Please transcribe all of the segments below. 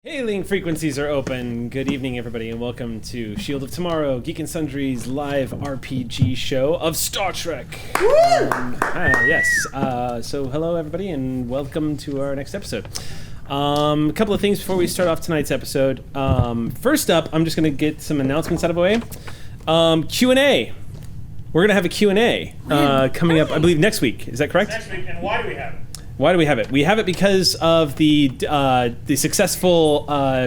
Hailing frequencies are open. Good evening, everybody, and welcome to Shield of Tomorrow, Geek and Sundry's live RPG show of Star Trek. Yes. So hello, everybody, and welcome to our next episode. A couple of things before we start off tonight's episode. First up, I'm just going to get some announcements out of the way. Q&A. We're going to have a Q&A coming up, I believe, next week. Is that correct? Next week, and why do we have it? Why do we have it? We have it because of the successful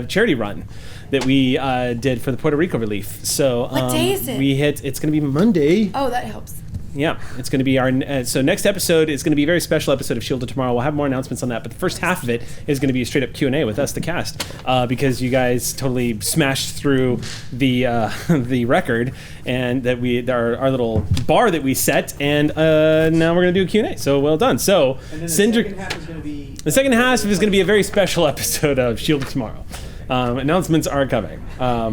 charity run that we did for the Puerto Rico relief. So what day is it? It's going to be Monday. Oh, that helps. Yeah, it's going to be our so next episode is going to be a very special episode of Shield of Tomorrow. We'll have more announcements on that, but the first half of it is going to be a straight up Q&A with us, the cast, because you guys totally smashed through the record and that our little bar that we set, and now we're going to do a Q&A. So well done. So and then Sundry, the second half is going to be a very special episode of Shield of Tomorrow. Announcements are coming.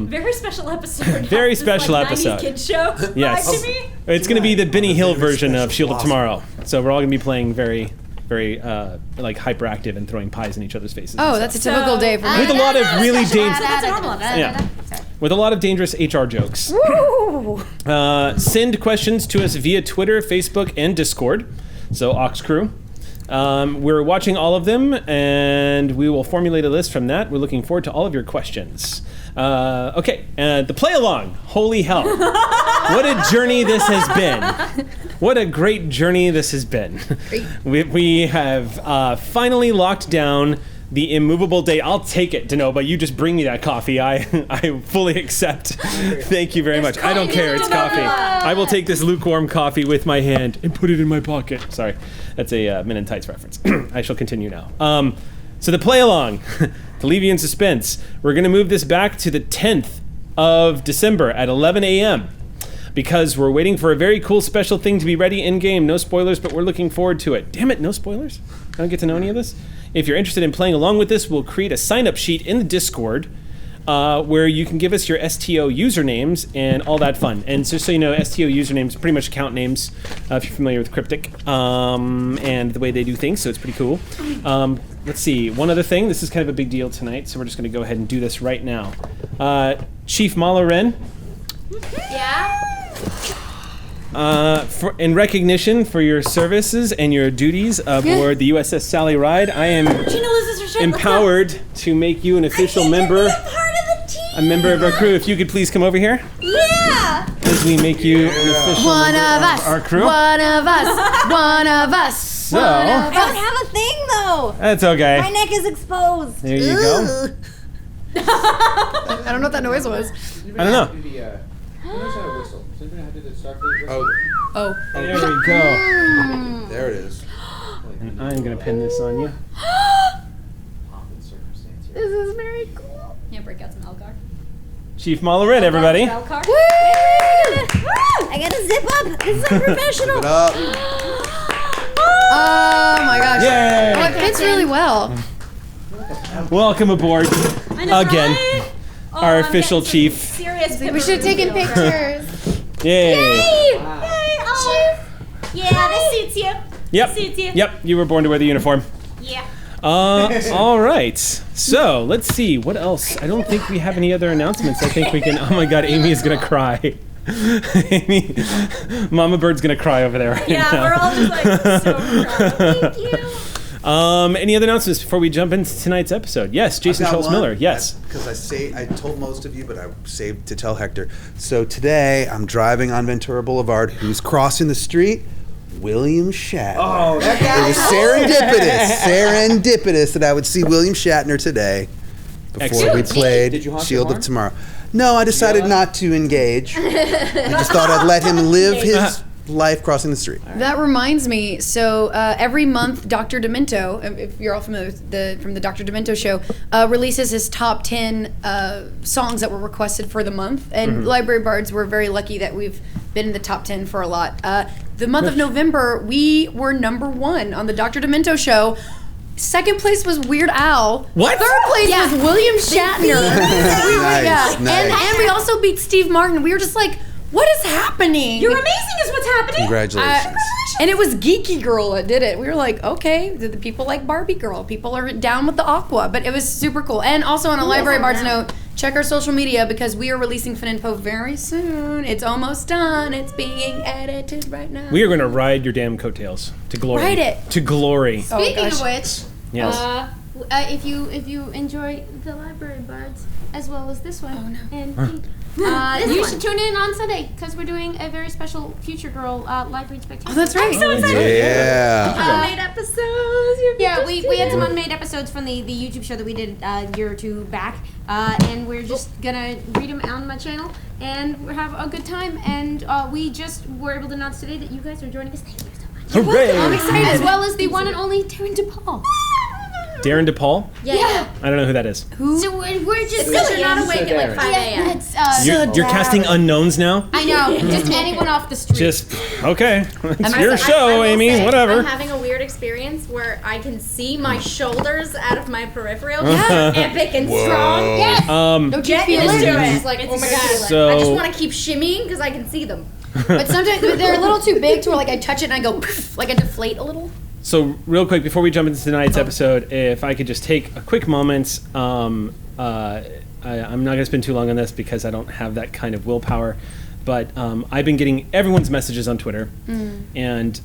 Very special episode. Very special like episode. 90s kids show. Yes. Vibe to me. It's going to be the Benny Hill version of Shield of Tomorrow. So we're all going to be playing very, very like hyperactive and throwing pies in each other's faces. Oh, that's a typical day for me. With a lot of really dangerous. That's normal. Yeah. With a lot of dangerous HR jokes. Woo! Send questions to us via Twitter, Facebook, and Discord. So Ox Crew. We're watching all of them, and we will formulate a list from that. We're looking forward to all of your questions. Okay, the play-along. Holy hell. What a journey this has been. What a great journey this has been. We have finally locked down the immovable date. I'll take it, Denova. You just bring me that coffee. I fully accept. Thank you very much. I don't care. It's coffee. I will take this lukewarm coffee with my hand and put it in my pocket. Sorry. That's a Men in Tights reference. I shall continue now. So the play-along, to leave you in suspense, we're going to move this back to the 10th of December at 11 a.m. because we're waiting for a very cool special thing to be ready in-game. No spoilers, but we're looking forward to it. Damn it, no spoilers? I don't get to know any of this? If you're interested in playing along with this, we'll create a sign-up sheet in the Discord where you can give us your STO usernames and all that fun. And just so you know, STO usernames are pretty much account names if you're familiar with Cryptic and the way they do things, so it's pretty cool. Let's see, one other thing. This is kind of a big deal tonight, so we're just going to go ahead and do this right now. Chief Mala Ren. Yeah? In recognition for your services and your duties aboard the USS Sally Ride, I am empowered to make you an official member. A member of our crew. If you could please come over here. Yeah! As we make you an official member of our crew. One of us. One of us. So, I don't have a thing though. That's okay. My neck is exposed. There you go. I don't know what that noise was. I don't know. Who knows how to whistle? Does anybody know how to do the Starfleet whistle? Oh. There we go. There it is. And I'm going to pin this on you. Pomp circumstance here. This is very cool. Yeah, break out some Elgar. Chief Mala Ren, everybody. Elgar. Woo! I gotta zip up. This is unprofessional. Zip it up. Oh my gosh. Yay! Oh, it fits really well. Welcome aboard again. Right? Our I'm official getting chief. some Serious We should have taken pictures. Yay! Yay! Wow. Yay! Oh. Yeah, this suits you. Yep. Suits you. Yep, you were born to wear the uniform. Yeah. All right. So, let's see. What else? I don't think we have any other announcements. I think we can... Oh my god, Amy is going to cry. Amy... Mama Bird's going to cry over there right now. Yeah, we're all just like so proud. Thank you. Any other announcements before we jump into tonight's episode? Yes, Jason I've got Charles one. Miller. Yes. Because I told most of you, but I saved to tell Hector. So today I'm driving on Ventura Boulevard. Who's crossing the street? William Shatner. Oh, that guy. It was serendipitous that I would see William Shatner today before Excellent. we played Did you honk Shield your of horn? Tomorrow. No, I decided not to engage. I just thought I'd let him live his life crossing the street. That reminds me, so every month Dr. Demento, if you're all familiar with from the Dr. Demento show, releases his top 10 songs that were requested for the month. And Library Bards, we're very lucky that we've been in the top 10 for a lot. The month of November, we were #1 on the Dr. Demento show. Second place was Weird Al. What? Third place was William Shatner. Nice. And we also beat Steve Martin. We were just like, what is happening? You're amazing is what's happening. Congratulations. And it was Geeky Girl that did it. We were like, okay, the people like Barbie Girl. People are down with the Aqua. But it was super cool. And also on a Library Bards note, check our social media because we are releasing Fin and Po very soon. It's almost done. It's being edited right now. We are going to ride your damn coattails to glory. Ride it. To glory. Speaking of gosh. which, Yes. if you enjoy the Library Bards as well as this one, and you should tune in on Sunday because we're doing a very special Future Girl live read spectacular. Oh, that's right. I'm so excited. Yeah. Unmade episodes. Yeah, we had some unmade episodes from the YouTube show that we did a year or two back, and we're just gonna read them on my channel and have a good time. And we just were able to announce today that you guys are joining us. Thank you so much. Hooray! I'm excited. As well as the one and only Taryn DePaul. Darren DePaul? Yeah. I don't know who that is. So we're just because you're not awake at like 5 a.m. It's You're casting unknowns now? I know, just anyone off the street. Just, okay. It's I your will show, Amy. say, Whatever. I'm having a weird experience where I can see my shoulders out of my peripheral. Epic and strong. Yes. Don't you Get feel into it? it. It's like, oh my god. So- I just want to keep shimmying because I can see them. But sometimes they're a little too big to where like I touch it and I go poof, like I deflate a little. So, real quick, before we jump into tonight's episode, if I could just take a quick moment, I'm not going to spend too long on this because I don't have that kind of willpower, but I've been getting everyone's messages on Twitter, and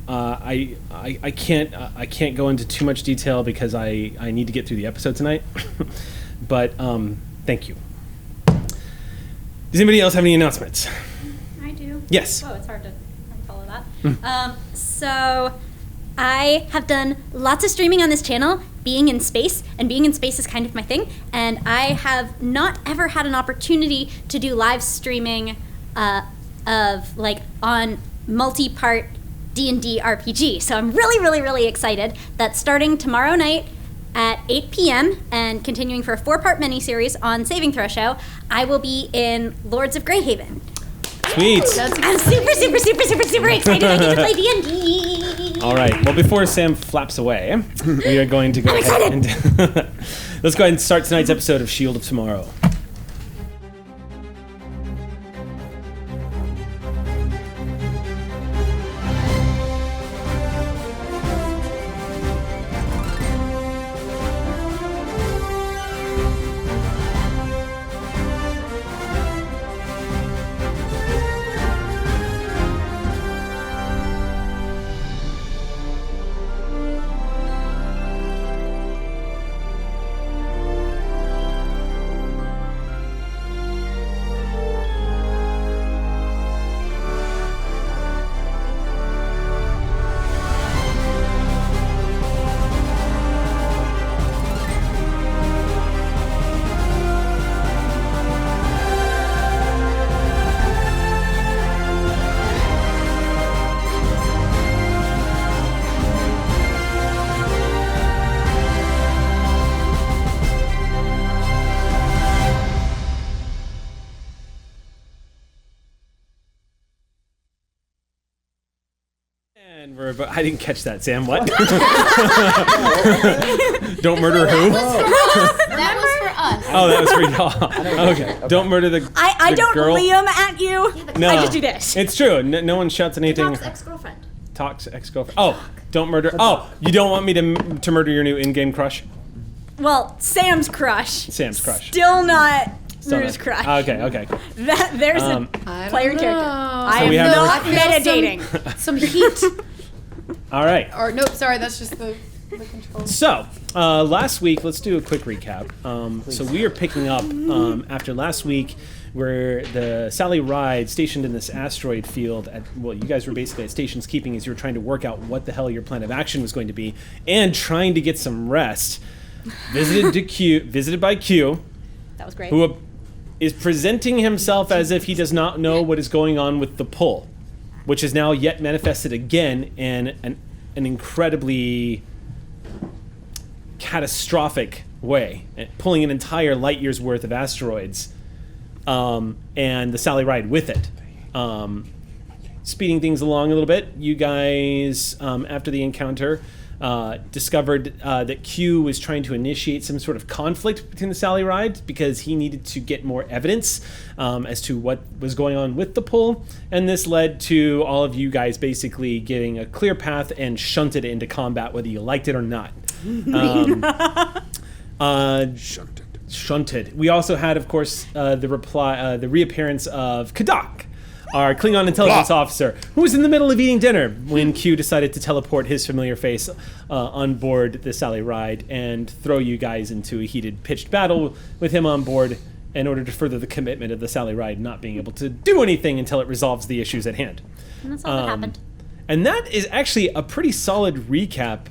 I can't go into too much detail because I need to get through the episode tonight, but thank you. Does anybody else have any announcements? I do. Yes. Oh, it's hard to follow that. So I have done lots of streaming on this channel, being in space, and being in space is kind of my thing. And I have not ever had an opportunity to do live streaming of like on multi-part D&D RPG. So I'm really excited that starting tomorrow night at 8 p.m. and continuing for a 4-part miniseries on Saving Throw Show, I will be in Lords of Greyhaven. Sweet. I'm super excited I get to play D&D. All right. Well, before Sam flaps away, we are going to go ahead and let's go ahead and start tonight's episode of Shield of Tomorrow. And I didn't catch that, Sam. What? Don't murder who? That was for us. Oh, that was for y'all. Okay. Don't murder the I the don't girl. Liam at you. No. I just do this. It's true. No one shouts anything. Talks ex-girlfriend. Talks ex-girlfriend. Oh, don't murder. Oh, you don't want me to murder your new in-game crush? Well, Sam's crush. Sam's crush. Still not Still Rue's not- crush. Okay. There's Um, a player character. I So we am have not more- metadating. Some heat. All right. Or nope, sorry, that's just the controls. So, last week, let's do a quick recap. So we are picking up after last week where the Sally Ride stationed in this asteroid field you guys were basically at stations keeping as you were trying to work out what the hell your plan of action was going to be and trying to get some rest. Visited by Q, That was great. who is presenting himself as if he does not know what is going on with the pull, which is now yet manifested again in an incredibly catastrophic way, pulling an entire light year's worth of asteroids, and the Sally Ride with it. Speeding things along a little bit, you guys, after the encounter, discovered that Q was trying to initiate some sort of conflict between the Sally Ride because he needed to get more evidence as to what was going on with the pull, and this led to all of you guys basically getting a clear path and shunted into combat, whether you liked it or not. Shunted. We also had, of course, the reappearance of Kadak, our Klingon intelligence officer, who was in the middle of eating dinner when Q decided to teleport his familiar face on board the Sally Ride and throw you guys into a heated, pitched battle with him on board in order to further the commitment of the Sally Ride not being able to do anything until it resolves the issues at hand. And that's all that happened. And that is actually a pretty solid recap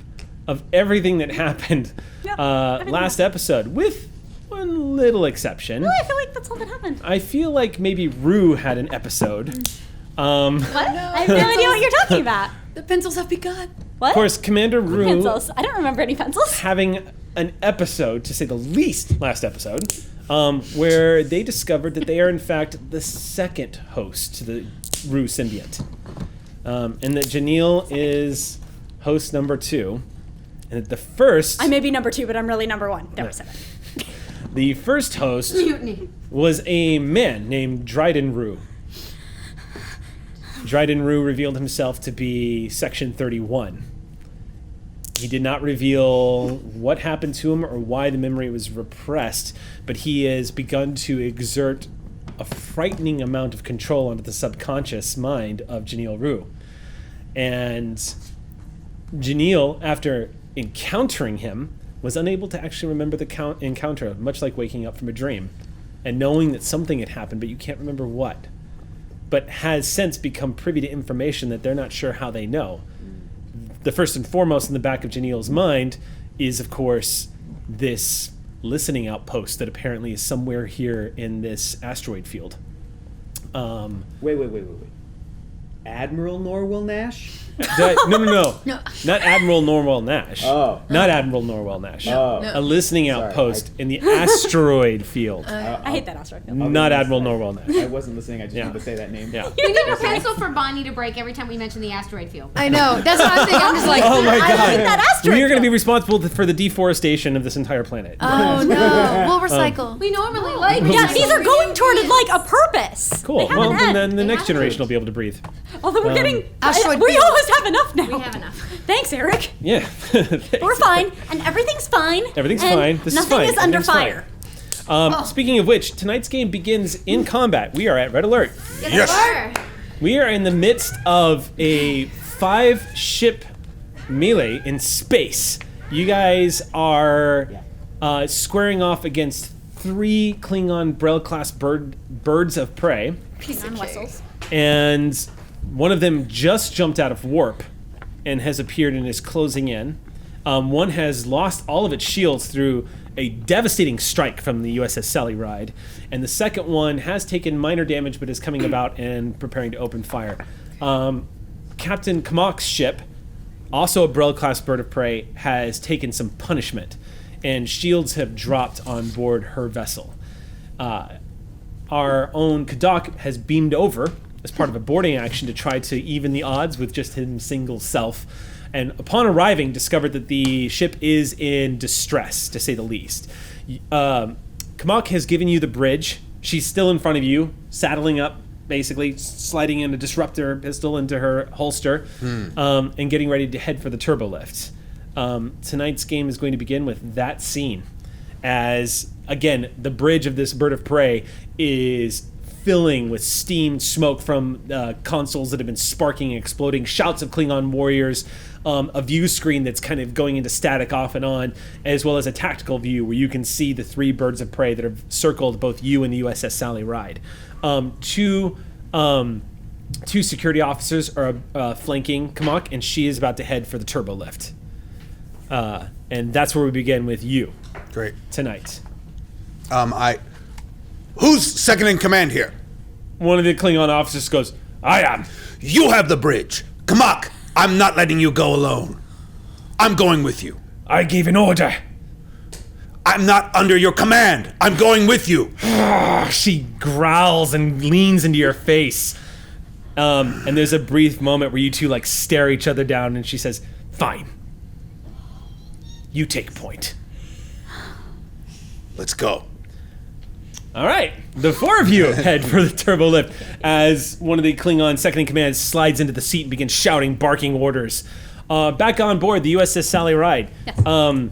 of everything that happened last episode, with one little exception. I feel like that's all that happened. I feel like maybe Rue had an episode. What? I have no idea what you're talking about. The pencils have begun. What? Of course, Commander Rue Pencils. I don't remember any pencils. having an episode, to say the least, last episode, where they discovered that they are in fact the second host to the Rue symbiote. And that Janelle is host number 2. And that the first... I may be number 2, but I'm really number 1. There we said it. The first host Mutiny. was a man named Dryden Rue. Dryden Rue revealed himself to be Section 31. He did not reveal what happened to him or why the memory was repressed, but he has begun to exert a frightening amount of control onto the subconscious mind of Janelle Rue. And Janelle, after encountering him, was unable to actually remember the encounter, much like waking up from a dream and knowing that something had happened, but you can't remember what. But has since become privy to information that they're not sure how they know. The first and foremost in the back of Janelle's mind is, of course, this listening outpost that apparently is somewhere here in this asteroid field. Wait. Admiral Norwell Nash? No. Not Admiral Norwell Nash. Oh. Not Admiral Norwell Nash. Oh. A listening outpost in the asteroid field. I hate that asteroid field. Not Admiral Norwell Nash. I wasn't listening. I just wanted to say that name. Yeah. We need a pencil for Bonnie to break every time we mention the asteroid field. I know. That's what I'm thinking. I'm just like, Oh my I hate that god. asteroid We are going to be field. responsible for the deforestation of this entire planet. oh no, we'll recycle. We normally like Yeah, these are going toward like a purpose. Cool. They have Well, an then, end. then the They next have generation to. will be able to breathe. Although we're getting, Asteroid we field. almost have enough now. We have enough. Thanks, Eric. Yeah. We're fine, and everything's fine. Everything's and fine. This is nothing fine. is under Everything's fire. Speaking of which, tonight's game begins in combat. We are at Red Alert. Yes. We are in the midst of a 5-ship melee in space. You guys are squaring off against 3 Klingon Brel-class birds of prey. On whistles. And one of them just jumped out of warp and has appeared and is closing in. One has lost all of its shields through a devastating strike from the USS Sally Ride. And the second one has taken minor damage but is coming about and preparing to open fire. Captain Kamak's ship, also a Brel-class bird of prey, has taken some punishment, and shields have dropped on board her vessel. Our own Kadak has beamed over as part of a boarding action to try to even the odds with just his single self, and upon arriving discovered that the ship is in distress, to say the least. Kamak has given you the bridge. She's still in front of you, saddling up, basically sliding in a disruptor pistol into her holster, and getting ready to head for the turbo lift. Tonight's game is going to begin with that scene, as again the bridge of this bird of prey is filling with steamed smoke from consoles that have been sparking and exploding, shouts of Klingon warriors, a view screen that's kind of going into static off and on, as well as a tactical view where you can see the 3 birds of prey that have circled both you and the USS Sally Ride. Two security officers are flanking Kamak, and she is about to head for the turbo lift. And that's where we begin with you. Great. Tonight. Who's second in command here? One of the Klingon officers goes, I am. You have the bridge. Kamak, I'm not letting you go alone. I'm going with you. I gave an order. I'm not under your command. I'm going with you. She growls and leans into your face. And there's a brief moment where you two like stare each other down, and she says, fine. you take point. Let's go. All right, the 4 of you head for the turbo lift as one of the Klingon second-in-command slides into the seat and begins shouting, barking orders. Back on board the USS Sally Ride. Yes.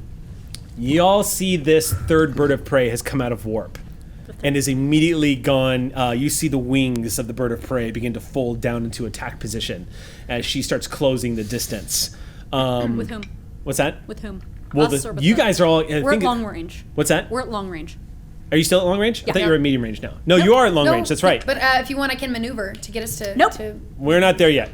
Y'all see this third bird of prey has come out of warp and is immediately gone. You see the wings of the bird of prey begin to fold down into attack position as she starts closing the distance. With whom? What's that? With whom? Well, Us or with you them? guys are all... We're at long range. What's that? We're at long range. Are you still at long range? I thought Yeah. you were at medium range now. No, you are at long range. That's right. But if you want, I can maneuver to get us to. Nope. To, We're not there yet.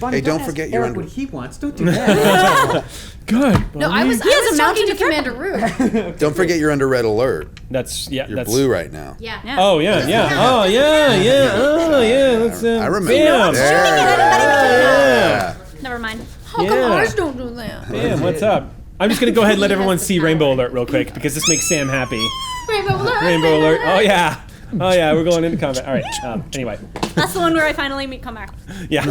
Hey, don't forget you're Eric under. what he wants. Don't do that. Good. no, I was. He has a talking mountain to to Commander Root. Don't forget you're under red alert. That's You're that's blue right now. Yeah. Yeah. Oh yeah, yeah. Oh yeah, yeah. Oh yeah. Let's, I remember. Bam. Yeah. Never mind. How come ours don't do that? Bam. What's up? I'm just gonna go ahead and let everyone see Rainbow Alert real quick because this makes Sam happy. Rainbow alert. Rainbow Alert. Oh yeah. Oh yeah. We're going into combat. All right. Anyway. That's the one where I finally meet Comac. Yeah.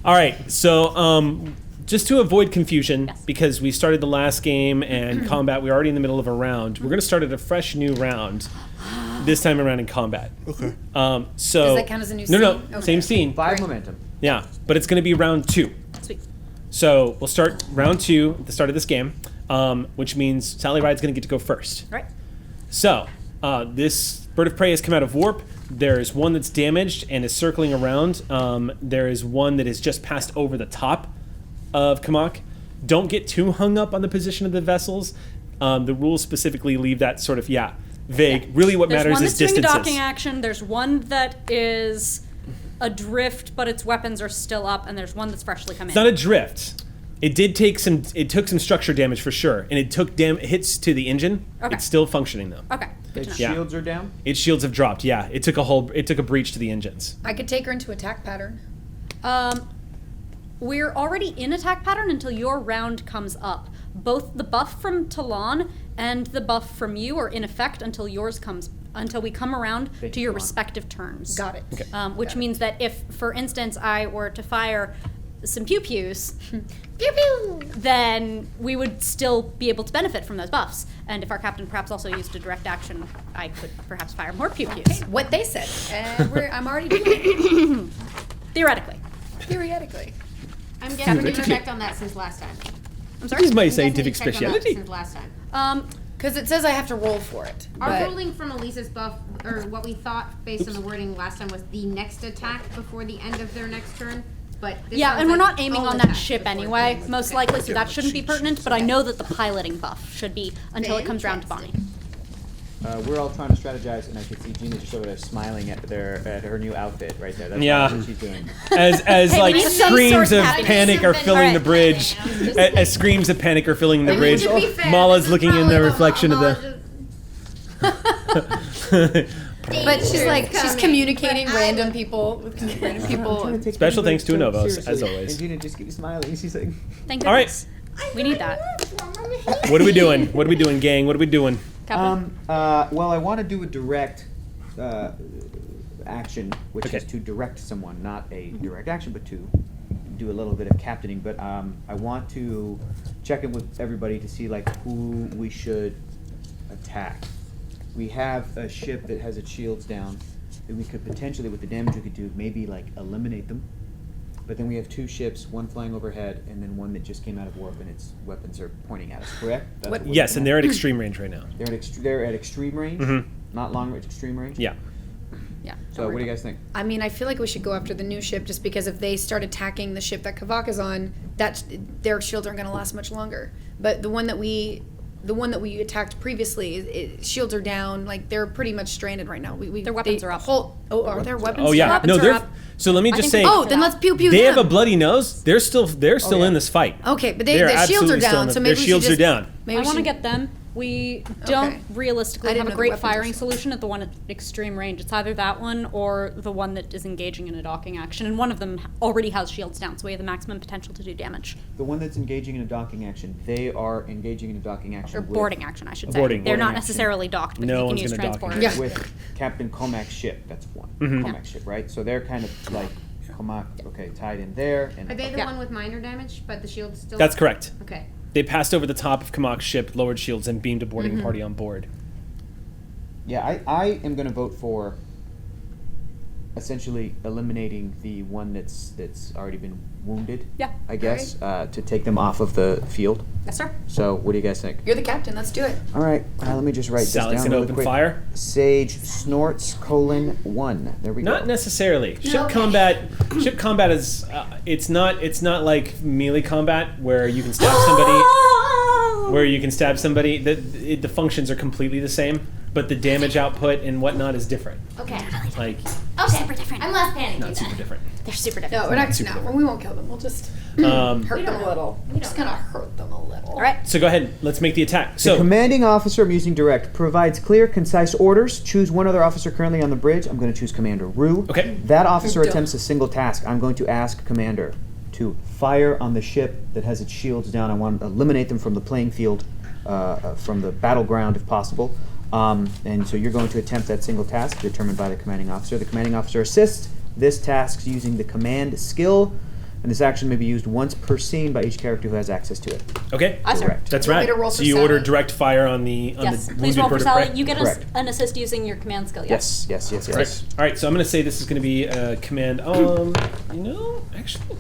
All right. So, just to avoid confusion, Yes. because we started the last game and combat, we're already in the middle of a round. We're going to start at a fresh new round. This time around in combat. Okay. So Does that count as a new No, scene? no, Okay. same scene. 5 momentum. Yeah, but it's going to be round 2. Sweet. So we'll start round 2 at the start of this game, which means Sally Ride's going to get to go first. Right. So, this bird of prey has come out of warp. There is one that's damaged and is circling around. There is one that has just passed over the top of Kamak. Don't get too hung up on the position of the vessels. The rules specifically leave that sort of, vague. Really what There's matters one is that's doing a distances. docking action. There's one that is adrift, but its weapons are still up, and there's one that's freshly come in. It's not a drift. It took some structure damage for sure, and it took hits to the engine. Okay. It's still functioning though. Okay. Good to know. Yeah. Shields are down. Its shields have dropped. Yeah, it took a breach to the engines. I could take her into attack pattern. We're already in attack pattern until your round comes up. Both the buff from Talon and the buff from you are in effect until we come around Thank to you, your Talon. respective turns. Got it. Okay. Which means that if, for instance, I were to fire some pew-pews, Pew pew. then we would still be able to benefit from those buffs. And if our captain perhaps also used a direct action, I could perhaps fire more pew-pews. What they said. I'm already doing it. Theoretically. Theoretically. I'm getting to checked on that since last time. I'm sorry? This is my I'm guessing scientific you checked on that specialty. Since last time. Because it says I have to roll for it. Our but- ruling from Elisa's buff, or what we thought based on the wording last time, was the next attack before the end of their next turn. But this Yeah, sounds and we're like not aiming all on that attacks ship before anyway, turns. most Okay. likely, so that shouldn't be pertinent, but I know that the piloting buff should be until it comes round to Bonnie. We're all trying to strategize, and I can see Gina just over there smiling at her new outfit right there. That's Yeah. what she's doing. As we like need some screams sort of of happiness. panic are filling the Alright. bridge, as screams of panic are filling the I mean, bridge, to be fair, Mala's this is looking in probably the what reflection of Mala the. But she's like, she's coming, communicating but I random would- people with random people. Special thanks to Anovos, as always. And Gina just keeps smiling. She's like, Thank All right. goodness. We need that. What are we doing? What are we doing, gang? What are we doing? Captain? well, I want to do a direct action, which Okay. is to direct someone, not a direct action, but to do a little bit of captaining. But I want to check in with everybody to see like who we should attack. We have a ship that has its shields down, that we could potentially, with the damage we could do, maybe like eliminate them. But then we have 2 ships, one flying overhead, and then one that just came out of warp, and its weapons are pointing at us. Correct? That's What- what we're Yes, looking and at? they're at extreme range right now. They're at extreme range, Mhm. not long range, extreme range. Yeah. Yeah. So what do you guys think? I mean, I feel like we should go after the new ship just because if they start attacking the ship that Kavaka's on, their shields aren't going to last much longer. But the one that we attacked previously, shields are down. Like they're pretty much stranded right now. Their weapons are up. Are their weapons? Oh yeah. weapons No, are they're. up. So let me I just think say, we- Oh, then let's pew pew they them. have a bloody nose. They're still yeah. in this fight. Okay, but They are their shields are absolutely still down. in the- So maybe their we should shields are just- down. Maybe I we want to should- get them. We don't Okay. realistically I have didn't a know the great weapons were firing so- solution at the one at extreme range. It's either that one or the one that is engaging in a docking action, and one of them already has shields down, so we have the maximum potential to do damage. The one that's engaging in a docking action, they are engaging in a docking action Or with, boarding action, I should say. Boarding. They're Boarding not action. necessarily docked, but No you one's can use gonna dock transporters. Yeah. with Captain Comac's ship. That's one. Mhm. Comac's ship, right? So they're kind of like Comac, okay, tied in there. And Are they the Yeah. one with minor damage, but the shield's still? That's correct. Okay. They passed over the top of Kamak's ship, lowered shields, and beamed a boarding party on board. Yeah, I am going to vote for essentially eliminating the one that's already been wounded. Yeah. I guess to take them off of the field. Yes, sir. So what do you guys think? You're the captain. Let's do it. All right, let me just write Sally's this down gonna really open quick. fire. Sage snorts : 1. There we go. Not necessarily. No. Ship combat is it's not like melee combat where you can stab somebody. The functions are completely the same, but the damage output and whatnot is different. Okay. Like Okay. Super different. I'm less panicky not then. super different. They're super different. No, we're not. We won't kill them. We'll just hurt them a little. Just kind of hurt them a little. All right. So go ahead. Let's make the attack. The So commanding officer, I'm using direct, provides clear, concise orders. Choose one other officer currently on the bridge. I'm going to choose Commander Rue. Okay. That officer Duh. attempts a single task. I'm going to ask Commander to fire on the ship that has its shields down. I want to eliminate them from the playing field, from the battleground if possible. And so you're going to attempt that single task determined by the commanding officer. The commanding officer assists this task using the command skill, and this action may be used once per scene by each character who has access to it. okay. Correct. That's You want right. me to roll So for you Sally? order direct fire on the Yes. Please wounded roll for bird of Sally. prey. You get Correct. an assist using your command skill. Yes. Right. All right. So I'm going to say this is going to be a command. Actually,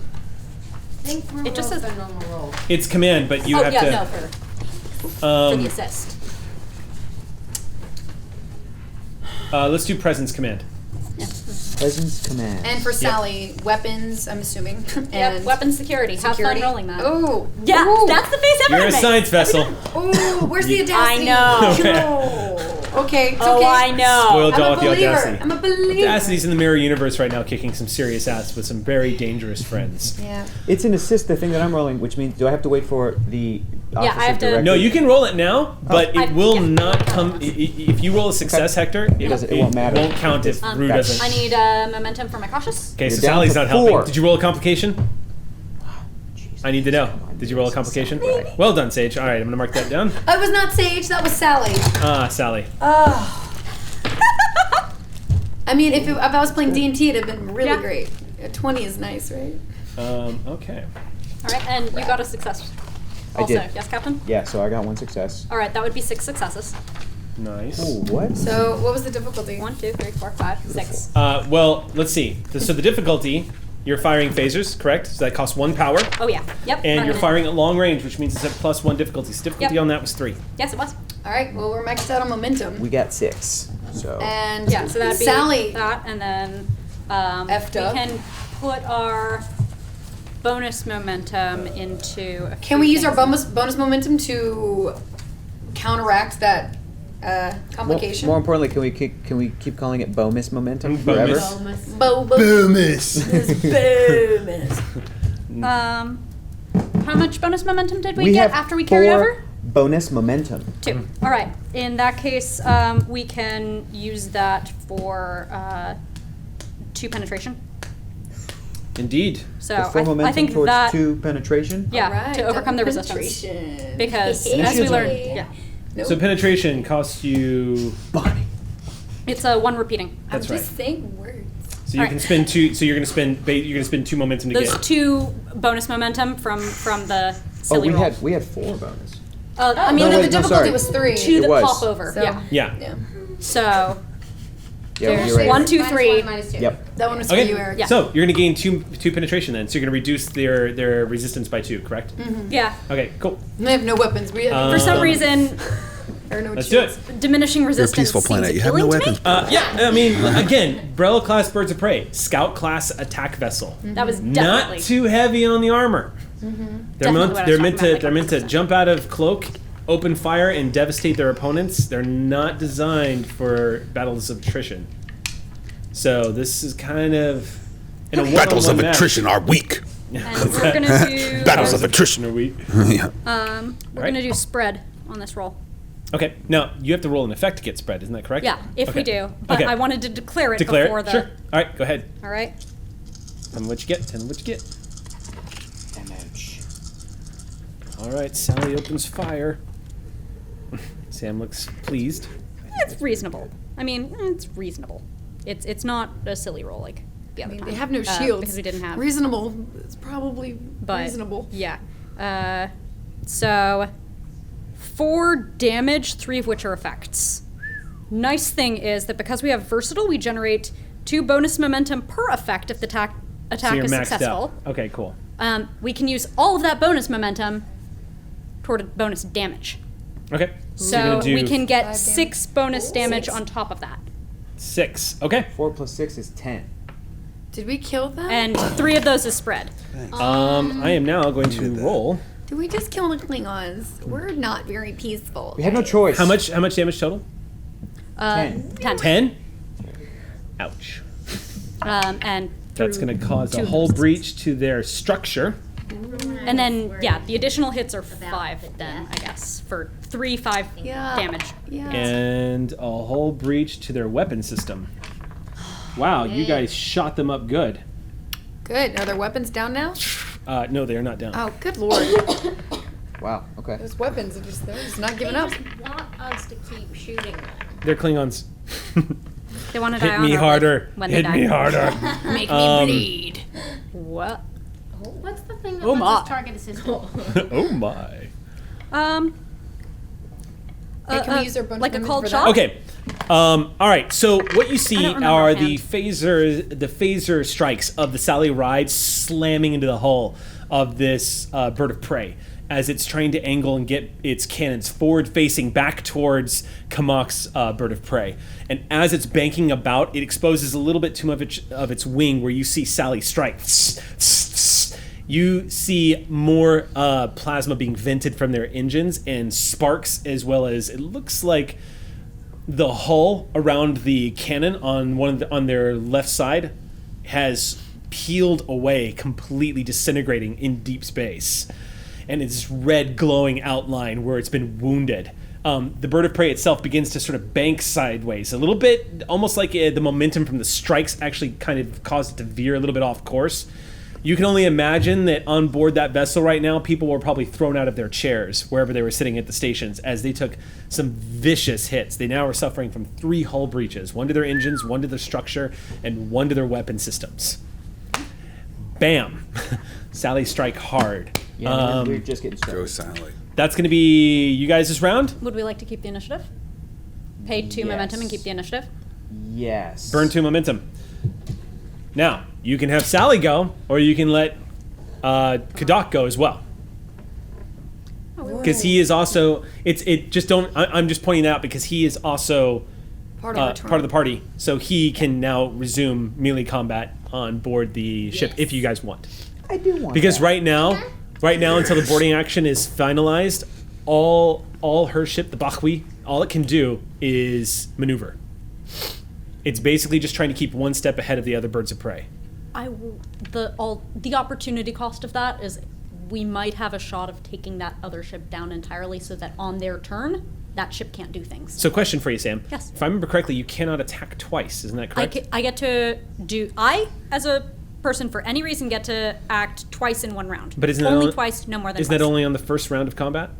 It just says normal roll. it's command, but you oh have yeah, to. no for the assist. Let's do presence command. Presence command. And for Sally, weapons, I'm assuming. Yep. And Weapons security. security. Have fun rolling that. Oh. Yeah, Ooh. that's the face You're everyone a makes. science vessel. Oh, where's the audacity? I know. No. Okay. It's Oh, okay. I know. Spoiled I'm y'all a with the believer. audacity. I'm a believer. Audacity's in the mirror universe right now, kicking some serious ass with some very dangerous friends. Yeah. It's an assist, the thing that I'm rolling, which means do I have to wait for the officer I have to- directly? No, you can roll it now, but it will yeah. not come. If you roll a success, Hector, it won't matter. Won't count if Rue Okay. doesn't. I need momentum for my cautious. Okay, so You're down Sally's to not 4. helping. Did you roll a complication? Jesus. I need to know. Did you roll a complication? Well done, Sage. All right, I'm gonna mark that down. I was not Sage. That was Sally. Sally. Oh. I mean, if I was playing D&T, it'd have been really Yeah. great. A 20 is nice, right? Okay. All right, and you got a success. I Also, did. yes, Captain. Yeah, so I got 1 success. All right, that would be 6 successes. Nice. Oh, what? So, what was the difficulty? 1, 2, 3, 4, 5, 6. Well, let's see. So the difficulty, you're firing phasers, correct? So that costs 1 power. Oh yeah. Yep. And running you're it. firing at long range, which means it's at +1 difficulty. So difficulty Yep. on that was 3. Yes, it was. All right. Well, we're maxed out on momentum. We got 6. So And Yeah, so that'd be Sally. that, and then Effed we up. can put our bonus momentum into. A Can few we use our things. bonus momentum to counteract that complication? More importantly, can we keep calling it bonus momentum Bonus. forever? Boomis. Bonus. How much bonus momentum did we get have after we carried 4 over? bonus momentum. 2. All right. In that case, we can use that for 2 penetration. Indeed. So The 4 momentum I think towards that 2 penetration. yeah Alright, to overcome the double resistance penetration. because And as we shields learned, on. yeah, Nope. So penetration costs you. Bonnie. it's a 1 repeating. That's I'm right. just saying words. So you Alright. can spend 2. So you're gonna spend 2 momentum to Those get. 2 bonus momentum from the Oh, silly we roll. had 4 bonus. I No, mean, no, wait, the no, difficulty sorry. was 3. 2 It that was. pop over. So- Yeah. Yeah. Yeah. So Yeah, there's you're right. 1, 2, Minus 3. 1, minus 2. Yep. That one was for Okay. you, Eric. Yeah. So you're gonna gain 2 penetration then. So you're gonna reduce their resistance by 2, correct? Yeah. Okay. Cool. We have no weapons. We have For some reason, or no Let's do it. shields. diminishing You're a resistance peaceful planet. seems You have no appealing to me. weapons. Yeah. I mean, again, Brella class birds of prey, scout class attack vessel. That was Not definitely too heavy on the armor. They're Definitely meant, what I they're was meant talking to about, they're like meant to resistance. jump out of cloak, open fire, and devastate their opponents. They're not designed for battles of attrition. So this is kind of in a Battles of one-on-one match. attrition are weak. and we're gonna do Battles of attrition Are we? yeah. we're gonna do spread on this roll. Okay. Now you have to roll an effect to get spread. Isn't that correct? Yeah, if we Okay. do. But Okay. I wanted to declare it Declare before it. the. Sure. All right. Go ahead. All right. Tell me what you get. Tell me what you get. Damage. All right. Sally opens fire. Sam looks pleased. It's reasonable. I mean, it's reasonable. It's not a silly roll like the I other mean, time. they have no shields. because we didn't have. Reasonable. It's probably But reasonable. yeah. So 4 damage, 3 of which are effects. Nice thing is that because we have versatile, we generate 2 bonus momentum per effect if the attack So you're is maxed successful. out. Okay, cool. We can use all of that bonus momentum toward bonus damage. Okay. So you're gonna do we can get 5 6 bonus damage 6. on top of that. 6. Okay. 4 plus 6 is 10. Did we kill them? And 3 of those is spread. I am now going to did that. roll. Did we just kill the Klingons? We're not very peaceful. We had no choice. How much damage total? 10. 10? Ouch. And That's through going to cause a 2 whole persons. breach to their structure. And then, yeah, the additional hits are 5 then, I guess, for 3, 5 Yeah. damage. Yeah. And a whole breach to their weapon system. Wow, you guys shot them up good. Good. Are their weapons down now? No, they are not down. Oh, good lord. Wow, okay. Those weapons are they're just not giving up. want us to keep shooting them. They're Klingons. They want to die Hit me honorably harder. when they Hit die. me harder. Make me bleed. What? What's the thing that Oh lets my. us target a system? Oh my. Hey, can we use their bonus like a momentum cold for shot? that? Okay. All right. So what you see remember are the offhand. phaser strikes of the Sally Ride slamming into the hull of this bird of prey as it's trying to angle and get its cannons forward facing back towards Kamak's bird of prey. And as it's banking about, it exposes a little bit too much of its wing where you see Sally strike. You see more plasma being vented from their engines and sparks, as well as it looks like the hull around the cannon on their left side has peeled away, completely disintegrating in deep space. And it's red glowing outline where it's been wounded. The bird of prey itself begins to sort of bank sideways a little bit, almost like the momentum from the strikes actually kind of caused it to veer a little bit off course. You can only imagine that on board that vessel right now, people were probably thrown out of their chairs wherever they were sitting at the stations as they took some vicious hits. They now are suffering from 3 hull breaches, 1 to their engines, 1 to their structure, and 1 to their weapon systems. Bam! Sally strike hard. Yeah, we're just getting started. Go Sally. That's going to be you guys this round. Would we like to keep the initiative? Pay 2 momentum and keep the initiative? Yes. Burn 2 momentum. Now, you can have Sally go, or you can let Kadak go as well. Because he is also, I'm just pointing that out because he is also Part of the party. So he can now resume melee combat on board the ship if you guys want. I do want Because that. right now until the boarding action is finalized, all her ship, the Bakwi, all it can do is maneuver. It's basically just trying to keep 1 step ahead of the other birds of prey. The opportunity cost of that is we might have a shot of taking that other ship down entirely so that on their turn, that ship can't do things. So question for you, Sam. Yes. If I remember correctly, you cannot attack twice. Isn't that correct? I get to do... I, as a person, for any reason, get to act twice in 1 round. But isn't that only only- twice, no more than Isn't twice. that only on the first round of combat?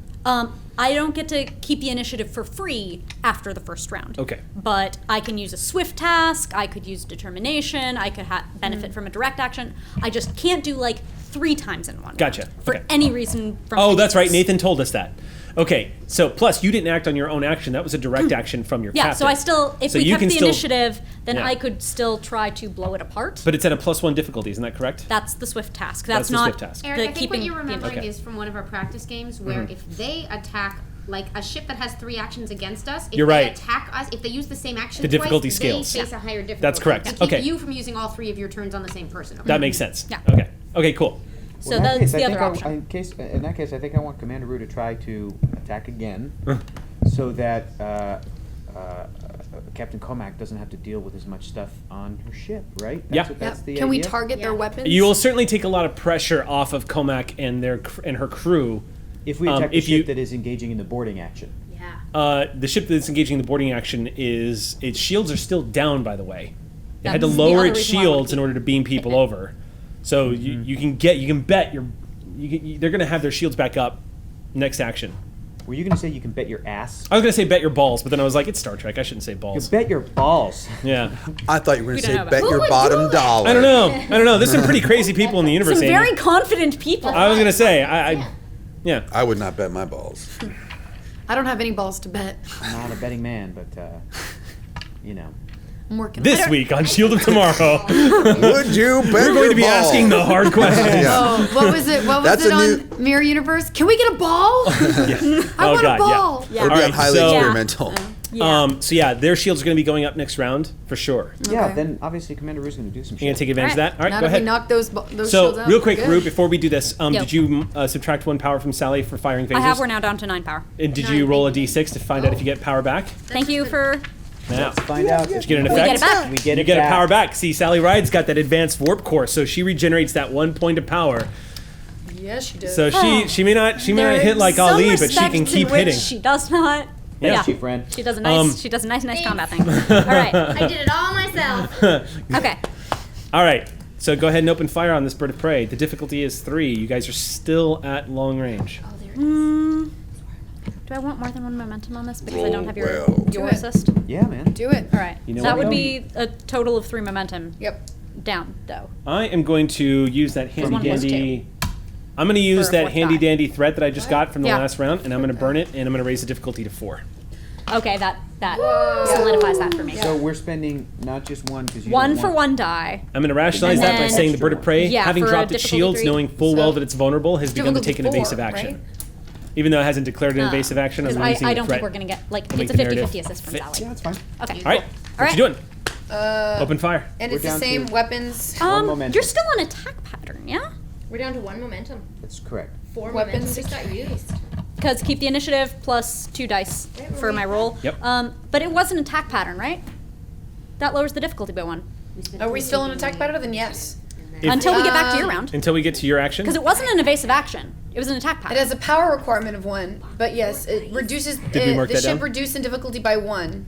I don't get to keep the initiative for free after the first round. Okay. But I can use a swift task, I could use determination, I could benefit from a direct action. I just can't do 3 times in 1 Gotcha. round. For Okay. any reason from Oh, any that's right. source. Nathan told us that. Okay. So plus you didn't act on your own action. That was a direct action from your Yeah, captain. so I still, if So we you kept can the still- initiative, then Yeah. I could still try to blow it apart. But it's at a +1 difficulty. Isn't that correct? That's the swift task. That's That's the not swift task. Eric, the I think keeping what you're the remembering Okay. is from one of our practice games where if they attack like a ship that has 3 actions against us, if You're they right. attack us, if they use the same action The difficulty twice, scales. they face a higher difficulty. That's correct. To keep Okay. you from using all 3 of your turns on the same person. That makes sense. Yeah. Okay. Okay. Cool. So Well, in that that's case, the I other think option. in that case, I think I want Commander Rue to try to attack again, so that Captain Comac doesn't have to deal with as much stuff on her ship, right? Yeah. That's the Can we idea? target their weapons? You will certainly take a lot of pressure off of Comac and her crew. If we attack the if you- ship that is engaging in the boarding action. The ship that's engaging the boarding action its shields are still down, by the way. It had to That's the lower other its reason why I wanna shields in keep- order to beam people over. So you can bet they're going to have their shields back up next action. Were you going to say you can bet your ass? I was going to say bet your balls, but then I was like, it's Star Trek. I shouldn't say You balls. bet your balls. Yeah. I thought you were going We to don't say know bet about- your Who would bottom do that? dollar. I don't know. There's some pretty crazy people in the universe. Some Amy. very confident people. I was going to say, I Yeah. I would not bet my balls. I don't have any balls to bet. I'm not a betting man, but you know. I'm working. This week on Shield of Tomorrow, Would you bet we're going to be asking the hard questions. Yeah. Oh, what was it? What was That's it a on Mirror Universe? Can we get a ball? I want a ball. It would be All on right, highly so- experimental. So yeah, their shields are going to be going up next round for sure. Yeah, Okay. then obviously Commander Rue's going to do some You shit. gonna take advantage of that? All right, Not go if ahead. we knock those shields So out. real quick, Good. Rue, before we do this, Yo. did you subtract 1 power from Sally for firing phasers? I have. We're now down to 9 power. And did you roll a d6 to find out if you get power back? Thank you for. Now, Let's find out. did you get an We effect? get it back. We get You it get a back. power back. See, Sally Ride's got that advanced warp core, so she regenerates that 1 point of power. Yes, she does. So she may not hit like Some Ali, but she respects can in keep which hitting. She does not. But Yeah. yeah. She friend. She does a nice Thanks. combat thing. All right. I did it all myself. Okay. All right. So go ahead and open fire on this bird of prey. The difficulty is 3. You guys are still at long range. Oh, there it is. Do I want more than 1 momentum on this because I don't have your well. your Do it. assist? Yeah, man. Do it. All right. You know that what, would though? be a total of 3 momentum Yep. down, though. I am going to use that handy 1 plus dandy. I'm going to use For a that 4th handy die. dandy threat that I just got from the Yeah. last round, and I'm going to burn it, and I'm going to raise the difficulty to 4. Okay, that solidifies that for me. So we're spending not just one because you 1 don't for want- 1 die. I'm going to rationalize And that by then- saying the bird of prey, Yeah, having for a dropped its difficulty shields, 3. knowing full well So- that it's vulnerable, has begun to take an Difficulty evasive 4, action. right? Even though it hasn't declared an evasive action, I'm Because using I the don't threat. think we're going to get, like, Make it's a the narrative 50-50 assist from fit. Sally. Yeah, that's fine. Okay. All right. What you doing? Open fire. And We're it's the down same to- weapons. momentum. You're still on attack pattern, yeah? We're down to 1 momentum. That's correct. 4 Weapons. momentum just got used. Because keep the initiative plus 2 dice for my roll. Yep. But it was an attack pattern, right? That lowers the difficulty by 1. Are we still in attack pattern? Then yes. Until we get back to your round. Until we get to your action. Because it wasn't an evasive action. It was an attack It pattern. has a power requirement of 1, but yes, it reduces Did we mark the that ship down? reduced in difficulty by 1.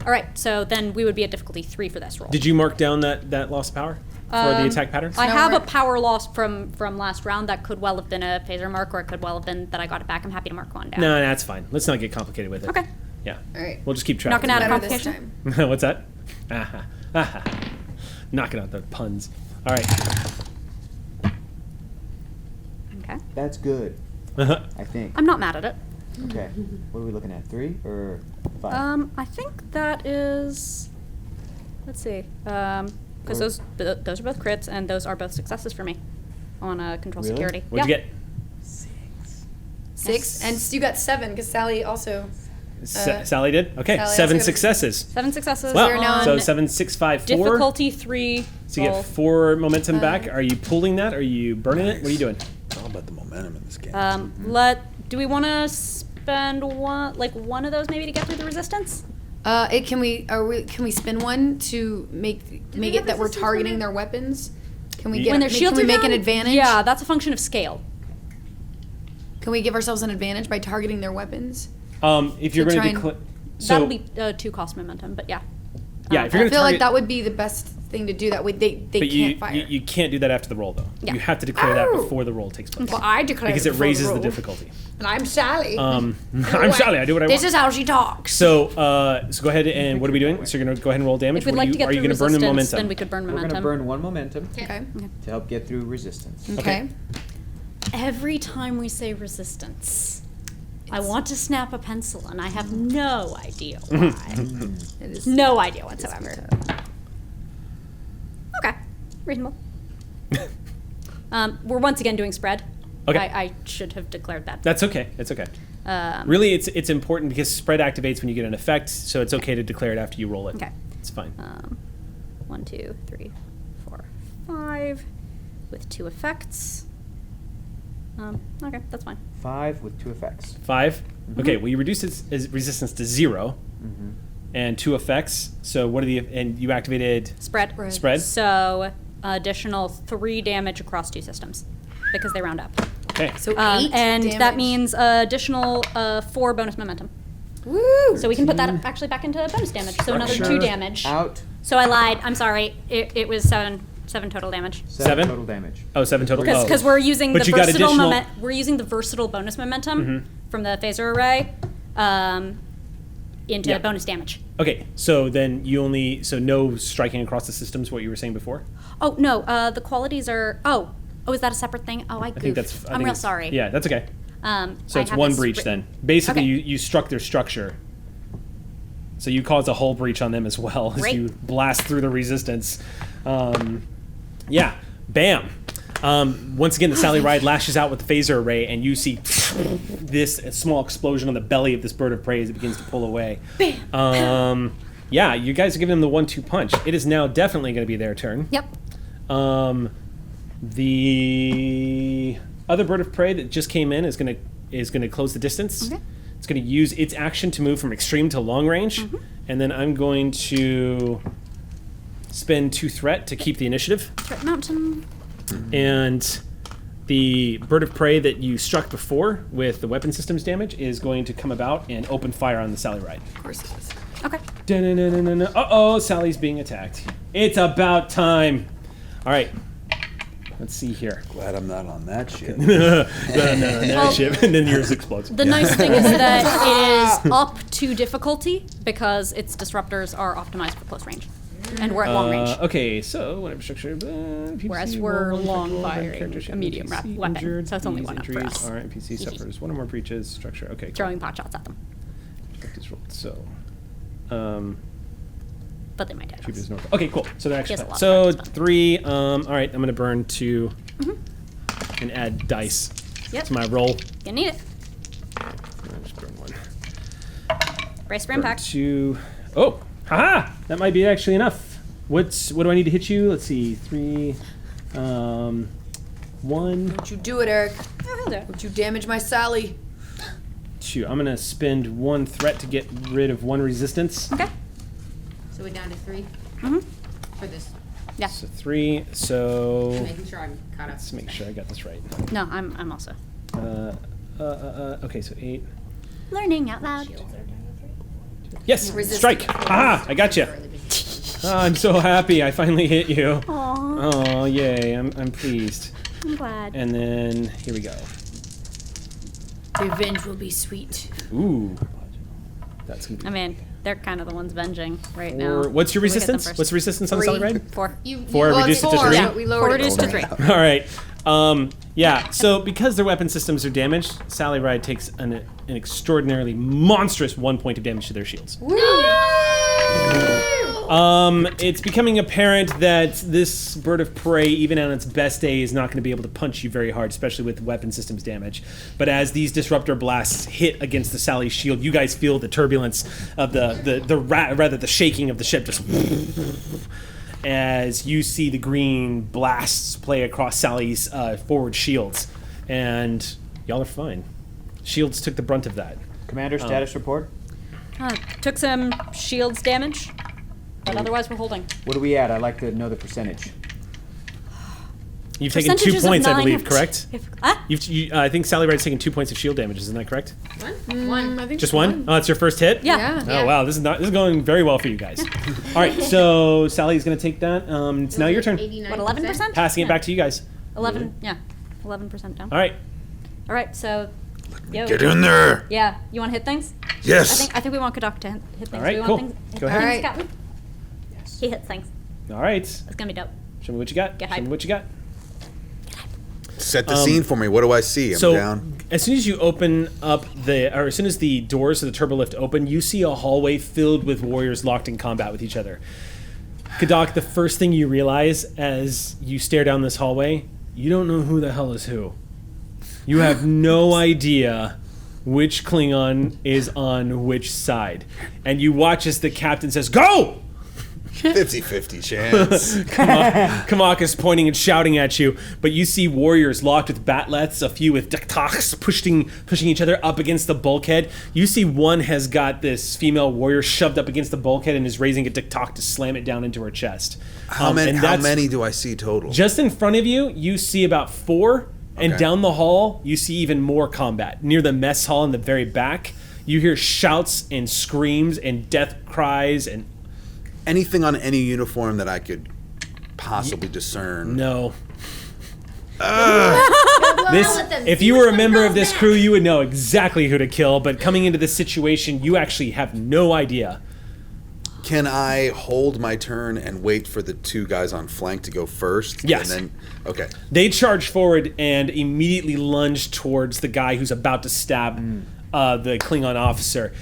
All right, so then we would be at difficulty 3 for this roll. Did you mark down that loss of power for the attack pattern? I No, have a we're- power loss from last round that could well have been a phaser mark, or it could well have been that I got it back. I'm happy to mark 1 down. No, that's fine. Let's not get complicated with it. Okay. Yeah. All right. We'll just keep track. Knocking of out it. a Better this complication? time. What's that? Aha. Aha. Knocking out the puns. All right. Okay. That's good, Uh-huh. I think. I'm not mad at it. Okay. What are we looking at? 3 or 5? I think that is. Let's see. Because those are both crits, and those are both successes for me on control Really? security. What'd you get? 6, and you got 7 because Sally also. Sally did? Okay. Sally 7 also- successes. 7 successes. Wow. We're now So on 7, 6, 5, 4. Difficulty 3. So you roll. get 4 momentum back. Are you pulling that? Are you burning it? What are you doing? It's all about the momentum in this game. Do we want to spend one of those maybe to get through the resistance? Can we spin 1 to make it have that we're resistance targeting on it? their weapons? Can we When get their shields can we are make an down? advantage? Yeah, that's a function of scale. Can we give ourselves an advantage by targeting their weapons? If you're To going to try declare. That'll be 2 cost momentum, but yeah. Yeah, if I you're going feel to like target. that would be the best thing to do. That way they but can't fire. you can't do that after the roll, though. Yeah. You have to declare that Oh. before the roll takes place. well, I declare Because it raises the difficulty. And I'm Sally. I'm Sally. I do what I This want. is how she talks. So go ahead and what are we doing? So you're going to go ahead and roll damage. If we'd What like are to get you through going to burn the resistance, momentum? then we could burn We're going to momentum. burn 1 momentum Okay. to help get through resistance. Okay. Every time we say resistance, I want to snap a pencil, and I have no idea why. It is. No idea whatsoever. Okay, reasonable. We're once again doing spread. Okay. I should have declared that. That's okay. It's okay. Really, it's important because spread activates when you get an effect, so it's okay to declare it after you roll it. Okay. It's fine. 1, 2, 3, 4, 5, with 2 effects. Okay, that's fine. 5 with 2 effects. 5. Okay. Well, you reduce its resistance to 0, and 2 effects. So what are the and you activated Spread. spread? So additional 3 damage across 2 systems because they round up. Okay. So 8 and damage. that means additional 4 bonus momentum. Woo! So we can put that actually back into bonus damage. So another 2 Structure damage. Out. So I lied. I'm sorry. It was 7 total damage. 7? total damage. Oh, 7 total. Because we're using But the you got versatile additional- we're using the versatile bonus momentum from the phaser array into Yeah. bonus damage. Okay. So then no striking across the systems. What you were saying before. Oh no, the qualities are Oh, is that a separate thing? Oh, I goofed. I'm real sorry. Yeah, that's okay. So I it's have one this breach written. then. Basically, Okay. you struck their structure. So you cause a hull breach on them as well as Great. you blast through the resistance. Yeah, bam. Once again, the Sally Ride lashes out with the phaser array, and you see this small explosion on the belly of this bird of prey as it begins to pull away. Yeah, you guys are giving them the 1-2 punch. It is now definitely going to be their turn. Yep. The other bird of prey that just came in is gonna close the distance. Okay. It's gonna use its action to move from extreme to long range, and then I'm going to spend 2 threat to keep the initiative. Threat Mountain. And the bird of prey that you struck before with the weapon systems damage is going to come about and open fire on the Sally Ride. Of course it is. Okay. Uh-oh, Sally's being attacked. It's about time. All right. Let's see here. Glad I'm not on that shit. Ship, and then yours explodes. The nice thing is that it is up to difficulty because its disruptors are optimized for close range. And we're at long range. Okay, so whatever structure. Whereas we're long firing a medium weapon, injured, so it's only these one up for injuries us. All right, NPC suffers 1 or more breaches. Structure. Okay. Cool. Throwing pot shots at them. So, But they might hit us. okay, cool. So they're actually He has a lot so of practice, but- 3. All right, I'm gonna burn 2 and add dice Yep. to my roll. You need it. I'll just burn 1. Brace for Burn impact. 2. Oh, haha! That might be actually enough. What do I need to hit you? Let's see. 3. 1. Don't you do it, Eric. Oh, he'll do. Don't you damage my Sally. 2. I'm gonna spend 1 threat to get rid of 1 resistance. Okay. So we're down to 3 for this. Yeah. So 3. So Making sure I'm caught up. let's make sure I got this right. No, I'm also. Okay, so 8. Learning out loud. Yes, strike. Haha, I got you. I'm so happy. I finally hit you. Aww, Oh, yay! I'm pleased. I'm glad. And then here we go. Revenge will be sweet. Ooh, that's gonna be. I mean, they're kind of the ones venging right Or, now. what's your We'll hit them resistance? first. What's the resistance on the Sally Ride? 4. Four, reduce it to 3? Yeah, we lowered 4 it. reduced to 3. All right. Yeah. So because their weapon systems are damaged, Sally Ride takes an extraordinarily monstrous 1 point of damage to their shields. It's becoming apparent that this bird of prey, even on its best day, is not going to be able to punch you very hard, especially with weapon systems damage. But as these disruptor blasts hit against the Sally's shield, you guys feel the turbulence of the shaking of the ship just as you see the green blasts play across Sally's forward shields, and y'all are fine. Shields took the brunt of that. Commander, status report. Took some shields damage, but otherwise we're holding. What are we at? I'd like to know the percentage. You've taken 2 Percentages of points, I 9 believe, have- correct? Huh? I think Sally Ride's taken 2 points of shield damage. Isn't that correct? One. I think Just 1? Oh, that's your first hit? Yeah. Oh wow, this is going very well for you guys. All right, so Sally's gonna take that. It's now your turn. 89%. What, 11%? Passing it back to you guys. 11, yeah. 11% down. All right. All right, so... Yo. Get in there. Yeah, you want to hit things? Yes. I think we want Kadak to hit things. All right, Do we cool. want things, Go hit ahead. things, All right. Captain? He hits things. All right. It's gonna be dope. Show me what you got. Get Show me hype. what you got. Set the scene for me. What do I see? I'm So down. as soon as you open up as soon as the doors of the turbolift open, you see a hallway filled with warriors locked in combat with each other. Kadak, the first thing you realize as you stare down this hallway, you don't know who the hell is who. You have no idea which Klingon is on which side. And you watch as the captain says, "Go!" 50-50 chance. Kamak is pointing and shouting at you, but you see warriors locked with batlets, a few with diktaks pushing each other up against the bulkhead. You see one has got this female warrior shoved up against the bulkhead and is raising a diktak to slam it down into her chest. How many? and How that's- many do I see total? Just in front of you, you see about 4, and Okay. down the hall, you see even more combat. Near the mess hall in the very back, you hear shouts and screams and death cries and Anything on any uniform that I could possibly discern? no. Well, This, let them if see you which were a one member goes of this back. crew, you would know exactly who to kill. But coming into this situation, you actually have no idea. Can I hold my turn and wait for the two guys on flank to go first? Yes. And then, okay. They charge forward and immediately lunge towards the guy who's about to stab the Klingon officer.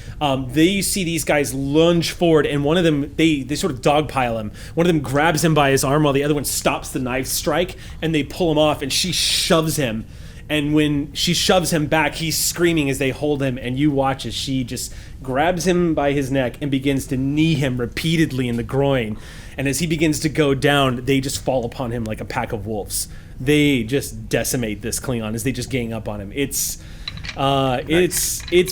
They see these guys lunge forward, and one of them, they sort of dogpile him. One of them grabs him by his arm while the other one stops the knife strike, and they pull him off, and she shoves him. And when she shoves him back, he's screaming as they hold him, and you watch as she just grabs him by his neck and begins to knee him repeatedly in the groin. And as he begins to go down, they just fall upon him like a pack of wolves. They just decimate this Klingon as they just gang up on him. It's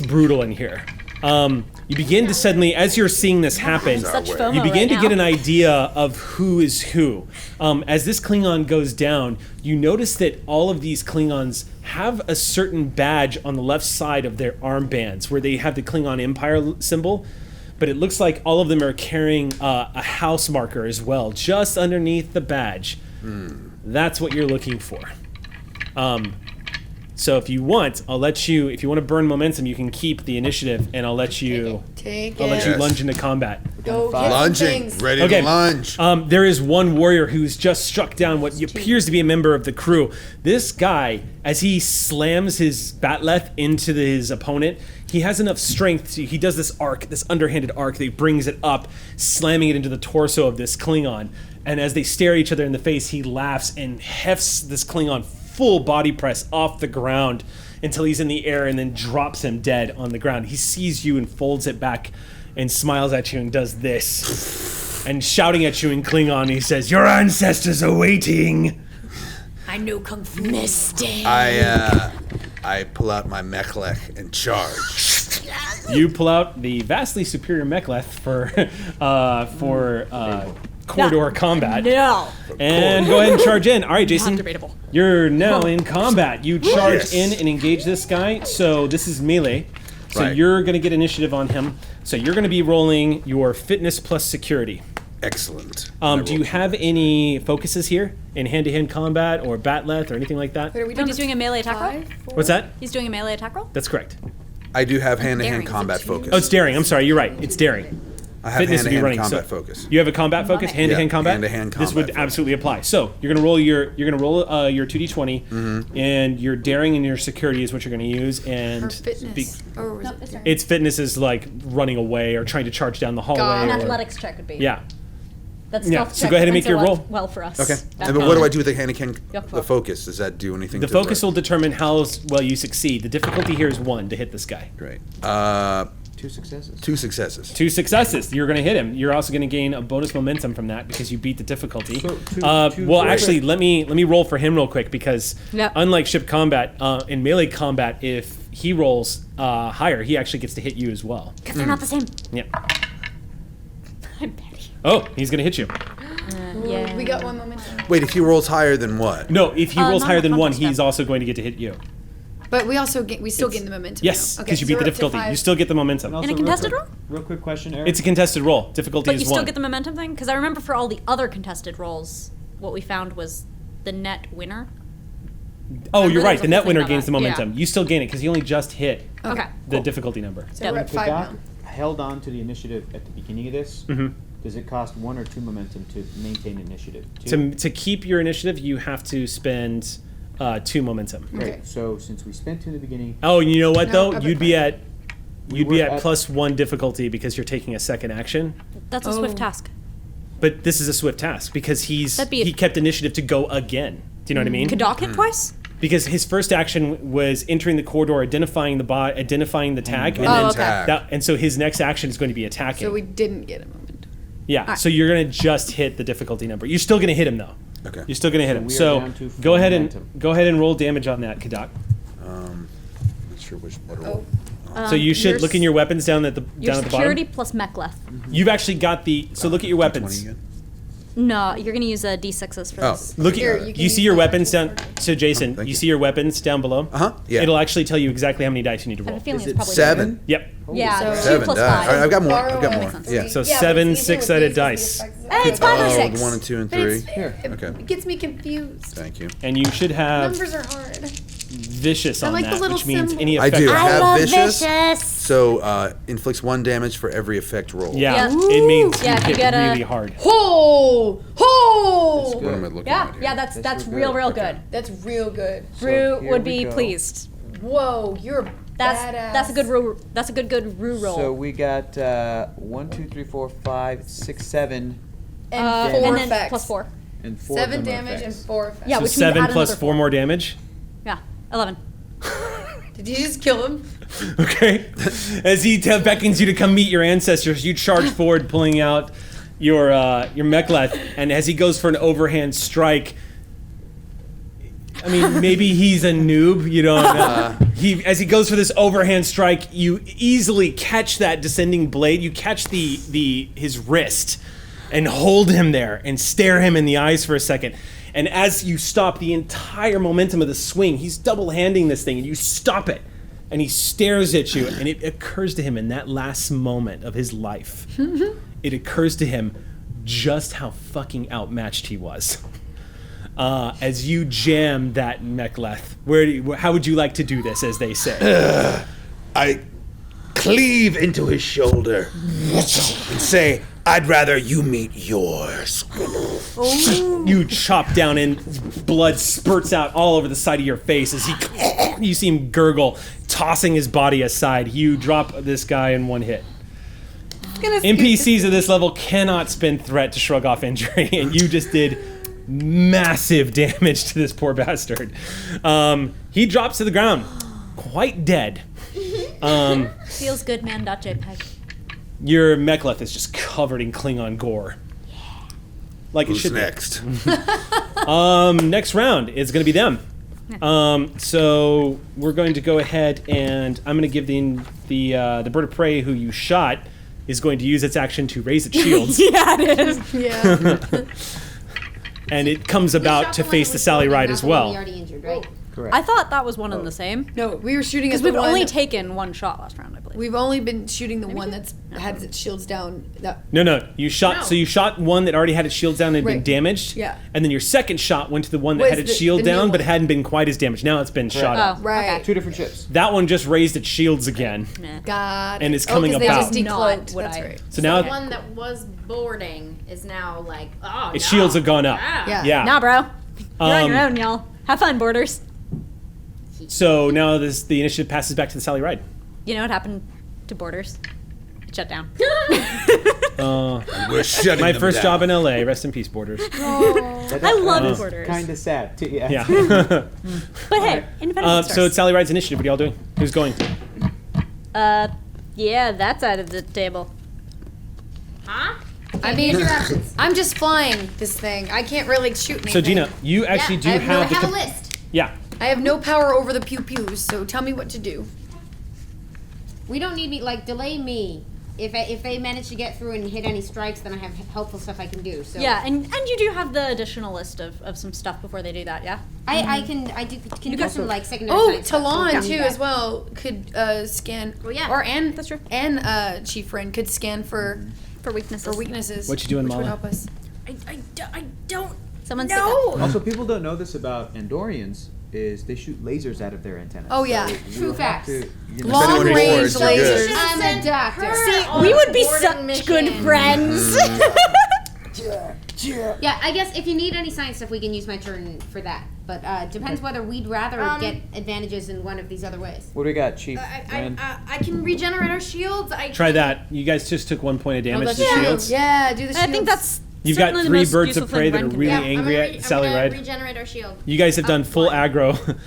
brutal in here. You begin to suddenly, as you're seeing this happen, Such FOMO you begin right to get now. an idea of who is who. As this Klingon goes down, you notice that all of these Klingons have a certain badge on the left side of their armbands where they have the Klingon Empire symbol, but it looks like all of them are carrying a house marker as well, just underneath the badge. That's what you're looking for. So if you want, I'll let you. If you want to burn momentum, you can keep the initiative, and I'll let you. Take I'll let you Yes. lunge into combat. Go get some Lunging. things. Ready Okay. to lunge. There is one warrior who's just struck down what appears to be a member of the crew. This guy, as he slams his batleth into his opponent, he has enough strength to, he does this arc, this underhanded arc that he brings it up, slamming it into the torso of this Klingon. And as they stare each other in the face, he laughs and hefts this Klingon full body press off the ground until he's in the air and then drops him dead on the ground. He sees you and folds it back and smiles at you and does this. And shouting at you in Klingon, he says, "Your ancestors are waiting." I know Kung Fu. Mistake. I pull out my mechlek and charge. You pull out the vastly superior mechleth for corridor combat. No. And go ahead and charge in. All right, Jason. Debatable. You're now in combat. You charge Yes. in and engage this guy. So this is melee. So Right. you're going to get initiative on him. So you're going to be rolling your fitness plus security. Excellent. Do you have any focuses here in hand-to-hand combat or batleth or anything like that? Wait, are we Wait, he's doing a melee attack roll? What's that? He's doing a melee attack roll? That's correct. I do have hand-to-hand Daring, combat is it two? focus. Oh, it's daring. I'm sorry. You're right. It's daring. I have Fitness would be hand-to-hand running. combat So focus. you have a combat focus, hand-to-hand Yeah, combat. hand-to-hand This would combat absolutely apply. So you're gonna roll your 2d20, and your daring and your security is what you're gonna use. And Or fitness. Or was it? its fitness is like running away or trying to charge down the hallway. Got An it. or- athletics check would be. Yeah. That's Yeah, stealth so check go ahead and went make your roll. Well for us. Okay. Back And but on. what do I do with the hand-to-hand Yeah, the focus? Does that do anything The to focus will determine how well you succeed. The difficulty here is 1 to hit this guy. Great. 2 successes. 2 successes. 2 successes. You're going to hit him. You're also going to gain a bonus momentum from that because you beat the difficulty. So two Well, great. actually, let me roll for him real quick because Yep. unlike ship combat, in melee combat, if he rolls higher, he actually gets to hit you as well. Because they're not the same. Yeah. I'm petty. Oh, he's going to hit you. Yeah. We got one momentum. Wait, if he rolls higher than what? No, if he rolls not higher a than 1, contest he's also going to get to hit you. But we also still gain the momentum. Yes, now. because Okay, you so beat we're the up to difficulty. 5. You still get the momentum. Also, In a real contested quick- roll? Real quick question, Eric. It's a contested roll. Difficulty But is you still 1. get the momentum thing? Because I remember for all the other contested rolls, what we found was the net winner. Oh, Remember you're there right. was The a net thing winner about gains the that. momentum. Yeah. You still gain it because you only just hit Okay. the difficulty number. So Yep. we're at If 5 Doc now. held on to the initiative at the beginning of this, Mm-hmm. does it cost 1 or 2 momentum to maintain initiative? 2? To keep your initiative, you have to spend 2 momentum. Great. Okay. So since we spent 2 in the beginning, Oh, and you know what No, though? I'm You'd be at We you'd be were at at- +1 difficulty because you're taking a second action. That's a Oh. swift task. But this is a swift task because That'd be a- he kept initiative to go again. Do you know what I mean? Could Doc hit twice? Because his first action was entering the corridor, identifying the tag, and Oh, then okay. and so his next action is going to be attacking. So we didn't get a momentum. Yeah, so you're going to just hit the difficulty number. You're still going to hit him though. Okay. You're still going to hit So him. we are So down to go full ahead momentum. and go ahead and roll damage on that, Kadak. Not sure which what Oh. So you should your look in your weapons down at the Your down at the security bottom. plus mechleth. You've actually got the. So look at your 20 weapons. again? No, you're gonna use a d6s for Oh. this. Look Here, at you can you see use your the weapons down. actual So Jason, thank you you. see your weapons down below. Yeah. It'll actually tell you exactly how many dice you need to I have roll. a feeling Is it's it probably 7? Yep. Yeah, So- 2 7 plus die. 5. I've got more. Borrow I've got one. more. Yeah. So Yeah, but 7 it's easier with 6-sided these 'cause dice. the effects of Hey, it's that. 5 or Oh, 6. the 1 and 2 and But 3. it's, Here. it Okay. gets me confused. Thank you. And you should have Numbers are hard. vicious on like the that, little which means symbol. any I effect. do. I have love vicious. vicious. So inflicts 1 damage for every effect roll. Yeah, Yeah. it means Yeah, you if you hit get a- really hard. Ho! Ho! Good. What am I looking Yeah, at here? yeah, that's real Okay. good. That's real good. Rue here would we be go. pleased. Whoa, you're a badass. That's a good rule. That's a good rue roll. So we got 1, 2, 3, 4, 5, 6, 7, and 4 and then effects. plus 4. and 4 7 of them are damage and effects. 4 effects. Yeah, So which means 7 add plus another 4 more damage. Yeah, 11. Did you just kill him? Okay. As he beckons you to come meet your ancestors, you charge forward, pulling out your mechleth, and as he goes for an overhand strike, I mean, maybe he's a noob, you don't know. As he goes for this overhand strike, you easily catch that descending blade. You catch his wrist and hold him there and stare him in the eyes for a second. And as you stop the entire momentum of the swing, he's double-handing this thing, and you stop it. And he stares at you, and it occurs to him in that last moment of his life, it occurs to him just how fucking outmatched he was. As you jam that mechleth, how would you like to do this, as they say? I cleave into his shoulder and say, I'd rather you meet yours. You chop down and blood spurts out all over the side of your face as you see him gurgle, tossing his body aside. You drop this guy in 1 hit. NPCs of this level cannot spend threat to shrug off injury, and you just did massive damage to this poor bastard. He drops to the ground, quite dead. Feels good, man.jpg. Your mechleth is just covered in Klingon gore. Like it Who's should next? be. Next round is going to be them. So we're going to go ahead and I'm going to give the bird of prey who you shot is going to use its action to raise its shields. Yeah, it is. Yeah. And it comes about to face the Sally Ride as We well. already injured, right? Correct. I thought that was one and the same. No, we were shooting at Because the we've one. only taken 1 shot last round, I believe. We've only been shooting the one that's had its shields down. No, you shot. No. So you shot one that already had its shield down and had been Right. damaged. Yeah. And then your second shot went to the one that Was had its the shield new down, but one. hadn't been quite as damaged. Now it's been shot up. Oh, Right. okay. 2 different ships. That one just raised its shields again. God. And it's coming 'cause about. They just Not decloaked. would That's I. right. So The now one that was boarding is now like, oh, its no. shields have gone up. Yeah. Yeah. Nah, bro. You're on your Um, own, y'all. Have fun, boarders. So now the initiative passes back to the Sally Ride. You know what happened to Borders? It shut down. We're shutting My them first down. job in LA. Rest in peace, Borders. I love Borders. Kind of sad. Yeah. Yeah. But hey, independent So it's Sally Ride's initiative. What are y'all doing? Who's going? yeah, that side of the table. Huh? I mean, I'm just flying this thing. I can't really shoot anything. So Gina, you actually do I have the have a list. yeah. I have no power over the pew pews, so tell me what to do. We don't need me, like, delay me. If they manage to get through and hit any strikes, then I have helpful stuff I can do. So Yeah, and you do have the additional list of some stuff before they do that, yeah? I can do some like secondary. Oh, side stuff, so Talon don't too need as that. well could scan. Oh, yeah. Or and That's true. And Chief Friend could scan for For weaknesses. What you doing, which would Mala? help us. I don't. Someone's Also, people don't know this about Andorians is they shoot lasers out of their antennas. Oh, yeah. So True we'll have facts. to, you know, Long anyone range records, you're good. lasers. I'm a doctor. we would be such good friends. Yeah, I guess if you need any science stuff, we can use my turn for that. But depends whether we'd rather get advantages in one of these other ways. What do we got, Chief? I can regenerate our shields. Try that. You guys just took 1 point of damage to yeah. shields. Yeah, do the shields. I think that's You've got certainly the 3 most birds useful of prey thing that are Ren can really do. angry at Sally Ride. Regenerate our shield. You guys have done full aggro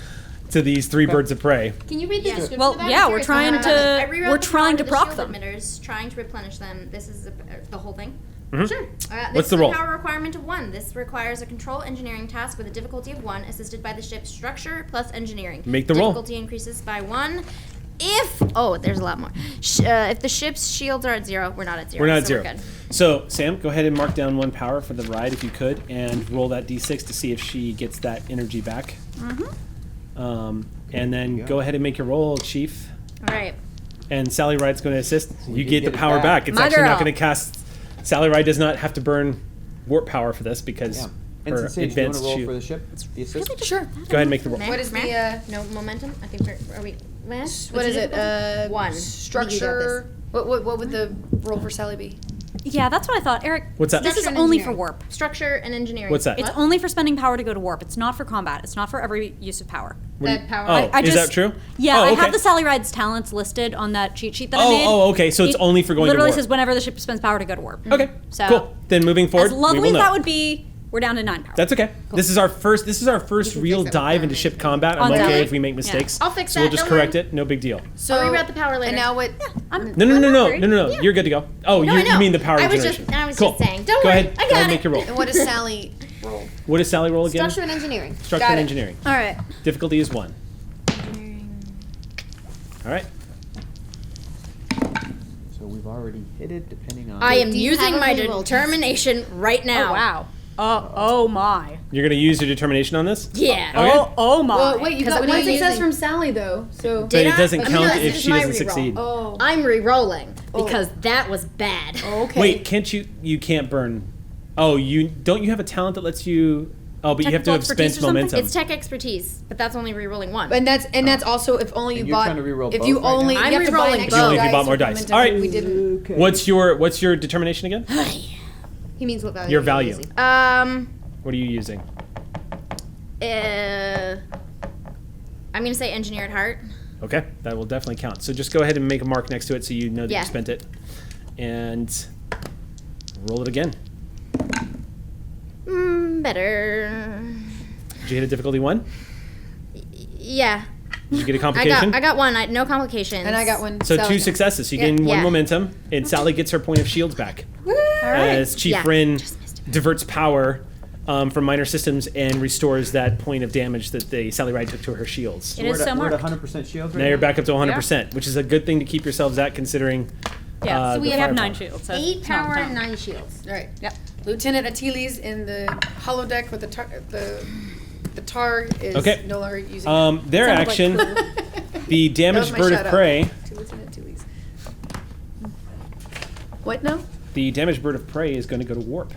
to these 3 birds of prey. Can you read the description Well, of that? yeah, I'm we're curious. trying I to reread we're the trying to power of proc the them. shield emitters, trying to replenish them. This is the whole thing. Mhm. Sure. What's This the is roll? a power requirement of 1. This requires a control engineering task with a difficulty of 1, assisted by the ship's structure plus engineering. Make the roll. Difficulty increases by 1. There's a lot more. If the ship's shields are at 0, we're not at 0. We're not at so 0. We're good. So, Sam, go ahead and mark down 1 power for the ride if you could, and roll that d6 to see if she gets that energy back. And then go ahead and make your roll, Chief. All right. And Sally Ride's going to assist. You can get the get it power back. back. It's My actually not girl. going to cast. Sally Ride does not have to burn warp power for this because Yeah. Ensign Sage, do you want advanced to roll shield. for the ship? The assist? Sure. Go ahead and make the roll. Meh, What is meh. the no momentum? I think are we meh? what is it? One. Structure. What would the roll for Sally be? Yeah, that's what I thought. Eric, What's that? this is Structure and only for engineering. warp. Structure and engineering. What's that? It's only for spending power to go to warp. It's not for combat. It's not for every use of power. That power. Oh, I is just- that true? Yeah, Oh, I okay. have the Sally Ride's talents listed on that cheat sheet that I made. Oh, okay. So it's It only for going to literally warp. says whenever the ship spends power to go to warp. Okay. So cool. Then moving forward, as lovely we will as know. that would be, we're down to 9 power. That's okay. This is our first real fix it dive with into ship combat. On I'm okay Sally. if we make mistakes. I'll fix So we'll that, just don't correct worry. it. No big deal. So I'll reroute the power later. And now what? No. You're good to go. Oh, No, you I know. mean the power I was generation. just cool. saying. Don't go worry. ahead. I Go got ahead and it. make your roll. And what does Sally roll? What does Sally roll again? Structure and engineering. Structure Got and it. engineering. All right. Difficulty is 1. All right. So we've already hit it, depending on. I am Do you using have a my reroll? determination right now. Oh, wow. Oh my. You're gonna use your determination on this. Yeah. Okay. Oh my. Well, wait, you got what one are you success using? from Sally though. So But it doesn't I mean, count no, if this is she my doesn't reroll. succeed. oh, I'm re-rolling because that was bad. okay. Wait, can't you? You can't burn. Oh, you don't. You have a talent that lets you. Oh, but you have to Technical have expertise spent or something? momentum. It's tech expertise, but that's only re-rolling one. And that's also if only you And you're bought. trying to reroll if you both right only now? you I'm have to buy an re-rolling extra both. Only if you bought dice more with dice. momentum. All right. We didn't. Okay. What's your determination again? He means what value? Your you're value. using. What are you using? I'm gonna say engineer at heart. Okay, that will definitely count. So just go ahead and make a mark next to it so you know that Yeah. you spent it, and roll it again. Better. Did you hit a difficulty 1? Yeah. Did you get a complication? I got one. No complications. And I got one. So Sally 2 got. successes. So you Yeah, gain 1 yeah. momentum, and Sally gets her point of shields back. As Chief Yeah. Rin diverts power from minor systems and restores that point of damage that the Sally Ride took to her shields. It is so we're at marked. 100% shield right Now you're back up to 100%, which is a good thing to keep yourselves at considering. Yeah, so we the have firepower. 9 shields. So 8 it's not power down. and 9 shields. Right. Yep. Lieutenant Atiles in the holodeck with the tar is Okay. no longer using. Their Sounded like action, crew. the That damaged was my bird of shout out prey. to Lieutenant Atiles. What now? The damaged bird of prey is going to go to warp.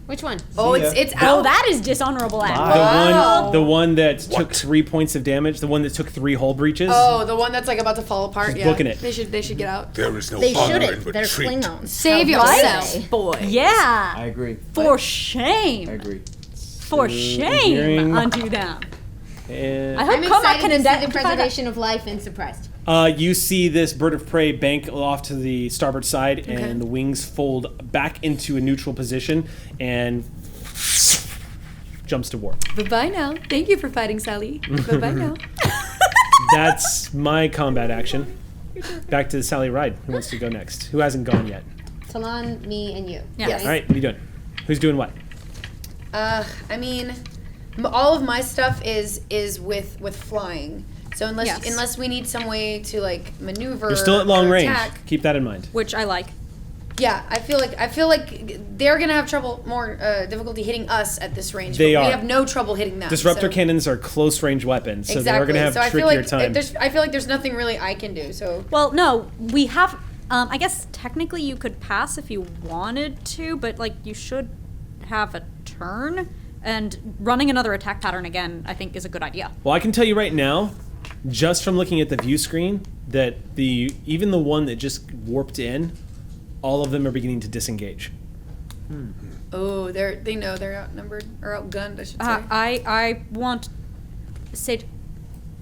Which one? Oh, See ya. it's Oh, out. that is dishonorable act. The one that took 3 points of damage, the one that took 3 hull breaches. Oh, the one that's like about to fall apart. She's Yeah, booking it. They should get out. There is no They honor in shouldn't. They're retreat. Klingons. Save How dare yourself, they? boy. Yeah. I agree. For I shame. agree. For shame engineering. unto them. And I hope I'm combat excited can to see the identify that. preservation of life and surprised. you see this bird of prey bank off to the starboard side, and the wings fold back into a neutral position and jumps to warp. Bye-bye now. Thank you for fighting, Sally. Bye-bye now. That's my combat action. Back to the Sally Ride. Who wants to go next? Who hasn't gone yet? Talon, me, and you. Yeah. Yes. All right, what are you doing? Who's doing what? I mean, all of my stuff is with flying. So unless we need some way to like maneuver, You're still at long or range. attack, Keep that in mind. Which I like. yeah, I feel like they're gonna have more difficulty hitting us at this range. They but are. We have no trouble hitting them. Disruptor so. cannons are close range weapons, so Exactly. they're going to have so I feel trickier like time. I feel like there's nothing really I can do. So Well, no, we have. I guess technically you could pass if you wanted to, but like you should have a turn. And running another attack pattern again, I think, is a good idea. Well, I can tell you right now, just from looking at the view screen, that even the one that just warped in, all of them are beginning to disengage. oh, they know they're outnumbered or outgunned, I should say. I want Sage.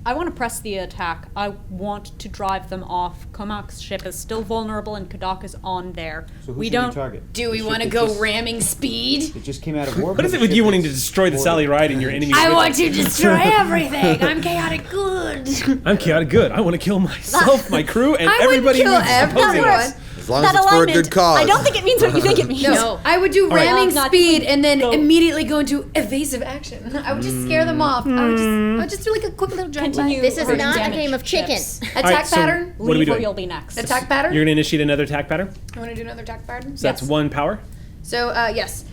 I want to press the attack. I want to drive them off. Comak's ship is still vulnerable, and Kadak is on there. So who we should don't. we target? Do we The want to ship go that just- ramming speed? It just came out of warp. What is it with you wanting to destroy the Sally Ride and your enemies? I want to destroy everything. I'm chaotic good. I'm chaotic good. I want to kill myself, my crew, and I would everybody kill who's everyone. opposing us. As long as it's for a good cause. I don't think it means what you think it means. No, I would do right. ramming Not speed even and then go- immediately go into evasive action. I would just scare them off. I would just do like a quick little drive by. Continue. This is Or not a damage game of chicken. ships. Attack All right, so pattern. what are we Leave or doing? you'll be next. Attack pattern. You're going to initiate another attack pattern? I want to do another attack pattern. So that's 1 power. So yes,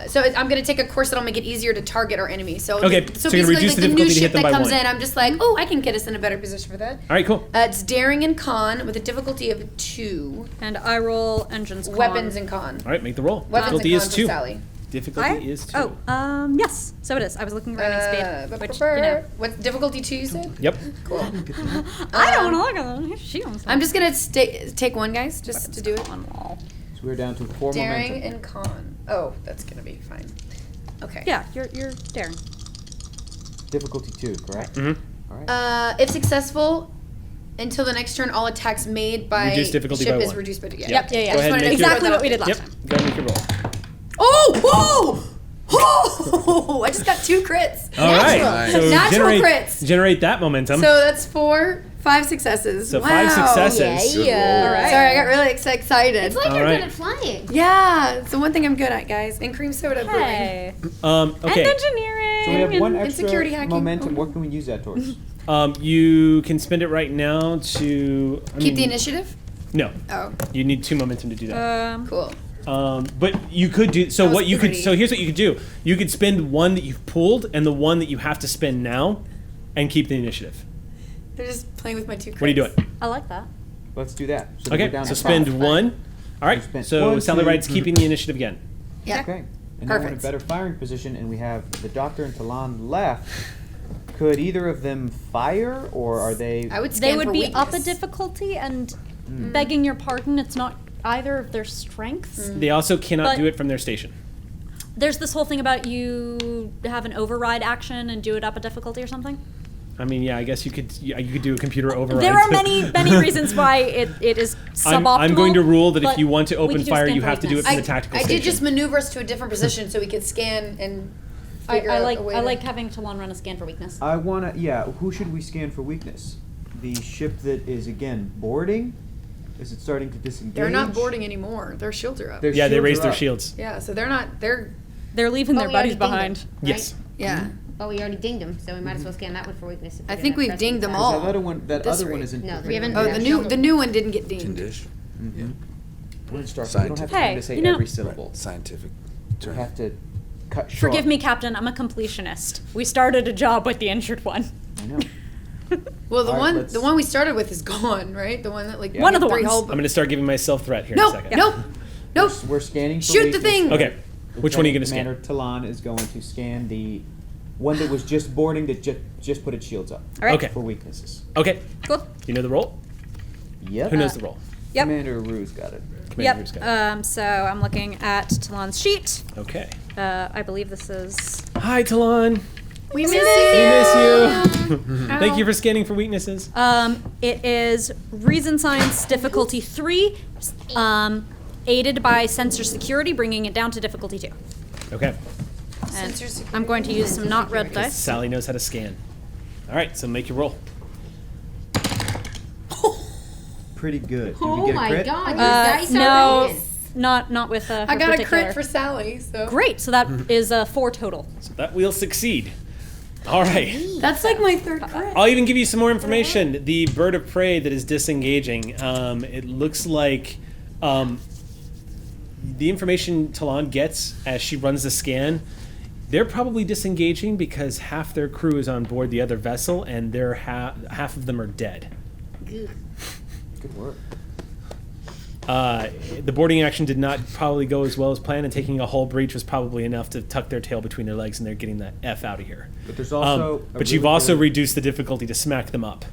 So I'm gonna take a course that'll make it easier to target our enemy. So Okay, so you're gonna reduce the new difficulty to ship hit them that by comes 1. in, I'm just like, oh, I can get us in a better position for that. All right, cool. It's daring and con with a difficulty of 2. And I roll engines con. Weapons and con. All right, make the roll. Weapons Difficulty and is con 2. for Sally. Difficulty is 2. Yes. So it is. I was looking for running speed, which, you know. What's difficulty 2? You said. Yep. Cool. I don't want to look at them. She wants to. I'm just gonna take one, guys, just to do it. on wall. So we're down to 4 Daring momentum. and con. Oh, that's gonna be fine. Okay. Yeah, you're daring. Difficulty 2, correct? Mm-hmm. All right. If successful, until the next turn, all attacks made by Reduce difficulty ship by is 1. reduced by 2. Yeah. Yep. Yeah. Go ahead and make your- Exactly what we did last Yep. time. Go ahead and make your roll. Oh! Oh! I just got 2 crits. All right. Nice. So Natural generate, crits. generate that momentum. So that's 5 successes. So wow. 5 successes. Yeah. All right. Sorry, I got really excited. It's like All you're right. good at flying. Yeah, it's the one thing I'm good at, guys. And cream soda brewing. Hey. Okay. And engineering. So we have 1 and extra security hacking. momentum. What can we use that towards? You can spend it right now to Keep the initiative? No, Oh, you need 2 momentum to do that. cool. But you could do so. That was What you could pretty. so here's what you could do. You could spend 1 that you've pulled and the 1 that you have to spend now, and keep the initiative. They're just playing with my 2 crits. What are you doing? I like that. Let's do that. So then we're Okay, down so to spend 5. 1. All right. You spent So 1, Sally 2, Ride's keeping the initiative again. Yeah. Okay. And now we're in a Perfect. better firing position, and we have the Doctor and Talon left. Could either of them fire, or are they? I would scan They would for be weakness. up a difficulty, and begging your pardon, it's not either of their strengths. They also cannot But- do it from their station. There's this whole thing about you have an override action and do it up a difficulty or something. I mean, yeah, I guess you could do a computer override. There are many reasons why it is suboptimal. I'm going to rule that if but you want to we open could do fire, scan you for have to do it weakness. from the tactical I station. did just maneuver us to a different position so we could scan and figure I out like a way I to- like having Talon run a scan for weakness. I wanna. Yeah. Who should we scan for weakness? The ship that is again boarding. Is it starting to disengage? They're not boarding anymore. Their shields are up. Their Yeah, they shields raised are their up. shields. Yeah, so they're They're leaving But their we already buddies dinged behind. them, right? Yes. yeah. But we already dinged them, so we might as well scan that one for weakness. If I we're think gonna we've press dinged them fast. all. That other one. That This other one rate. isn't. No, we haven't- Oh, Yeah, the new one didn't get Tin dinged. dish. We're in Star Trek. We don't have Scientific. time Hey, to say you know- every syllable. Scientific We term. have to cut short. Forgive me, Captain. I'm a completionist. We started a job with the injured one. I know. Well, the All right, one let's- the one we started with is gone, right? The one that like Yeah. One of the three ones. hull- I'm going to start giving myself threat here in a Nope, second. nope, nope. We're scanning. For Shoot the weakness. thing. Okay. Which one are you going to scan? Commander Talon is going to scan the one that was just boarding that just put its shields up. All right. Okay. For weaknesses. Okay. Cool. You know the roll? Yep. Who knows the roll? Yep. Commander Rue's got it. Commander Bruce got it. Yep. So I'm looking at Talon's sheet. Okay. I believe this is. Hi, Talon. We miss We you. miss you. Thank you for scanning for weaknesses. It is Reason Science difficulty 3, aided by sensor security, bringing it down to difficulty 2. Okay. And Sensor security. I'm going to use some not red dice. Sally knows how to scan. All right, so make your roll. Pretty good. Did Oh we get a my crit? god, your dice are No, broken. not with a. I got a particular. crit for Sally, so Great. So that is 4 total. So that will succeed. All right. that's like my 3rd crit. I'll even give you some more information. The bird of prey that is disengaging, it looks like the information Talon gets as she runs the scan, they're probably disengaging because half their crew is on board the other vessel and they're half of them are dead. Good work. The boarding action did not probably go as well as planned, and taking a hull breach was probably enough to tuck their tail between their legs and they're getting the F out of here. But there's also. a But you've really also good- reduced the difficulty to smack them up.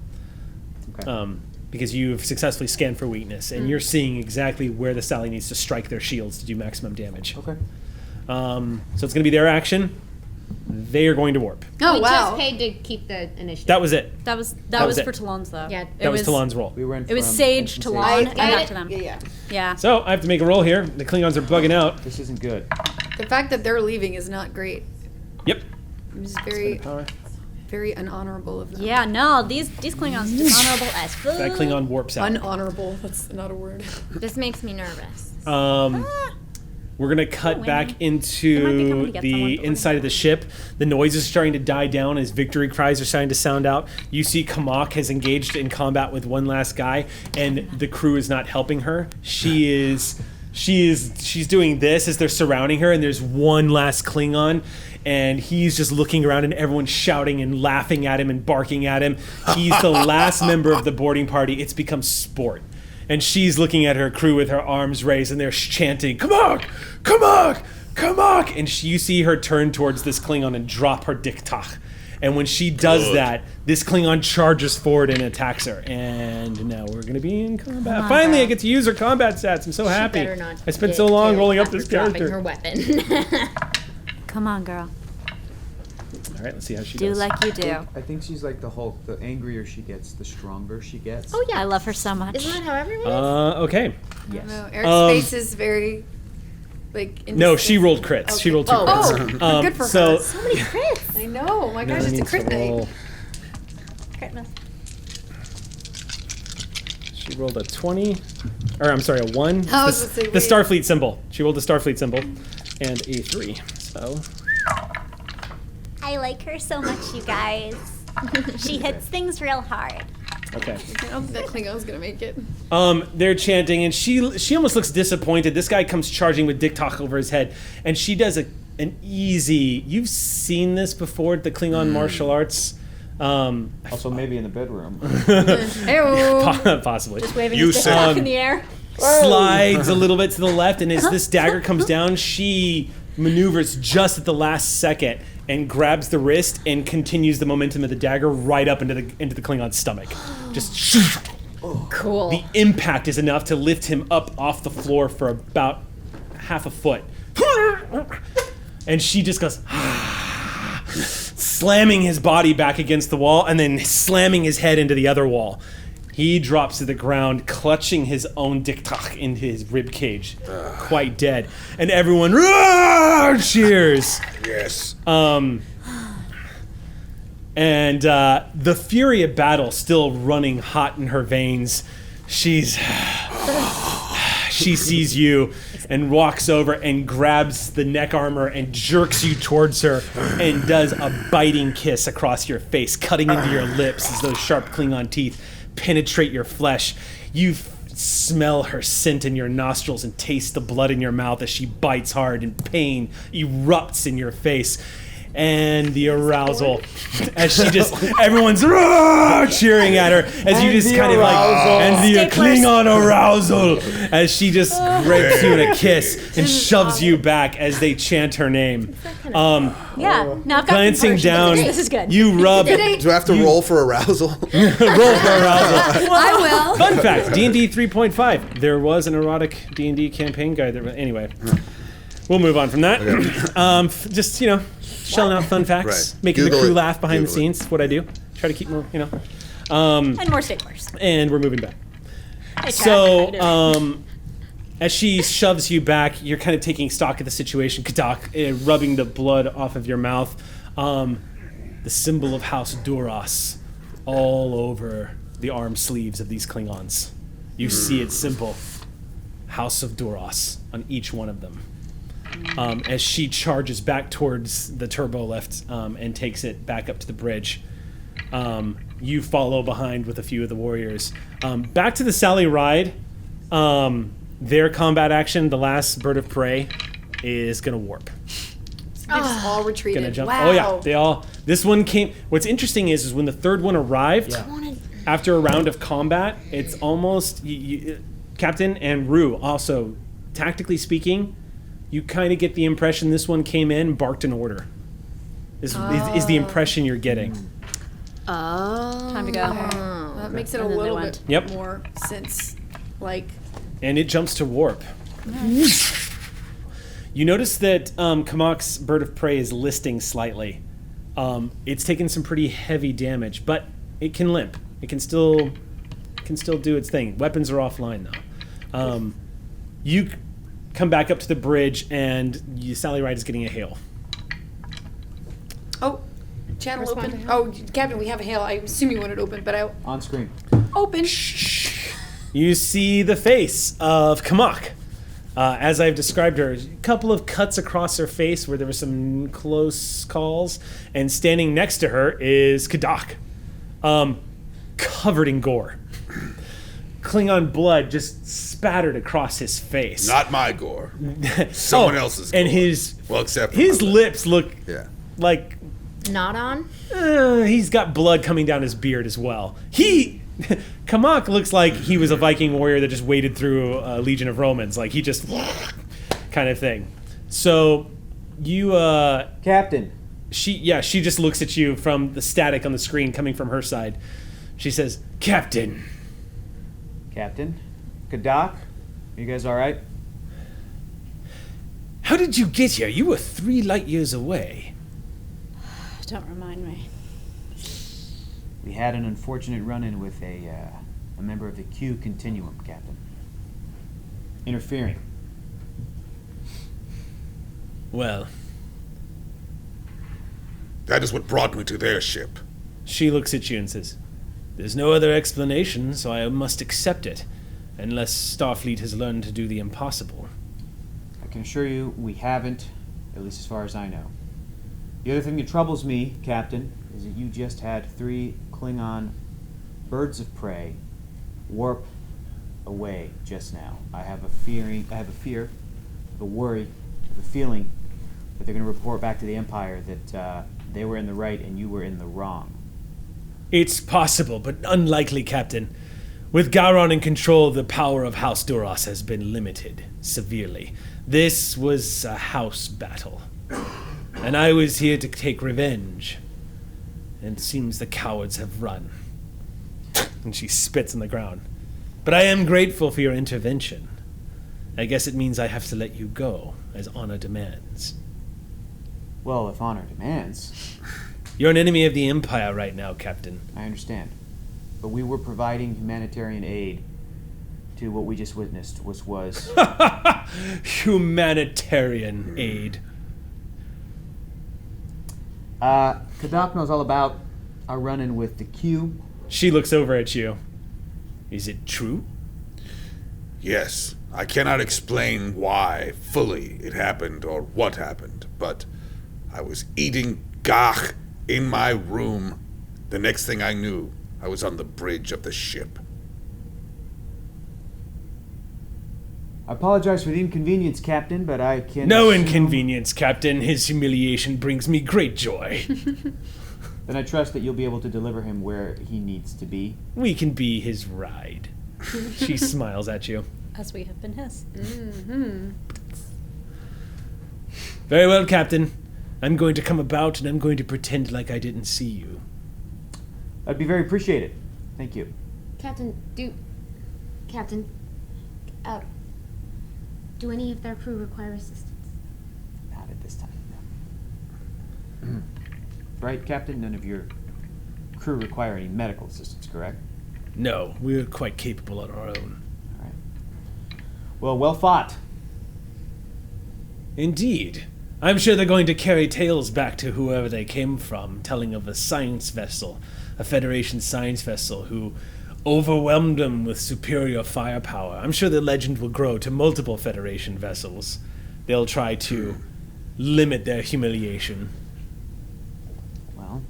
Okay. Because you've successfully scanned for weakness, and you're seeing exactly where the Sally needs to strike their shields to do maximum damage. Okay. So it's going to be their action. They are going to warp. Oh we wow. just paid to keep the initiative. That was it. That was was it. for Talon's though. Yeah. That was Talon's roll. We went. It was from Sage, instant Talon, Sage- and back to them. Yeah. Yeah. So I have to make a roll here. The Klingons are bugging out. This isn't good. The fact that they're leaving is not great. Yep. It's just very, Power. very unhonorable of them. Yeah. No, these Klingons dishonorable as fuck. That Klingon warps out. Unhonorable. That's not a word. This makes me nervous. We're gonna cut back They might be coming into to get someone, the but we're inside of the ship. The noise is starting to die down as victory cries are starting to sound out. You see Kamak has engaged in combat with one last guy, and the crew is not helping her. She she's doing this as they're surrounding her, and there's one last Klingon, and he's just looking around, and everyone's shouting and laughing at him and barking at him. He's the last member of the boarding party. It's become sport. And she's looking at her crew with her arms raised, and they're chanting, "Come on! Come on! Come on!" And you see her turn towards this Klingon and drop her diktach. And when she does that, this Klingon charges forward and attacks her. And now we're going to be in combat. Finally, I get to use her combat stats. I'm so happy. Better not I spent get so long killed rolling up after this dropping character. her weapon. Come on, girl. All right, let's see how she Do does. like you do. I think she's like the Hulk. The angrier she gets, the stronger she gets. Oh yeah, I love her so much. Isn't that how everyone is? Okay. Yes. No, Eric's face is very, like. No, she rolled crits. She rolled 2 crits. Oh, good for so, her. So many crits. I know. My gosh, it's a crit night. She rolled a 20, or I'm sorry, a 1. I was gonna say, The wait. Starfleet symbol. She rolled the Starfleet symbol, and a 3. So I like her so much, you guys. She hits things real hard. okay. I don't think that Klingon's gonna make it. They're chanting, and she almost looks disappointed. This guy comes charging with Diktach over his head, and she does an easy. You've seen this before at the Klingon martial arts. Also, maybe in the bedroom. Possibly. Just waving You his said- dick up in the air. Slides a little bit to the left, and as this dagger comes down, she maneuvers just at the last second and grabs the wrist and continues the momentum of the dagger right up into the Klingon's stomach. Just Cool. the impact is enough to lift him up off the floor for about half a foot. And she just goes, slamming his body back against the wall and then slamming his head into the other wall. He drops to the ground, clutching his own diktach into his rib cage, quite dead. And everyone cheers. Yes. And the fury of battle still running hot in her veins. She sees you and walks over and grabs the neck armor and jerks you towards her and does a biting kiss across your face, cutting into your lips as those sharp Klingon teeth penetrate your flesh. You smell her scent in your nostrils and taste the blood in your mouth as she bites hard, and pain erupts in your face. And the arousal, as she just, everyone's cheering at her as you just kind of like, and the Klingon arousal, as she just rapes you in a kiss and shoves you back as they chant her name. Yeah, now I've got Glancing conversion. down, This is good. you rub, Do I have to roll for arousal? roll for arousal. I will. Fun fact, D&D 3.5, there was an erotic D&D campaign guide that, anyway, we'll move on from that. Just, shelling out fun facts, Right. making Google the crew it. laugh behind the Google it. scenes, what I do. Try to keep more, And more staplers. and we're moving back. Hey, Chad, So, how you doing? as she shoves you back, you're kind of taking stock of the situation, Kadak, rubbing the blood off of your mouth. The symbol of House Duras all over the arm sleeves of these Klingons. You see its symbol, House of Duras, on each one of them. As she charges back towards the turbo lift and takes it back up to the bridge. You follow behind with a few of the warriors. Back to the Sally Ride. Their combat action, the last bird of prey, is going to warp. They just all retreated. Gonna jump. Wow. Oh yeah, they all. This one came. What's interesting is when the third one arrived, after a round of combat, it's almost Captain and Rue also, tactically speaking, you kind of get the impression this one came in, barked an order. Is the impression you're getting? Time to go. That makes it a And then they little went. bit Yep. more sense. Like, And it jumps to warp. You notice that Kamak's bird of prey is listing slightly. It's taken some pretty heavy damage, but it can limp. It can still do its thing. Weapons are offline though. You come back up to the bridge, and Sally Ride is getting a hail. oh, channel Respond open. to hail. Oh, Captain, we have a hail. I assume you wanted open, but I On screen. open. You see the face of Kamak. As I've described her, a couple of cuts across her face where there were some close calls, and standing next to her is Kadak, covered in gore. Klingon blood just spattered across his face. Not my gore. Someone else's gore. And his except for his my lips look like Not on? he's got blood coming down his beard as well. Kamak looks like he was a Viking warrior that just waded through a legion of Romans. Like he just kind of thing. So you Captain. She just looks at you from the static on the screen coming from her side. She says, Captain. Captain? Kadak? Are you guys alright? How did you get here? You were 3 light years away. Don't remind me. We had an unfortunate run-in with a member of the Q Continuum, Captain. Interfering. Well. That is what brought me to their ship. She looks at you and says, there's no other explanation, so I must accept it, unless Starfleet has learned to do the impossible. I can assure you we haven't, at least as far as I know. The other thing that troubles me, Captain, is that you just had 3 Klingon birds of prey warp away just now. I have a fear, a worry, a feeling that they're going to report back to the Empire that they were in the right and you were in the wrong. It's possible, but unlikely, Captain. With Gowron in control, the power of House Duras has been limited severely. This was a house battle, and I was here to take revenge. And it seems the cowards have run. And she spits on the ground. But I am grateful for your intervention. I guess it means I have to let you go, as honor demands. Well, if honor demands... You're an enemy of the Empire right now, Captain. I understand. But we were providing humanitarian aid to what we just witnessed, which was... Humanitarian aid. Kadak knows all about our run-in with the Q. She looks over at you. Is it true? Yes. I cannot explain why fully it happened or what happened, but I was eating gach in my room. The next thing I knew, I was on the bridge of the ship. I apologize for the inconvenience, Captain, but I can... No inconvenience, Captain. His humiliation brings me great joy. Then I trust that you'll be able to deliver him where he needs to be. We can be his ride. She smiles at you. As we have been his. Mm-hmm. Very well, Captain. I'm going to come about and I'm going to pretend like I didn't see you. That'd be very appreciated. Thank you. Captain, do any of their crew require assistance? Not at this time, no. Right, Captain? None of your crew require any medical assistance, correct? No, we're quite capable on our own. All right. Well fought. Indeed. I'm sure they're going to carry tales back to whoever they came from, telling of a science vessel, a Federation science vessel, who overwhelmed them with superior firepower. I'm sure the legend will grow to multiple Federation vessels. They'll try to limit their humiliation. Well,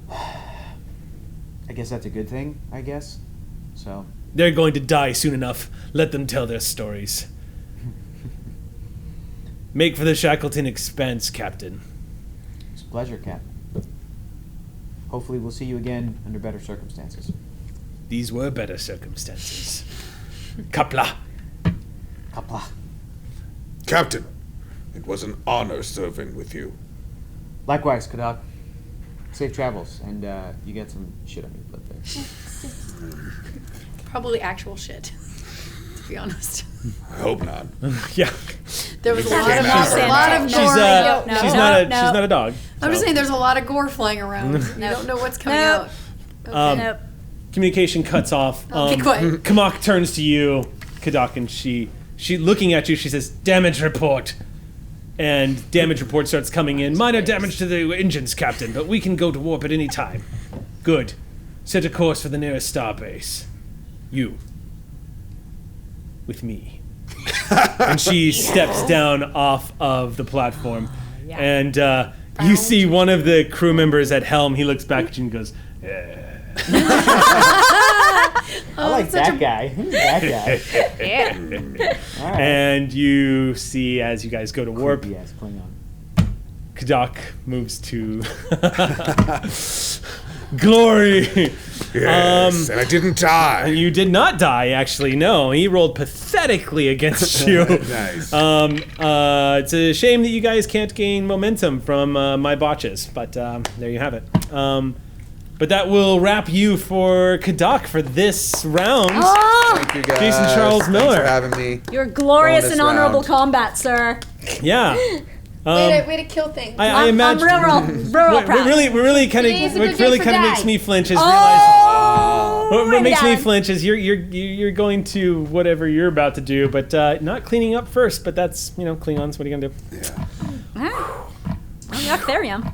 I guess that's a good thing, I guess. So... They're going to die soon enough. Let them tell their stories. Make for the Shackleton Expanse, Captain. It's a pleasure, Captain. Hopefully we'll see you again under better circumstances. These were better circumstances. Kapla. Kapla. Captain, it was an honor serving with you. Likewise, Kadak. Safe travels, and you get some shit on your blood there. Probably actual shit, to be honest. I hope not. Yeah. There was a She's lot of She's gore. she's not a dog. I'm just so. saying there's a lot of gore flying around. You don't know what's coming out. Okay. Communication cuts off. Be quiet. Kamak turns to you, Kadak, and she looking at you, she says, "Damage report." And damage report starts coming in. Minor damage to the engines, Captain, but we can go to warp at any time. Good. Set a course for the nearest starbase. You. With me. And she steps down off of the platform. And you see one of the crew members at helm. He looks back at you and goes, yeah. I like that guy. Who's that guy? Yeah. All right. And you see as you guys go to warp, Yes, Klingon. Kadak moves to glory. Yes, and I didn't die. You did not die, actually. No, he rolled pathetically against you. Nice. It's a shame that you guys can't gain momentum from my botches, but there you have it. But that will wrap you for Kadak for this round. Thank you guys. Jason Charles Thanks Miller. for having me. Your glorious Bonus and honorable round. combat, sir. Yeah. Way to kill things. I imagine. I'm real What proud. really kind of Today's a good day really for kind of Guy. makes me flinch is Oh, what makes me down. flinch is you're going to whatever you're about to do, but not cleaning up first. But that's Klingons. What are you gonna do? Well, yuck, there you am.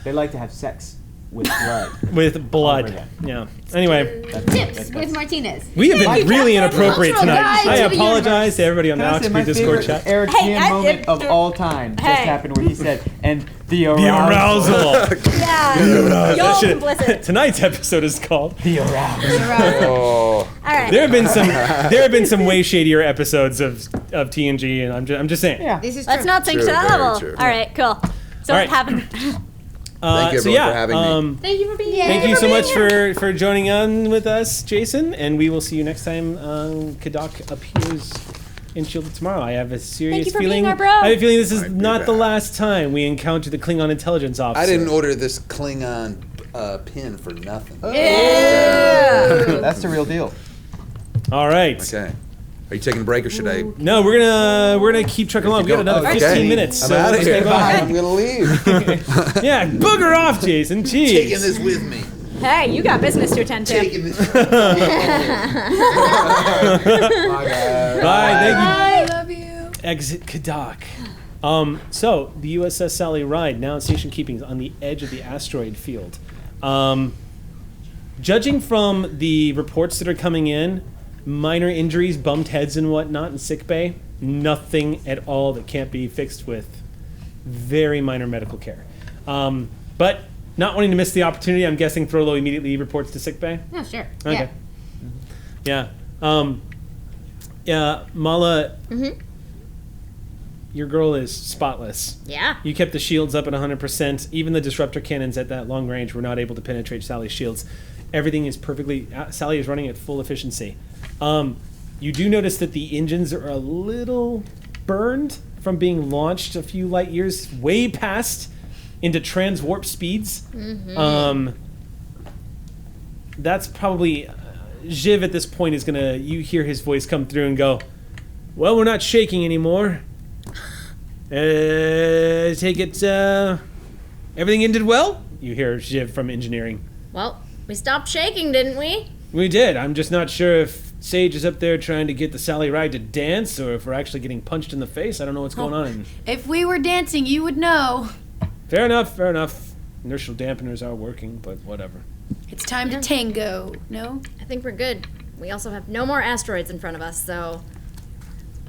They like to have sex with blood. With blood. Over that. Yeah. Anyway, Tips with Martinez. we have been really Captain. inappropriate Cultural tonight. guide I to the apologize to everybody on the Can I say my Oxford Discord favorite chat. Eric Hey, Chan moment of all time just Hey. happened where he said, and the The arousal. arousal. Yeah. That Y'all should- complicit. Tonight's episode is called. The arousal. Oh, All right. There have been some way shadier episodes of TNG, and I'm just saying. Yeah. This is true. Let's not sink to True, that very level. true. All right, cool. So All what right. happened? Thank you, so everyone, yeah, for having me. Thank you for being here. thank you so much for joining on with us, Jason, and we will see you next time Kadak appears in Shielded tomorrow. I have a serious you for feeling. being our bro. I have a feeling this is Might be not the back. last time we encounter the Klingon intelligence officer. I didn't order this Klingon pin for nothing. That's the real deal. All right. Okay. Are you taking a break or should I? No, we're gonna keep trucking along. We got another 15 minutes. I'm so out of stay here. by. I'm gonna leave. Yeah, booger off, Jason. Jeez. Taking this with me. Hey, you got business to attend to. Taking this. Bye. Thank you. I love you. Exit Kadak. So the USS Sally Ride now in station keeping on the edge of the asteroid field. Judging from the reports that are coming in, minor injuries, bumped heads and whatnot in sickbay, nothing at all that can't be fixed with very minor medical care. But not wanting to miss the opportunity, I'm guessing Throlo immediately reports to sickbay. Oh, sure. Okay. Yeah. Yeah, Mala, your girl is spotless. Yeah. You kept the shields up at 100%. Even the disruptor cannons at that long range were not able to penetrate Sally's shields. Everything is perfectly... Sally is running at full efficiency. You do notice that the engines are a little burned from being launched a few light years way past into transwarp speeds. That's probably... Jiv at this point is gonna... You hear his voice come through and go, well, we're not shaking anymore. Take it, everything ended well? You hear Jiv from engineering. Well, we stopped shaking, didn't we? We did. I'm just not sure if Sage is up there trying to get the Sally Ride to dance or if we're actually getting punched in the face. I don't know what's going on. If we were dancing, you would know. Fair enough, fair enough. Inertial dampeners are working, but whatever. It's time to tango, no? I think we're good. We also have no more asteroids in front of us, so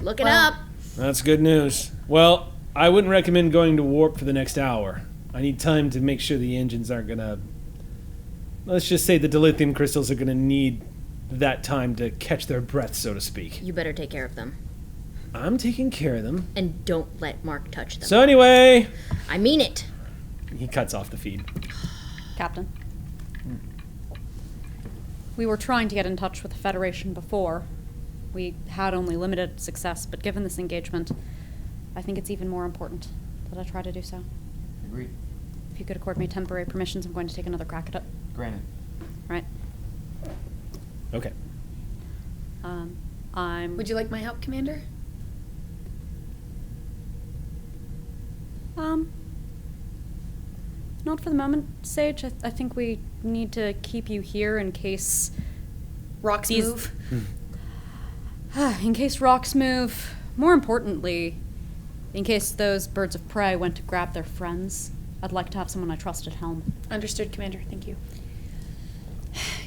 look it Well- up. That's good news. Well, I wouldn't recommend going to warp for the next hour. I need time to make sure the engines aren't gonna... Let's just say the dilithium crystals are gonna need that time to catch their breath, so to speak. You better take care of them. I'm taking care of them. And don't let Mark touch them. So anyway... I mean it. He cuts off the feed. Captain. We were trying to get in touch with the Federation before. We had only limited success, but given this engagement, I think it's even more important that I try to do so. Agreed. If you could accord me temporary permissions, I'm going to take another crack at it. Granted. Right. Okay. Would you like my help, Commander? Not for the moment, Sage. I think we need to keep you here in case Rocks These- move. in case rocks move. More importantly, in case those birds of prey went to grab their friends. I'd like to have someone I trust at helm. Understood, Commander. Thank you.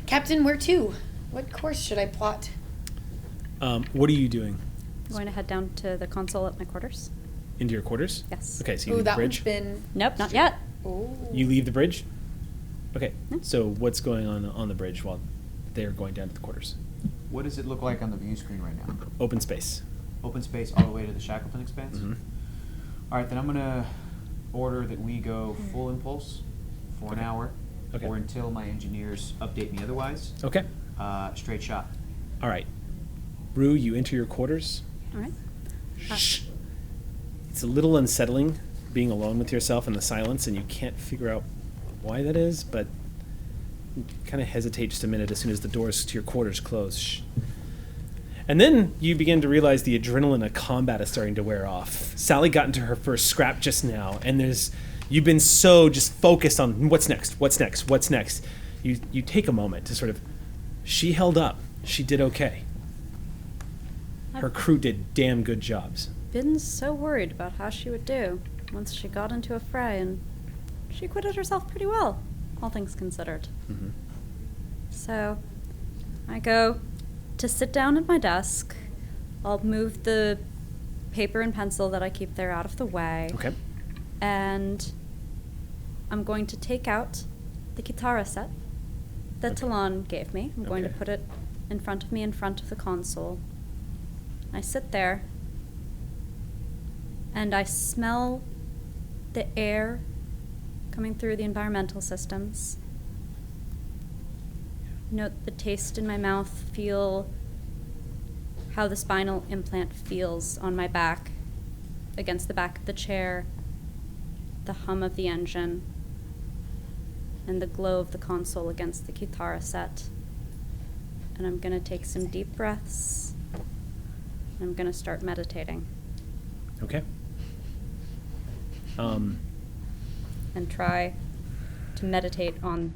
Captain, where to? What course should I plot? What are you doing? I'm going to head down to the console at my quarters. Into your quarters? Yes. Okay, so you Ooh, leave the that one's bridge. been... Nope, not yet. Oh. You leave the bridge? Okay, Hmm. so what's going on the bridge while they're going down to the quarters? What does it look like on the view screen right now? Open space. Open space all the way to the Shackleton Expanse? Mm-hmm. All right, then I'm going to order that we go full impulse for an hour or until my engineers update me otherwise. Okay. Straight shot. All right. Rue, you enter your quarters. All right. Shh. It's a little unsettling being alone with yourself in the silence, and you can't figure out why that is, but you kind of hesitate just a minute as soon as the doors to your quarters close. Shh. And then you begin to realize the adrenaline of combat is starting to wear off. Sally got into her first scrap just now, and you've been so just focused on what's next. You take a moment to sort of, she held up. She did okay. Her crew did damn good jobs. Been so worried about how she would do once she got into a fray, and she acquitted herself pretty well, all things considered. Mm-hmm. So, I go to sit down at my desk. I'll move the paper and pencil that I keep there out of the way. Okay. And I'm going to take out the guitar set that Talon gave me. I'm going to put it in front of me, in front of the console. I sit there, and I smell the air coming through the environmental systems. Note the taste in my mouth, feel how the spinal implant feels on my back, against the back of the chair, the hum of the engine, and the glow of the console against the guitar set. And I'm going to take some deep breaths, and I'm going to start meditating. Okay. And try to meditate on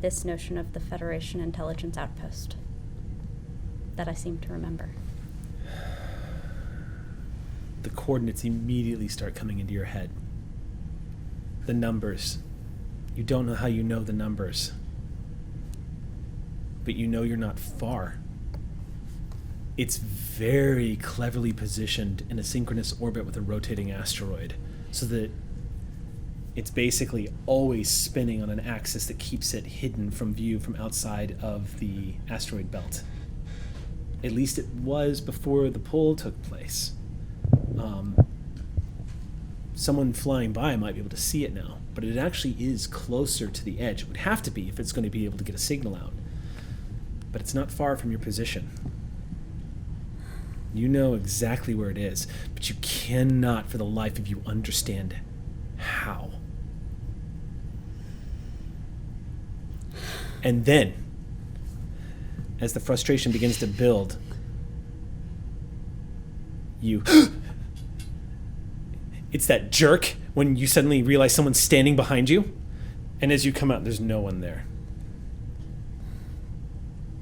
this notion of the Federation Intelligence Outpost that I seem to remember. The coordinates immediately start coming into your head. The numbers. You don't know how you know the numbers, but you know you're not far. It's very cleverly positioned in a synchronous orbit with a rotating asteroid, so that it's basically always spinning on an axis that keeps it hidden from view from outside of the asteroid belt. At least it was before the pull took place. Someone flying by might be able to see it now, but it actually is closer to the edge. It would have to be if it's going to be able to get a signal out. But it's not far from your position. You know exactly where it is, but you cannot for the life of you understand how. And then, as the frustration begins to build, it's that jerk when you suddenly realize someone's standing behind you, and as you come out, there's no one there.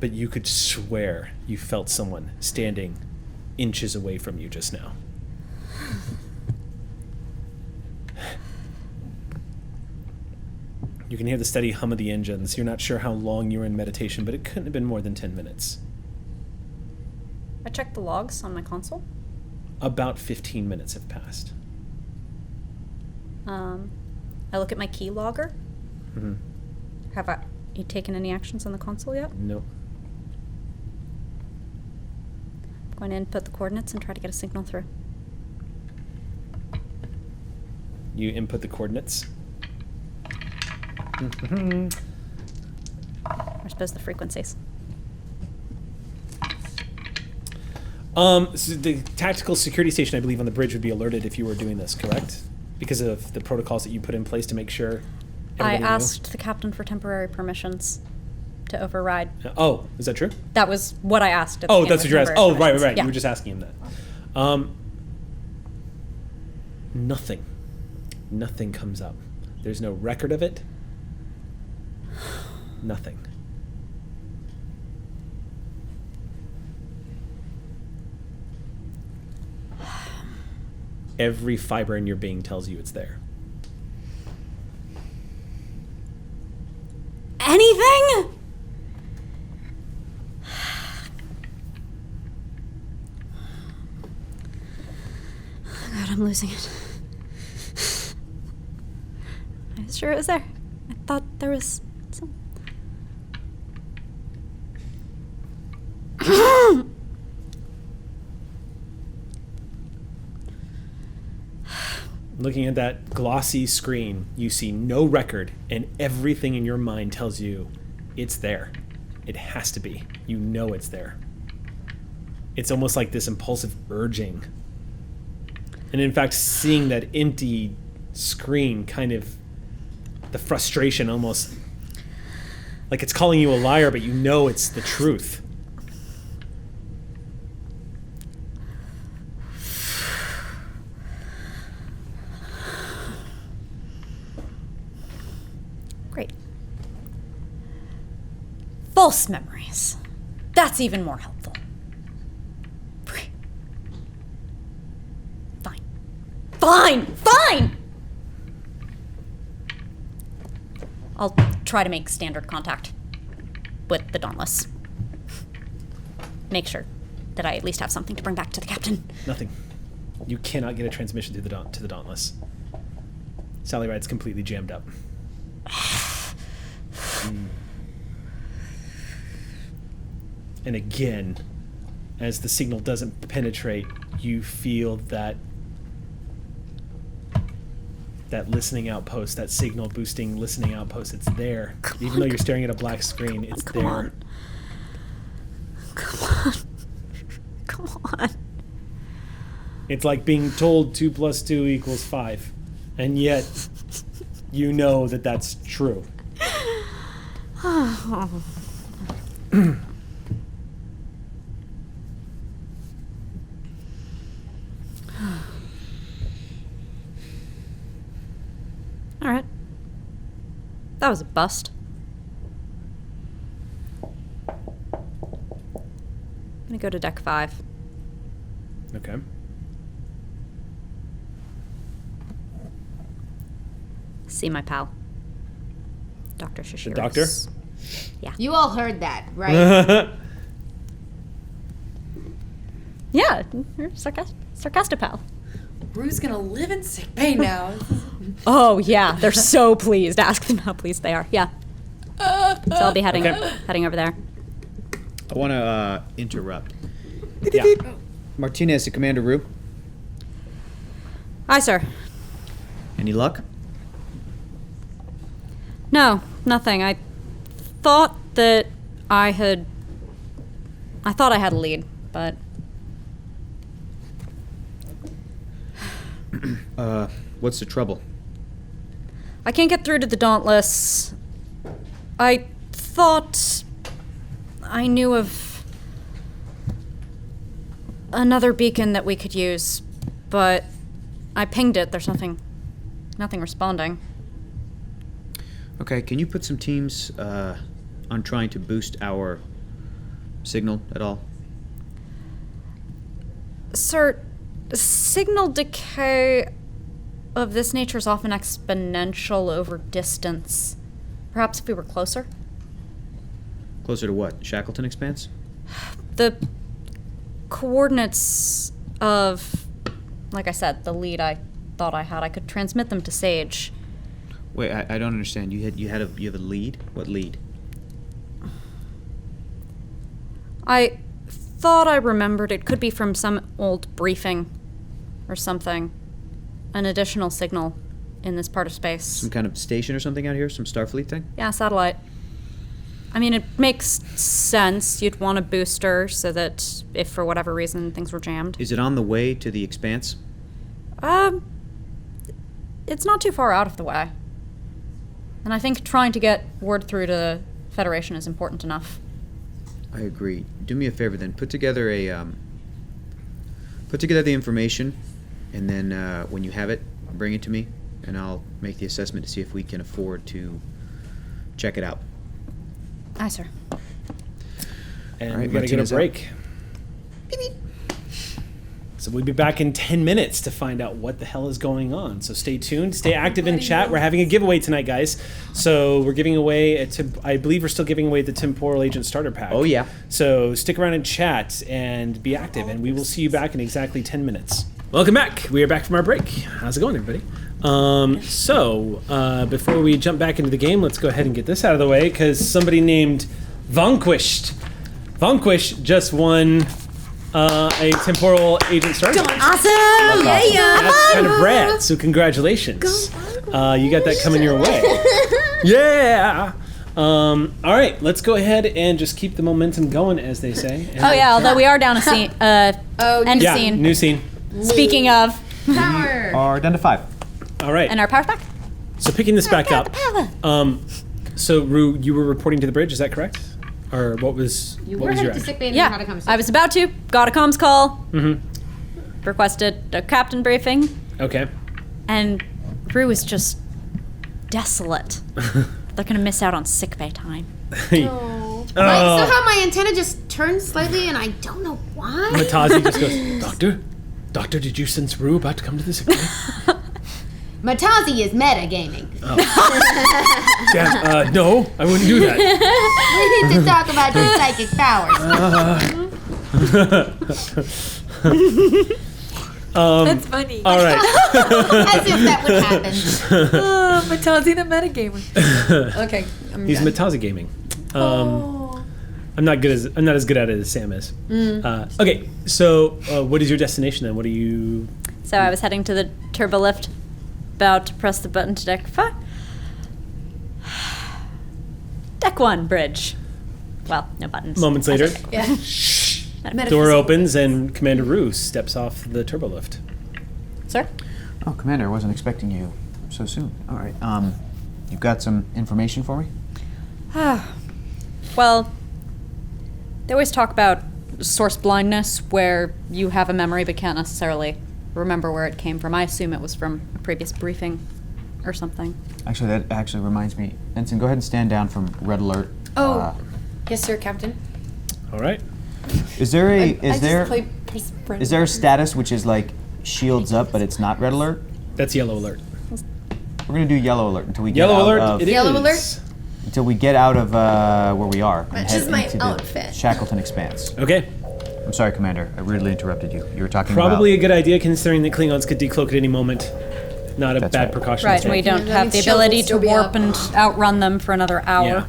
But you could swear you felt someone standing inches away from you just now. You can hear the steady hum of the engines. You're not sure how long you were in meditation, but it couldn't have been more than 10 minutes. I checked the logs on my console. About 15 minutes have passed. I look at my key logger. Mm-hmm. Have you taken any actions on the console yet? Nope. I'm going to input the coordinates and try to get a signal through. You input the coordinates. I suppose the frequencies. So the tactical security station, I believe, on the bridge would be alerted if you were doing this, correct? Because of the protocols that you put in place to make sure I everybody knew? asked the captain for temporary permissions to override. Oh, is that true? That was what I asked. At Oh, the that's what you're asking. Oh, right. Yeah. You were just asking him that. Nothing. Nothing comes up. There's no record of it. Nothing. Every fiber in your being tells you it's there. Anything? God, I'm losing it. I was sure it was there. I thought there was some. Looking at that glossy screen, you see no record, and everything in your mind tells you it's there. It has to be. You know it's there. It's almost like this impulsive urging. And in fact, seeing that empty screen, kind of the frustration almost like it's calling you a liar, but you know it's the truth. Great. False memories. That's even more helpful. Fine! I'll try to make standard contact with the Dauntless. Make sure that I at least have something to bring back to the captain. Nothing. You cannot get a transmission to the Dauntless. Sally Ride's completely jammed up. And again, as the signal doesn't penetrate, you feel that listening outpost, that signal boosting listening outpost, it's there. Even though you're staring at a black screen, it's there. Come on. It's like being told 2 + 2 = 5. And yet, you know that that's true. All right. That was a bust. I'm gonna go to deck 5. Okay. See my pal, Dr. Shishiris. The doctor? Yeah. You all heard that, right? Yeah, you're sarcastic pal. Rue's gonna live in sick bay now. Oh yeah, they're so pleased. Ask them how pleased they are. Yeah. So I'll be heading over there. I want to interrupt. Yeah. Martinez to Commander Rue. Aye, sir. Any luck? No, nothing. I thought I had a lead, but What's the trouble? I can't get through to the Dauntless. I thought I knew of another beacon that we could use, but I pinged it. There's nothing responding. Okay, can you put some teams on trying to boost our signal at all? Sir, signal decay of this nature is often exponential over distance. Perhaps if we were closer? Closer to what? Shackleton Expanse? The coordinates of, like I said, the lead I thought I had, I could transmit them to Sage. Wait, I don't understand. You have a lead? What lead? I thought I remembered it could be from some old briefing or something. An additional signal in this part of space. Some kind of station or something out here? Some Starfleet thing? Yeah, satellite. I mean, it makes sense. You'd want a booster so that if for whatever reason things were jammed. Is it on the way to the Expanse? It's not too far out of the way. And I think trying to get word through to the Federation is important enough. I agree. Do me a favor then. Put together the information, and then when you have it, bring it to me, and I'll make the assessment to see if we can afford to check it out. Aye, sir. And All right, we gotta get a Martinez break. So we'll be back in 10 minutes to find out what the hell is going on. So stay tuned, stay active in chat. We're having a giveaway tonight, guys. So we're giving away, I believe we're still giving away the Temporal Agent Starter Pack. Oh, yeah. So stick around in chat and be active, and we will see you back in exactly 10 minutes. Welcome back. We are back from our break. How's it going, everybody? Before we jump back into the game, let's go ahead and get this out of the way, because somebody named Vanquished just won a temporal agent star. Awesome! Yeah. That's kind of rad. So congratulations. You got that coming your way. Yeah. All right, let's go ahead and just keep the momentum going, as they say. And Although we are down a scene. End of yeah, scene. new scene. Speaking of, Power. Are down to 5. All right. and our power's back. So picking this back up. So Rue, you were reporting to the bridge. Is that correct? Or what was You what were was your headed to action? sick bay and Yeah, had a conversation. I was about to. Got a comms call. Mm-hmm. Requested a captain briefing, Okay. and Rue is just desolate. They're gonna miss out on sickbay time. Somehow my antenna just turned slightly, and I don't know why. Matazi just goes, Doctor, did you sense Rue about to come to the sick bay? Matazi is metagaming. Damn, no, I wouldn't do that. We need to talk about your psychic powers. That's funny. All right. As if that would happen. Matazi the metagamer. Okay. I'm He's done. Matazi gaming. I'm not as good at it as Sam is. Okay, so what is your destination then? What are you? So I was heading to the turbo lift, about to press the button to deck 5. Deck 1 bridge. Well, no buttons. Moments later, Yeah. door opens and Commander Rue steps off the turbo lift. Sir? Oh, Commander, I wasn't expecting you so soon. All right. You've got some information for me? Well, they always talk about source blindness, where you have a memory but can't necessarily remember where it came from. I assume it was from a previous briefing or something. Actually, that actually reminds me. Ensign, go ahead and stand down from red alert. Oh. Yes, sir, Captain. All right. Is there a I is there just play is there a status which is like shields up but it's not red alert? That's yellow alert. We're gonna do yellow alert until we get Yellow out alert. of It Yellow is. alert? until we get out of where we are and Matches head my into the outfit. Shackleton Expanse. Okay. I'm sorry, Commander. I rudely interrupted you. You were talking Probably a about good idea considering that Klingons could decloak at any moment. Not a That's bad right. precaution. Right, to we take. don't That have means the shield will ability to still be warp up. and outrun them for another hour. Yeah.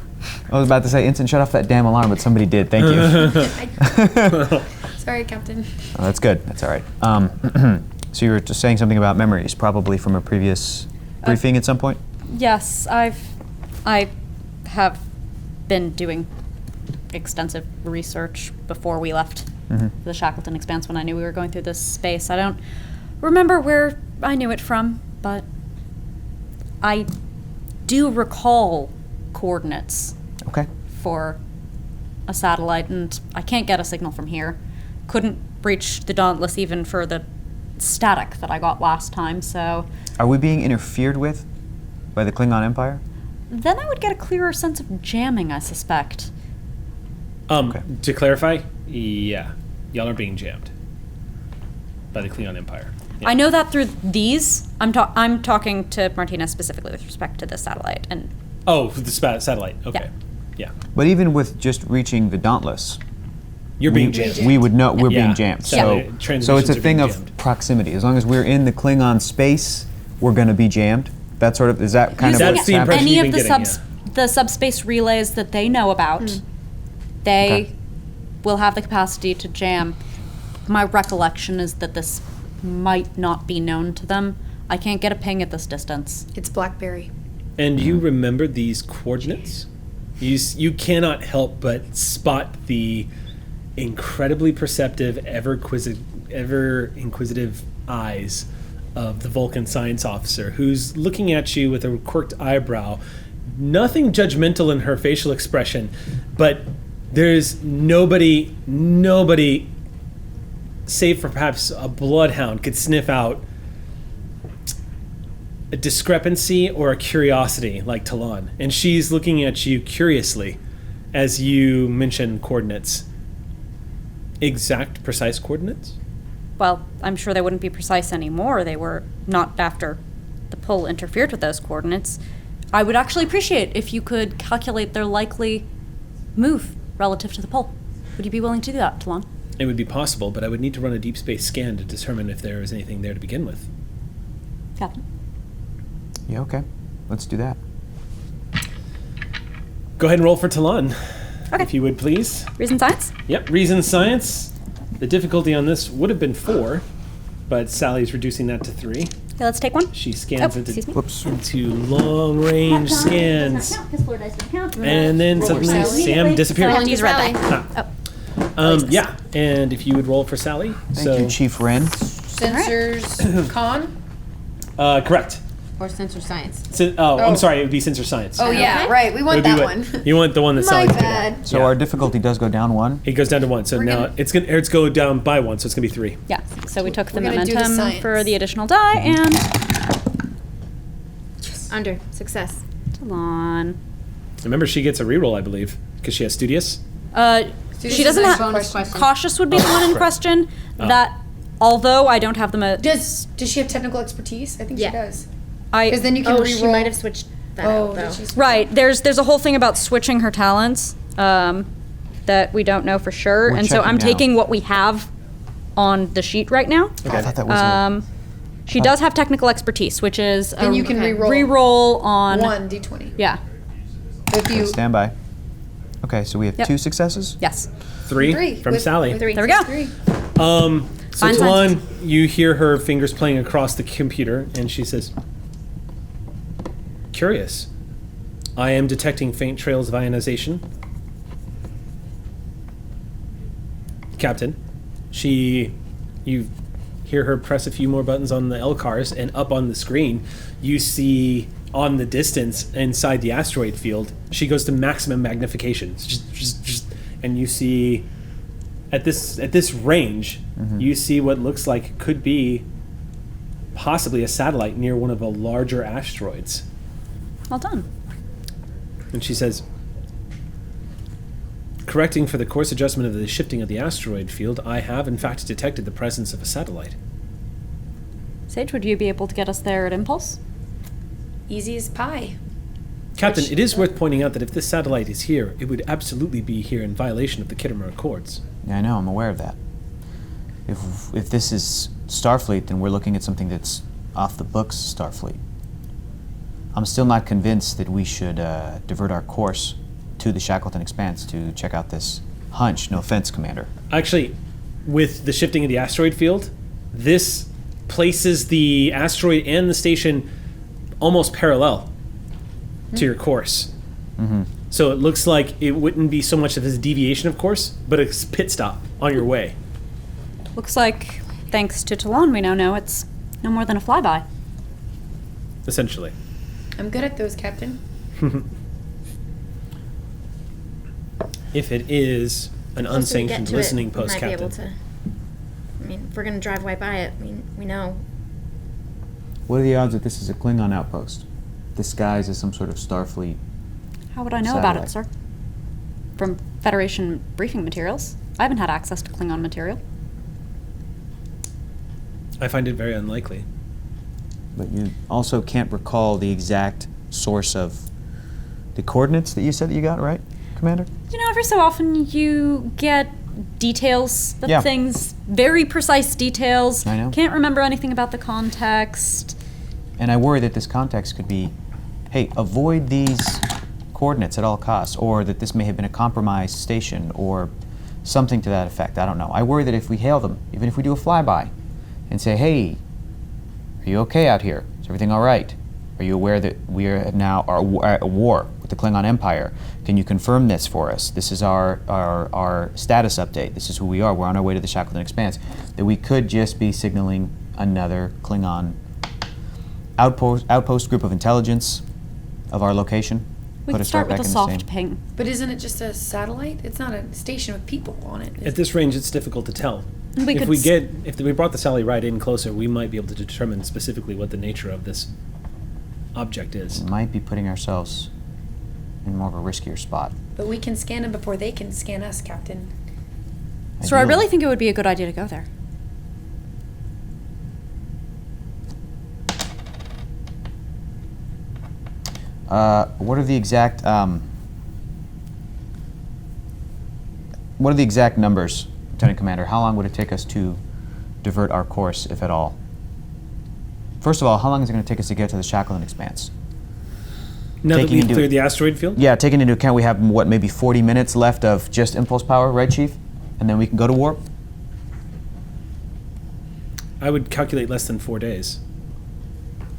I was about to say, Ensign, shut off that damn alarm, but somebody did. Thank you. Sorry, Captain. Oh, that's good. That's all right. So you were just saying something about memories, probably from a previous briefing at some point? Yes, I have been doing extensive research before we left the Shackleton Expanse when I knew we were going through this space. I don't remember where I knew it from, but I do recall coordinates Okay. for a satellite, and I can't get a signal from here. Couldn't reach the Dauntless even for the static that I got last time, so Are we being interfered with by the Klingon Empire? then I would get a clearer sense of jamming, I suspect. Okay. To clarify, yeah, y'all are being jammed by the Klingon Empire. Yeah. I know that through these. I'm talking to Martina specifically with respect to the satellite, and Oh, the satellite. Okay. Yeah. But even with just reaching the Dauntless, You're being jammed. we would know we're Yeah. being jammed. Satellite So transmissions it's a are thing being of jammed. proximity. As long as we're in the Klingon space, we're going to be jammed. That sort of is that kind of That's what's the happening? impression any you've of the been getting, the subspace relays that they know about, they Okay. will have the capacity to jam. My recollection is that this might not be known to them. I can't get a ping at this distance. It's Blackberry. And you remember these coordinates? You cannot help but spot the incredibly perceptive, ever inquisitive eyes of the Vulcan science officer, who's looking at you with a quirked eyebrow. Nothing judgmental in her facial expression, but there's nobody, save for perhaps a bloodhound, could sniff out a discrepancy or a curiosity like Talon. And she's looking at you curiously as you mention coordinates. Exact, precise coordinates? Well, I'm sure they wouldn't be precise anymore. They were not after the pull interfered with those coordinates. I would actually appreciate if you could calculate their likely move relative to the pull. Would you be willing to do that, Talon? It would be possible, but I would need to run a deep space scan to determine if there is anything there to begin with. Captain. Yeah, okay. Let's do that. Go ahead and roll for Talon, Okay. if you would please. Reason science? Yep, reason science. The difficulty on this would have been 4, but Sally's reducing that to 3. Okay, let's take one. She scans excuse me. into long-range scans. And then suddenly Sally. Sam disappeared. I'll use red die. Ah. Yeah, and if you would roll for Sally. Thank you, Chief Wren. Sensors con? Correct. Or sensor science. I'm sorry, it would be sensor science. Oh, yeah, right. We It want would be that what- one. You want the one that My Sally's good at. bad. So our difficulty does go down 1. It goes down to 1, so now it's go down by 1, so it's gonna be 3. Yeah. So we took the We're gonna do the momentum science. for the additional die and Under. Success. come on. Remember, she gets a reroll, I believe, because she has studious. She doesn't have bonus question. cautious would be the one in correct. question. That although I don't have them Does she have technical expertise? I think Yeah. she does. I Because then you can Oh, reroll. she might have switched that out, though. did she switch? right, there's a whole thing about switching her talents that we don't know for sure. We're and so checking I'm now. taking what we have on the sheet right now. I thought that was She does have technical expertise, which is Then you can reroll. reroll on 1 d20. Yeah. If you Stand by. Okay, so we have Yep. 2 successes? Yes. 3 from with- Sally. with- There we go. 3. So Fine, Talon, you hear her fingers playing across the computer, and she says, "Curious. I am detecting faint trails of ionization." Captain, you hear her press a few more buttons on the LCARs, and up on the screen, you see on the distance inside the asteroid field, she goes to maximum magnification, and you see at this range, you see what looks like could be possibly a satellite near one of the larger asteroids. Well done. And she says, "Correcting for the course adjustment of the shifting of the asteroid field, I have in fact detected the presence of a satellite." Sage, would you be able to get us there at Impulse? Easy as pie. Captain, it is worth pointing out that if this satellite is here, it would absolutely be here in violation of the Kittimer Accords. Yeah, I know, I'm aware of that. If this is Starfleet, then we're looking at something that's off the books Starfleet. I'm still not convinced that we should divert our course to the Shackleton Expanse to check out this hunch. No offense, Commander. Actually, with the shifting of the asteroid field, this places the asteroid and the station almost parallel to your course. So it looks like it wouldn't be so much of a deviation of course, but a pit stop on your way. Looks like, thanks to Talon, we now know it's no more than a flyby. Essentially. I'm good at those, Captain. If it is an Closer we get unsanctioned to it, listening we post, might be able Captain. to. I mean, if we're gonna drive right by it, we know. What are the odds that this is a Klingon outpost, disguised as some sort of Starfleet? How would I know about it, Satellite. sir? From Federation briefing materials. I haven't had access to Klingon material. I find it very unlikely. But you also can't recall the exact source of the coordinates that you said that you got, right, Commander? You know, every so often you get details of Yeah. things, very precise details. I know. Can't remember anything about the context. And I worry that this context could be, hey, avoid these coordinates at all costs, or that this may have been a compromised station, or something to that effect. I don't know. I worry that if we hail them, even if we do a flyby, and say, hey, are you okay out here? Is everything all right? Are you aware that we are now at a war with the Klingon Empire? Can you confirm this for us? This is our status update. This is who we are. We're on our way to the Shackleton Expanse. That we could just be signaling another Klingon outpost group of intelligence of our location. We Put could us start right with a back in the soft same- ping. But isn't it just a satellite? It's not a station with people on it. At this range, it's difficult to tell. We could If we brought the Sally Ride in closer, we might be able to determine specifically what the nature of this object is. We might be putting ourselves in more of a riskier spot. But we can scan them before they can scan us, Captain. So I really think it would be a good idea to go there. What are the exact numbers, Lieutenant Commander? How long would it take us to divert our course, if at all? First of all, how long is it going to take us to get to the Shackleton Expanse? Now that Taking we've into- cleared the asteroid field? Yeah, taking into account we have, maybe 40 minutes left of just impulse power, right, Chief? And then we can go to warp? I would calculate less than 4 days.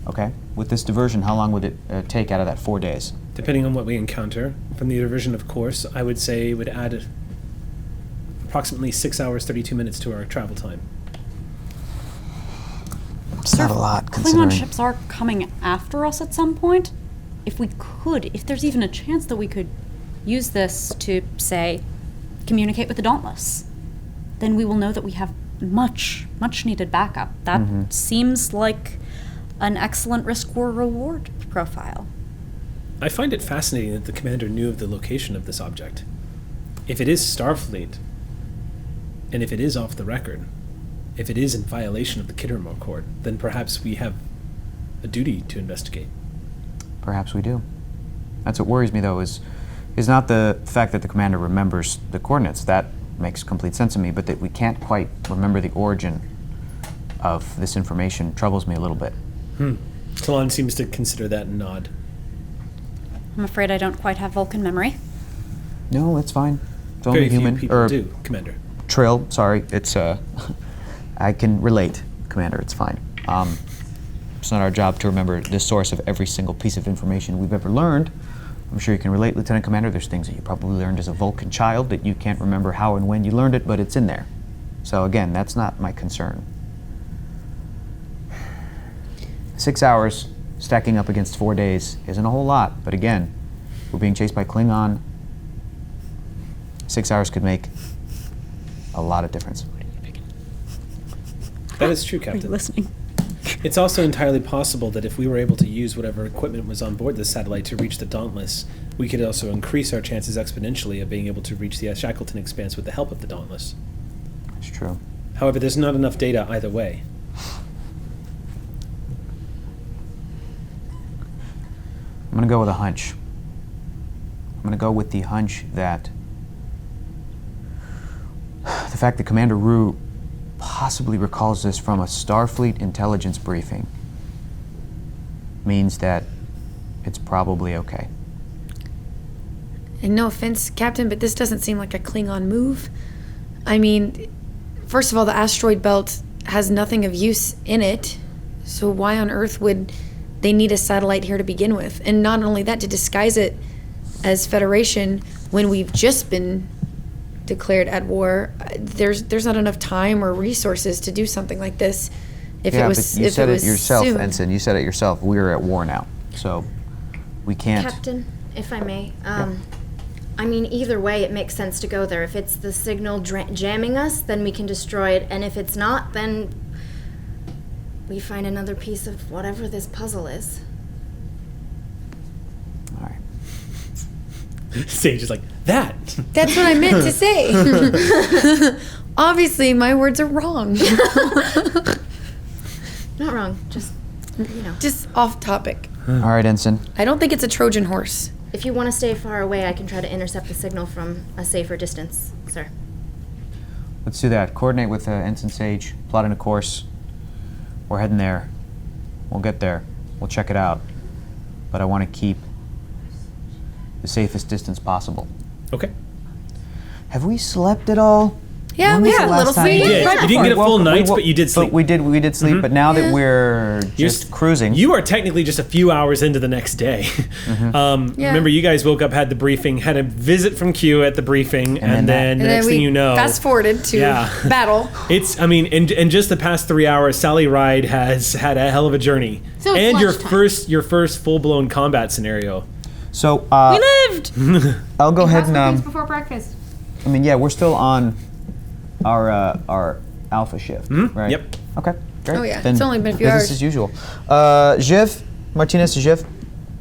Okay. With this diversion, how long would it take out of that 4 days? Depending on what we encounter. From the diversion, of course, I would say it would add approximately 6 hours, 32 minutes to our travel time. It's not a lot, considering... Klingon ships are coming after us at some point. If there's even a chance that we could use this to, say, communicate with the Dauntless, then we will know that we have much needed backup. That seems like an excellent risk-reward profile. I find it fascinating that the commander knew of the location of this object. If it is Starfleet, and if it is off the record, if it is in violation of the Kittermore Accord, then perhaps we have a duty to investigate. Perhaps we do. That's what worries me, though, is not the fact that the commander remembers the coordinates. That makes complete sense to me, but that we can't quite remember the origin of this information troubles me a little bit. Talon seems to consider that and nod. I'm afraid I don't quite have Vulcan memory. No, that's fine. It's only Very human. few people do, Commander. Trill, sorry. It's, I can relate, Commander. It's fine. It's not our job to remember the source of every single piece of information we've ever learned. I'm sure you can relate, Lieutenant Commander. There's things that you probably learned as a Vulcan child that you can't remember how and when you learned it, but it's in there. So again, that's not my concern. 6 hours stacking up against 4 days isn't a whole lot, but again, we're being chased by Klingon. 6 hours could make a lot of difference. That is true, Captain. Are you listening? It's also entirely possible that if we were able to use whatever equipment was on board the satellite to reach the Dauntless, we could also increase our chances exponentially of being able to reach the Shackleton Expanse with the help of the Dauntless. That's true. However, there's not enough data either way. I'm going to go with a hunch. I'm going to go with the hunch that the fact that Commander Rue possibly recalls this from a Starfleet intelligence briefing means that it's probably okay. And no offense, Captain, but this doesn't seem like a Klingon move. I mean, first of all, the asteroid belt has nothing of use in it, so why on earth would they need a satellite here to begin with? And not only that, to disguise it as Federation when we've just been declared at war. There's not enough time or resources to do something like this. If yeah, it was, but you if said it was yourself, soon. Ensign. You said it yourself. We're at war now, so we can't. Captain, if I may, I mean, either way, it makes sense to go there. If it's the signal jamming us, then we can destroy it, and if it's not, then we find another piece of whatever this puzzle is. All right. Sage is like, that! That's what I meant to say. Obviously, my words are wrong. Not wrong, just, you know. Just off topic. All right, Ensign. I don't think it's a Trojan horse. If you want to stay far away, I can try to intercept the signal from a safer distance, sir. Let's do that. Coordinate with Ensign Sage. Plot in a course. We're heading there. We'll get there. We'll check it out. But I want to keep the safest distance possible. Okay. Have we slept at all? Yeah, When we was had the a little last time? sleep. You did. You didn't get a full night, but you did sleep. But we did sleep, but now that we're just cruising. You are technically just a few hours into the next day. Remember, you guys woke up, had the briefing, had a visit from Q at the briefing, and then the next thing you know, fast forwarded to battle. It's, I mean, in just the past 3 hours, Sally Ride has had a hell of a journey. So it's and lunchtime. your first full-blown combat scenario. So We lived! I'll go ahead and before breakfast. I mean, yeah, we're still on our alpha shift, right? Yep. Okay, great. Oh, yeah. Then It's only been a few business hours. as usual. Jiv, Martinez, Jiv.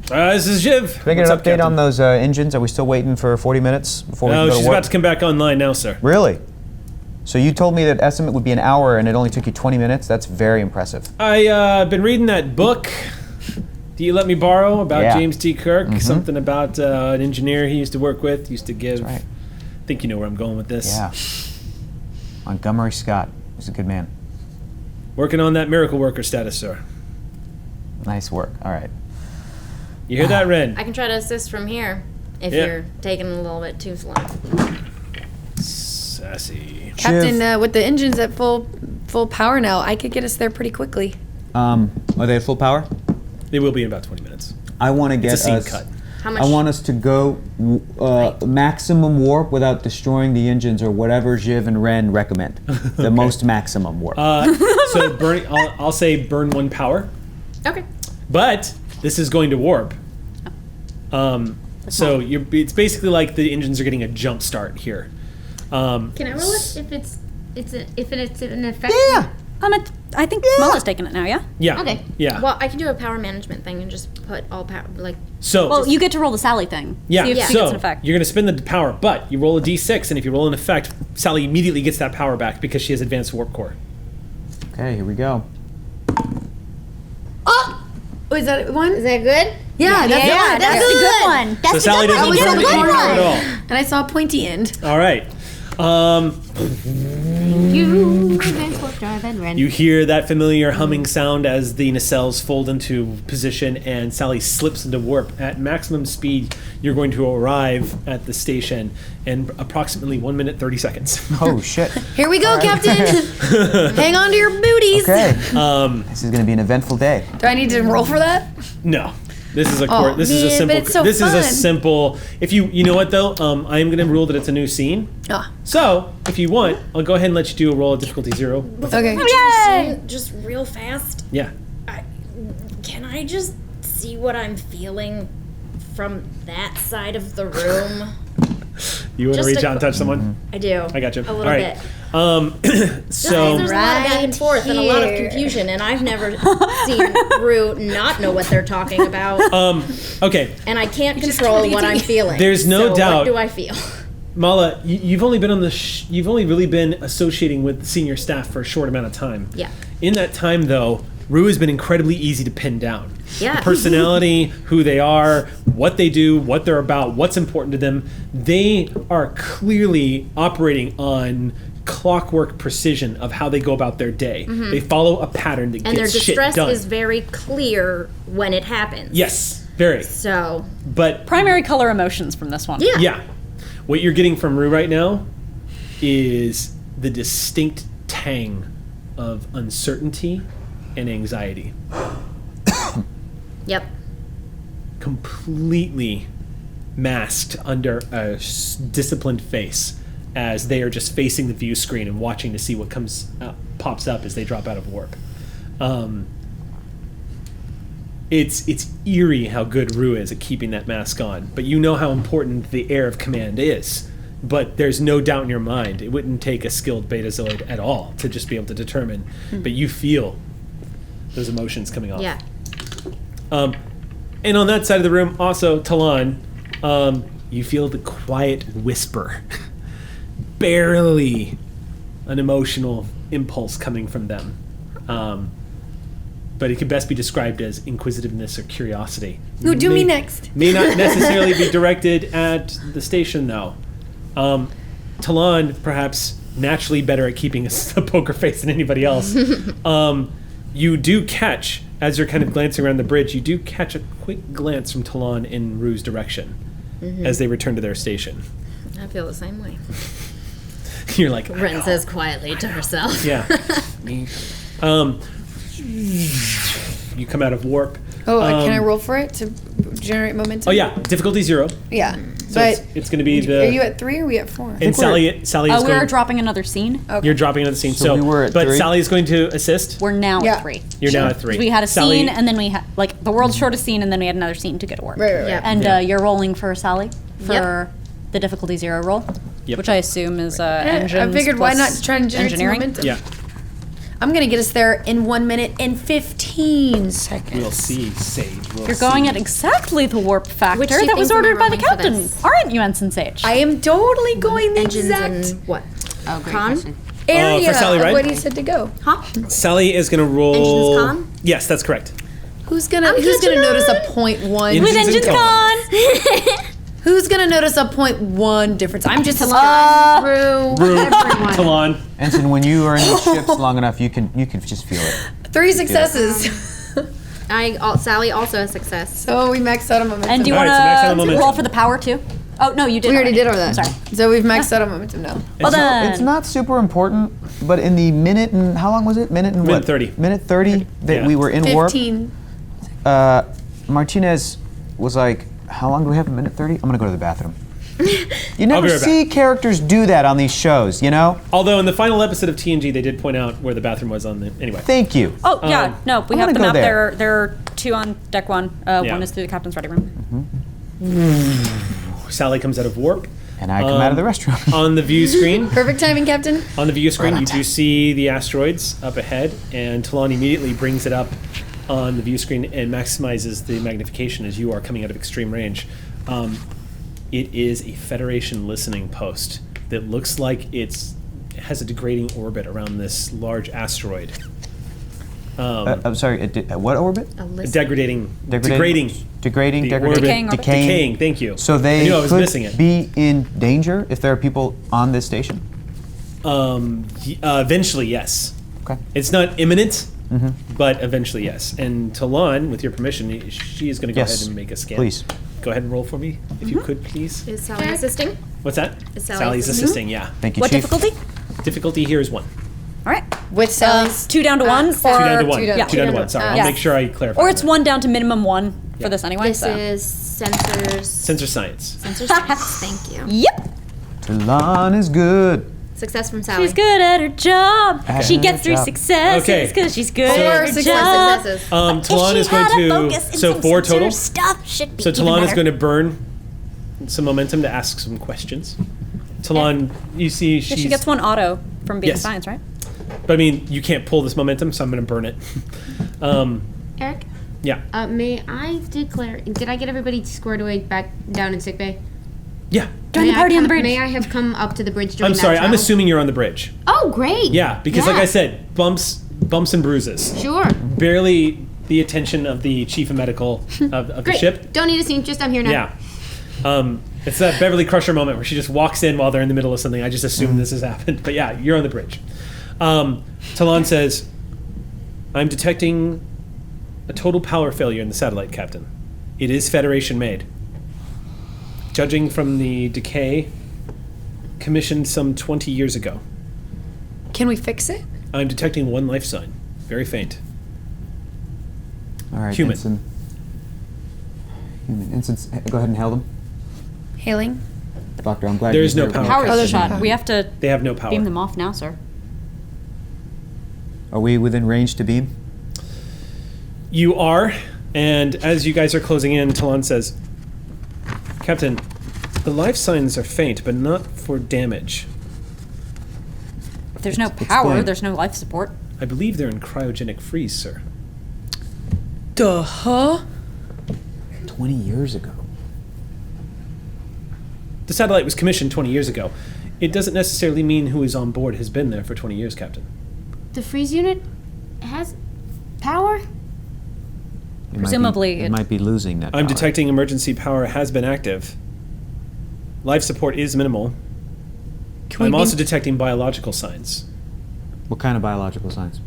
This is Jiv. Can I get an update on those engines? Are we still waiting for 40 minutes before we No, can go she's to work? about to come back online now, sir. Really? So you told me that estimate would be an hour and it only took you 20 minutes? That's very impressive. I been reading that book that you let me borrow about James T. Kirk, something about an engineer he used to work with, used to give. That's right. I think you know where I'm going with this. Yeah. Montgomery Scott was a good man. Working on that miracle worker status, sir. Nice work. All right. You hear that, Ren? I can try to assist from here if Yeah. you're taking a little bit too slow. Sassy. Captain, with the engines at full full power now. I could get us there pretty quickly. Are they at full power? They will be in about 20 minutes. I want to get It's a scene us. cut. How much? I want us to go maximum warp without destroying the engines or whatever Jiv and Ren recommend. The most maximum warp. So burn. I'll say burn 1 power. Okay. But this is going to warp. So it's basically like the engines are getting a jump start here. Can I roll it if it's an effect? Yeah. I think Mola's taking it now, yeah? Yeah. Okay. Yeah. Well, I can do a power management thing and just put all power, like. So. Well, you get to roll the Sally thing. Yeah. See if she So gets an effect. you're going to spend the power, but you roll a d6, and if you roll an effect, Sally immediately gets that power back because she has advanced warp core. Okay, here we go. Oh, is that one? Is that good? Yeah, That's a good one. That's So a Sally good doesn't one. burn That's a any good power at one. all. And I saw a pointy end. All right. You advance warp drive and Ren. You hear that familiar humming sound as the nacelles fold into position and Sally slips into warp. At maximum speed, you're going to arrive at the station in approximately 1 minute 30 seconds. Oh shit. Here we go, Captain. Hang on to your booties. Okay. This is going to be an eventful day. Do I need to roll for that? No. This is a Oh, this is a man, simple but it's so this is a fun. simple if you know what though, I am going to rule that it's a new scene. Ah. So, if you want, I'll go ahead and let you do a roll of difficulty 0. Okay. Just real fast. Yeah. Can I just see what I'm feeling from that side of the room? You want to Just reach a out and touch someone? I do. I got you. A little All right. bit. So There's a lot of back and forth and a lot of here. confusion, and I've never seen Rue not know what they're talking about. okay. And I can't control what I'm feeling. There's no so doubt. What do I feel? Mala, you've only been on the you've only really been associating with the senior staff for a short amount of time. Yeah. In that time, though, Rue has been incredibly easy to pin down. Yeah. The personality, who they are, what they do, what they're about, what's important to them. They are clearly operating on clockwork precision of how they go about their day. They follow a pattern that And their gets shit distress done. is very clear when it happens. Yes, very. So, But Primary color emotions from this one. yeah. yeah, what you're getting from Rue right now is the distinct tang of uncertainty and anxiety. Yep. Completely masked under a disciplined face as they are just facing the view screen and watching to see what pops up as they drop out of warp. It's eerie how good Rue is at keeping that mask on, but you know how important the air of command is. But there's no doubt in your mind it wouldn't take a skilled betazoid at all to just be able to determine. But you feel those emotions coming off. Yeah. And on that side of the room, also Talon, you feel the quiet whisper, barely an emotional impulse coming from them. But it could best be described as inquisitiveness or curiosity. Who do me next? May not necessarily be directed at the station, though. Talon, perhaps naturally better at keeping a poker face than anybody else. You do catch, as you're kind of glancing around the bridge, you do catch a quick glance from Talon in Rue's direction as they return to their station. I feel the same way. You're like, Ren says quietly to herself. yeah. You come out of warp. Oh, can I roll for it to generate momentum? Oh yeah, difficulty 0. Yeah. So But it's going to be the. are you at 3 or are we at 4? And Sally is We're going. dropping another scene. Okay. You're dropping another scene. So we were at but 3? Sally is going to assist. We're now Yeah. at 3. You're now at 3. We had a Sally, scene, and then we had the world's shortest scene, and then we had another scene to go to work. Right. Yeah. And Yeah. you're rolling for Sally for Yep. the difficulty 0 roll, Yep. which I assume is engines. I figured why not plus try and generate some engineering. momentum? Yeah, I'm going to get us there in 1 minute and 15 seconds. we'll see, Sage. We'll You're going see. at exactly the warp factor Which do you that was think am I ordered by the rolling for captain, this? aren't you, Ensign Sage? I am totally going the Engines exact and what? Oh, great Con? question. area Sally of Ride? what he said to go. Huh? Sally is going to roll. Engines con? Yes, that's correct. Who's gonna notice a 0.1? Engines With and engines con. gone. Who's gonna notice a 0.1 difference? I'm just Through. Rue, Talon. Ensign, when you are in these ships long enough, you can just feel it. 3 successes. Sally also has success. So we maxed out on momentum. And do you All want right, so max out to momentum. roll for the power too? Oh, no, you did. We already did all that. Sorry. So we've maxed out on momentum now. Well done. It's not super important, but in the minute and how long was it? Minute and Minute what? 30. Minute 30 that Yeah. we were in warp. 15. Martinez was like, "How long do we have? A minute 30? I'm gonna go to the bathroom." You I'll never be right see characters do that on these shows, you know? Although in the final episode of TNG, they did point out where the bathroom was on the. Anyway. Thank you. Oh, yeah. No, we I'm have gonna the go map. there. There are 2 on deck 1. One is through the captain's ready room. Sally comes out of warp. And I come out of the restroom. On the view screen. Perfect timing, Captain. On the view screen, you do see the asteroids up ahead, and Talon immediately brings it up on the view screen and maximizes the magnification as you are coming out of extreme range. It is a Federation listening post that looks like it has a degrading orbit around this large asteroid. I'm sorry, what orbit? Degrading. The Decaying orbit. Decaying, thank you. So I they knew I was could missing it. be in danger if there are people on this station? Eventually, yes. Okay. It's not imminent, but eventually, yes. And Talon, with your permission, she is going to go Yes, ahead and make a scan. please. Go ahead and roll for me, if you could, please. Is Sally assisting? What's that? Is Sally Sally's assisting? assisting, yeah. Thank you, What Chief. difficulty? Difficulty here is 1. All right. With Sally's 2 down to 1? Or 2 down to 1. Yeah. 2 down to 1, sorry. I'll Yeah. make sure I clarify. Or it's that. 1 down to minimum 1 for this anyway. This so. is sensors. Sensor science. Sensor science. Thank you. Yep. Talon is good. Success from Sally. She's good at her job. At She her gets 3 job. successes Okay. because she's good So- at her Success, job. successes. Talon is going to. So 4 total. Stuff should be So even Talon is better. going to burn some momentum to ask some questions. Talon, you see, Yeah, she gets 1 auto from being Yes. science, right? But I mean, you can't pull this momentum, so I'm going to burn it. Eric, Yeah. may I declare? Did I get everybody squared away back down in sickbay? Yeah. Join the party on the bridge. May I have come up to the bridge during I'm that sorry. I'm travel? assuming you're on the bridge. Oh, great. Yeah, because like I said, bumps and bruises. Sure. Barely the attention of the chief of medical of the Great. ship. Don't need a scene. Just I'm here now. Yeah. It's that Beverly Crusher moment where she just walks in while they're in the middle of something. I just assume this has happened. But yeah, you're on the bridge. Talon says, I'm detecting a total power failure in the satellite, Captain. It is Federation made. Judging from the decay commissioned some 20 years ago. Can we fix it? I'm detecting 1 life sign. Very faint. All right, Human. Ensign. Ensign, go ahead and hail them. Hailing? Doctor, I'm glad There you're is no here. power. Power Other shot. shot. We have to They have no power. beam them off now, sir. Are we within range to beam? You are, and as you guys are closing in, Talon says, Captain, the life signs are faint, but not for damage. If there's no Explain. power, there's no life support. I believe they're in cryogenic freeze, sir. Duh. 20 years ago. The satellite was commissioned 20 years ago. It doesn't necessarily mean who is on board has been there for 20 years, Captain. The freeze unit has power. Presumably it it- might be losing that. I'm power. detecting emergency power has been active. Life support is minimal. we I'm beam- also detecting biological signs. What kind of biological signs?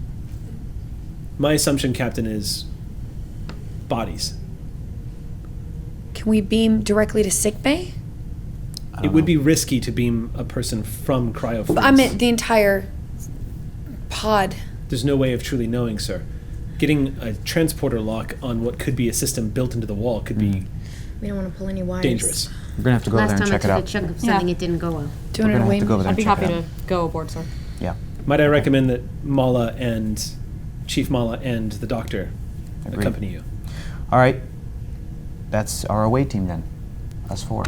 My assumption, Captain, is bodies. Can we beam directly to sickbay? It would be risky to beam a person from cryofreeze. I meant the entire pod. There's no way of truly knowing, sir. Getting a transporter lock on what could be a system built into the wall could be We don't want to pull any wires. dangerous. We're gonna have to go Last there and time I check it took a out. chunk of something, it didn't go well. Doing We're it gonna away. have to go over there I'd and be check happy it out. to go aboard, sir. Yeah. Might I recommend that Mala and Chief Mala and the doctor Agreed. accompany you? All right. That's our away team then. Us 4.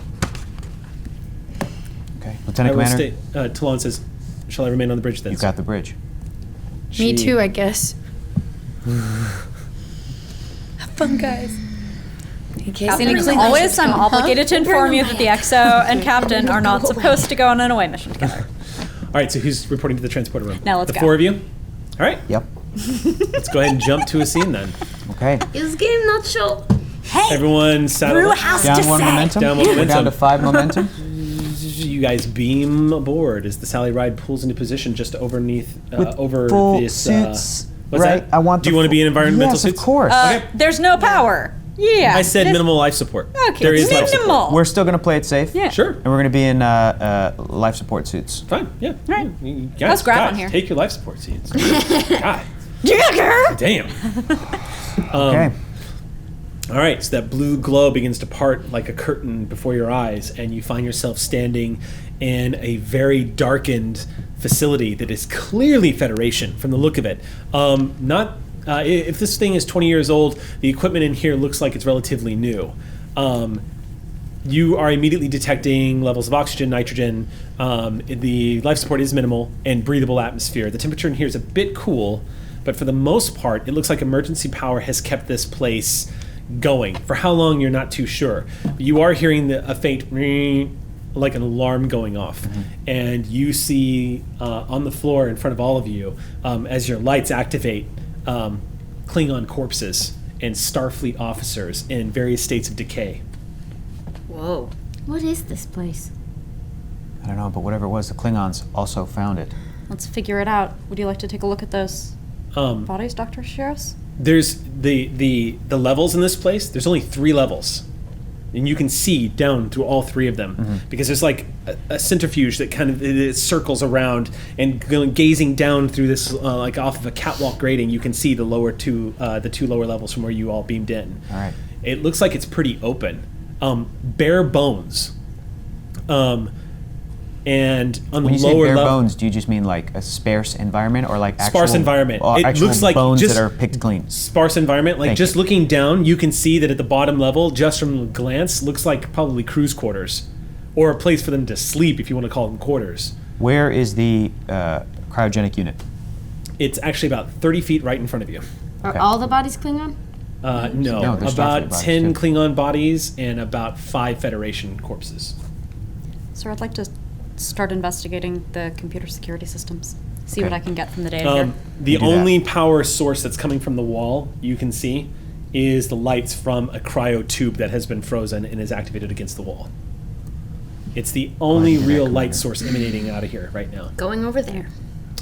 Okay. Lieutenant I will Commander, stay. Talon says, shall I remain on the bridge then? you sir?" got the bridge. Me She- too, I guess. Have fun, guys. In case any As Klingons always, come, I'm huh? obligated to inform you that the XO and Captain are not supposed to go on an away mission together. All right, so who's reporting to the transporter room? Now let's the go. 4 of you? All right, Yep. let's go ahead and jump to a scene then. Okay. Is game not show? Everyone saddle Brew up. house Down to 1 say. momentum. Down 1 We're down momentum. to 5 momentum. You guys beam aboard as the Sally Ride pulls into position just overneath, over Full this. suits. What's right. that? I want. Do the you want to be in full- environmental yes, suits? of course. Okay. There's no power. Yeah. I said minimal life support. Okay, There is life support. minimal. We're still going to play it safe. Yeah. Sure. And we're going to be in life support suits. Fine. Yeah. Right. Guys, Let's grab guys, on here. Take your life support seats. God Jigger! damn. Okay. All right, so that blue glow begins to part like a curtain before your eyes, and you find yourself standing in a very darkened facility that is clearly Federation from the look of it. If this thing is 20 years old, the equipment in here looks like it's relatively new. You are immediately detecting levels of oxygen, nitrogen. The life support is minimal and breathable atmosphere. The temperature in here is a bit cool, but for the most part, it looks like emergency power has kept this place going. For how long, you're not too sure. You are hearing a faint ring, like an alarm going off. And you see on the floor in front of all of you, as your lights activate, Klingon corpses and Starfleet officers in various states of decay. Whoa. What is this place? I don't know, but whatever it was, the Klingons also found it. Let's figure it out. Would you like to take a look at those bodies, Dr. Shiros? There's the levels in this place. There's only 3 levels, and you can see down through all 3 of them because there's like a centrifuge that kind of it circles around, and gazing down through this like off of a catwalk grating, you can see the the 2 lower levels from where you all beamed in. All right. It looks like it's pretty open, bare bones. And on When the you say lower bare level, bones, do you just mean like a sparse environment, or like actual, sparse environment. It actual looks like bones just that are picked clean? Sparse environment. Like Thank just you. looking down, you can see that at the bottom level, just from a glance, looks like probably cruise quarters, or a place for them to sleep, if you want to call them quarters. Where is the cryogenic unit? It's actually about 30 feet right in front of you. Are Okay. all the bodies Klingon? No, there's about Starfleet bodies, 10 too. Klingon bodies and about 5 Federation corpses. Sir, I'd like to start investigating the computer security systems. See what Okay. I can get from the data here. The do that. only power source that's coming from the wall you can see is the lights from a cryo tube that has been frozen and is activated against the wall. It's the only do that, real Commander. light source emanating out of here right now. Going over there.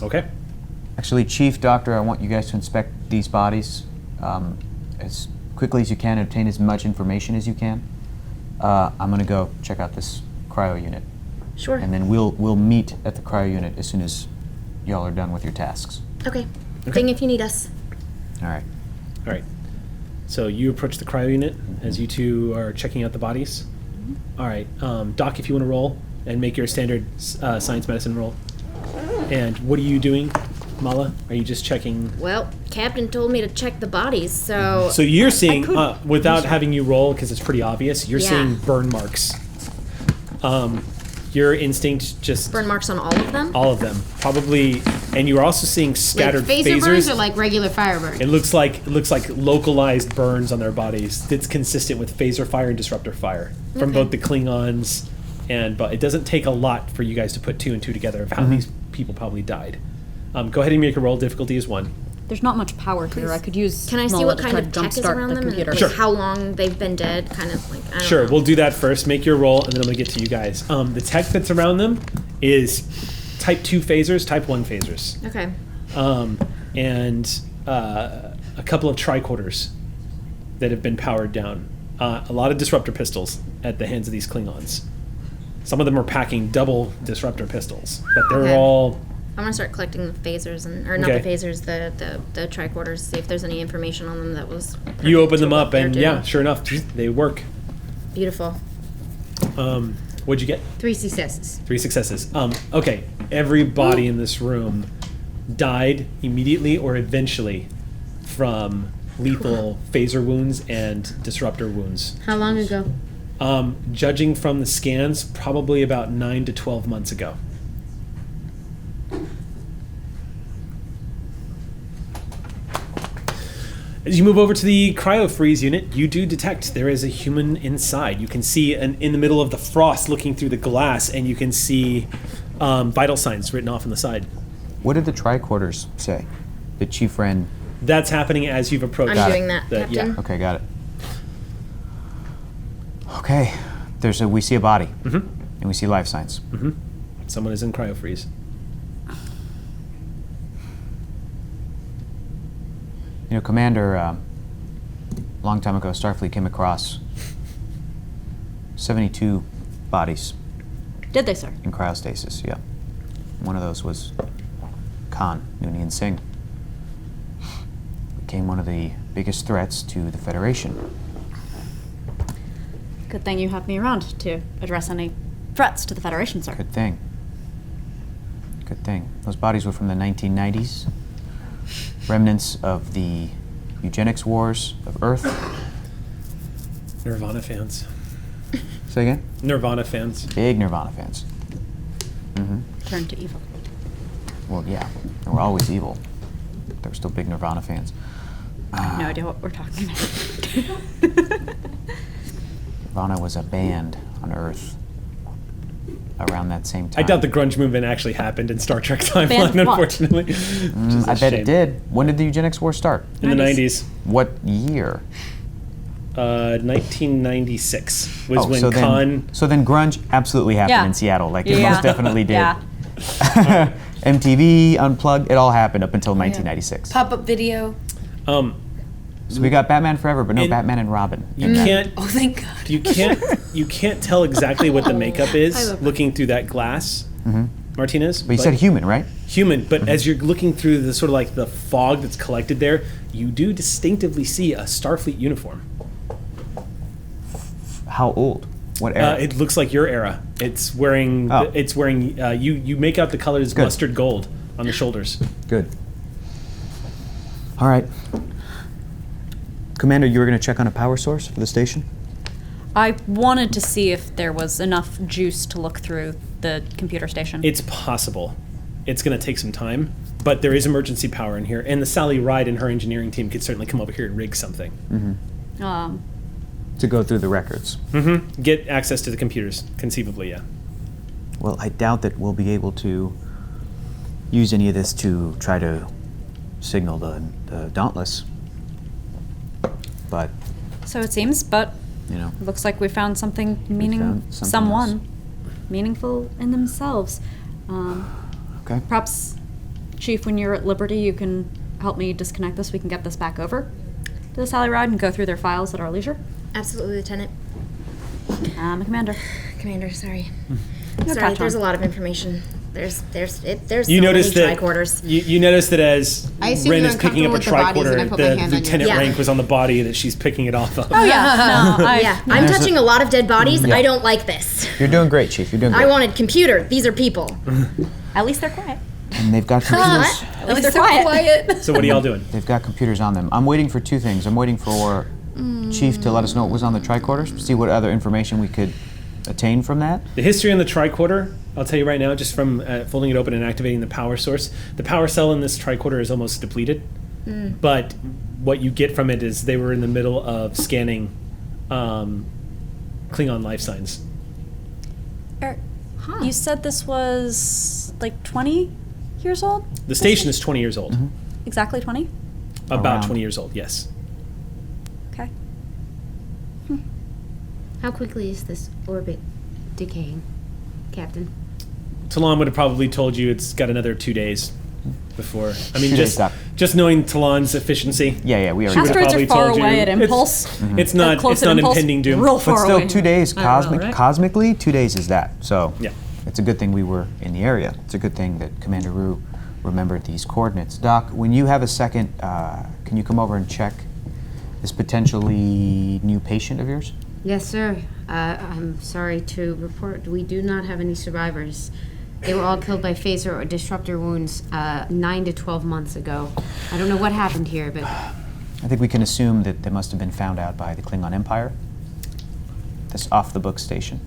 Okay. Actually, Chief, Doctor, I want you guys to inspect these bodies as quickly as you can, obtain as much information as you can. I'm going to go check out this cryo unit. Sure. And then we'll meet at the cryo unit as soon as y'all are done with your tasks. Okay. Ding if you need us. All right. All right. So you approach the cryo unit as you two are checking out the bodies. All right. Doc, if you want to roll and make your standard science medicine roll. And what are you doing, Mala? Are you just checking? Well, Captain told me to check the bodies, so... So you're seeing, without having you roll, because it's pretty obvious, you're Yeah. seeing burn marks. Your instinct just... Burn marks on all of them? All of them. Probably, and you're also seeing scattered like phaser phasers. burns or like regular fire burns? It looks like localized burns on their bodies. It's consistent with phaser fire and disruptor fire from both the Klingons, but it doesn't take a lot for you guys to put 2 and 2 together of how these people probably died. Go ahead and make a roll. Difficulty is 1. There's not much power here. I could use Can I see Mala what to kind try of to tech is jumpstart around the them? And computer. like Sure. how long they've been dead? Kind of like, I don't Sure, know. we'll do that first. Make your roll, and then I'm gonna get to you guys. The tech that's around them is Type 2 phasers, Type 1 phasers, Okay. and a couple of tricorders that have been powered down. A lot of disruptor pistols at the hands of these Klingons. Some of them are packing double disruptor pistols, but they're Okay. all... I'm gonna start collecting the phasers, or not Okay. the phasers, the tricorders, see if there's any information on them that was... You open them to what up, they're and doing. yeah, sure enough, they work. Beautiful. What'd you get? 3 successes. 3 successes. Okay, every body in this room died immediately or eventually from lethal phaser wounds and disruptor wounds. How long ago? Judging from the scans, probably about 9 to 12 months ago. As you move over to the cryo-freeze unit, you do detect there is a human inside. You can see in the middle of the frost looking through the glass, and you can see vital signs written off on the side. What did the tricorders say? The Chief ran. That's happening as you've approached. I'm doing that, Captain. Yeah. Okay, got it. Okay, we see a body, and we see life signs. Someone is in cryo-freeze. You know, Commander, a long time ago, Starfleet came across 72 bodies Did they, sir? in cryostasis, yeah. One of those was Khan, Noonien Singh. Became one of the biggest threats to the Federation. Good thing you have me around to address any threats to the Federation, sir. Good thing. Good thing. Those bodies were from the 1990s. Remnants of the eugenics wars of Earth. Nirvana fans. Say again? Nirvana fans. Big Nirvana fans. Mm-hmm. Turn to evil. Well, yeah. They were always evil. They were still big Nirvana fans. I have no idea what we're talking about. Nirvana was a band on Earth around that same time. I doubt the grunge movement actually happened in Star Trek timeline, Band what? unfortunately. Which is a I bet shame. it did. When did the eugenics war start? In the 90s. What year? 1996 was when so Khan... so then grunge absolutely happened Yeah. in Seattle. Like, it Yeah. most definitely did. Yeah. MTV, Unplugged, it all happened up until 1996. Pop-up video. So we got Batman Forever, but no And Batman and Robin. You can't... Oh, thank God. You can't tell exactly what the makeup is looking through that glass, Martinez. But you said human, right? Human, but as you're looking through the sort of like the fog that's collected there, you do distinctly see a Starfleet uniform. How old? What era? It looks like your era. It's wearing. Oh. It's wearing. You make out the colors Good. mustard gold on the shoulders. Good. All right. Commander, you were going to check on a power source for the station? I wanted to see if there was enough juice to look through the computer station. It's possible. It's going to take some time, but there is emergency power in here, and the Sally Ride and her engineering team could certainly come over here and rig something. To go through the records. Get access to the computers, conceivably, yeah. Well, I doubt that we'll be able to use any of this to try to signal the Dauntless. But, So it seems, but you know, looks like we found something found something someone meaningful in themselves. okay. Perhaps, Chief, when you're at liberty, you can help me disconnect this. We can get this back over to the Sally Ride and go through their files at our leisure. Absolutely, Lieutenant. I'm a commander. Commander, sorry. No Sorry, catch there's on. a lot of information. There's You so noticed many that tricorders. you noticed that as I assume Ren you're is picking up a uncomfortable with the bodies and I tricorder, put my the hand on yours. lieutenant Yeah. rank was on the body that she's picking it off of. Oh, yeah. No, Yeah, I'm There's touching a lot of dead bodies. Yeah. I don't like this. You're doing great, Chief. You're doing great. I wanted computer. These are people. At least they're quiet. And they've got computers. At least they're quiet. So what are y'all doing? They've got computers on them. I'm waiting for two things. I'm waiting for Chief to let us know what was on the tricorders, see what other information we could attain from that. The history on the tricorder, I'll tell you right now, just from folding it open and activating the power source, the power cell in this tricorder is almost depleted. But what you get from it is they were in the middle of scanning Klingon life signs. Eric, you said this was like 20 years old? The station is 20 years old. Exactly 20? About Around. 20 years old, yes. Okay. How quickly is this orbit decaying, Captain? Talon would have probably told you it's got another 2 days before. I mean, 2 days, Doc. just knowing Talon's efficiency. Yeah, we already She would've did. Asteroids are probably far told you. away at It's- impulse. It's not. Close It's at not impulse, impending doom. real But far still, away. 2 days, right? cosmically, 2 days is that. So Yeah. it's a good thing we were in the area. It's a good thing that Commander Rue remembered these coordinates. Doc, when you have a second, can you come over and check this potentially new patient of yours? Yes, sir. I'm sorry to report we do not have any survivors. They were all killed by phaser or disruptor wounds 9 to 12 months ago. I don't know what happened here, but I think we can assume that they must have been found out by the Klingon Empire, this off-the-book station,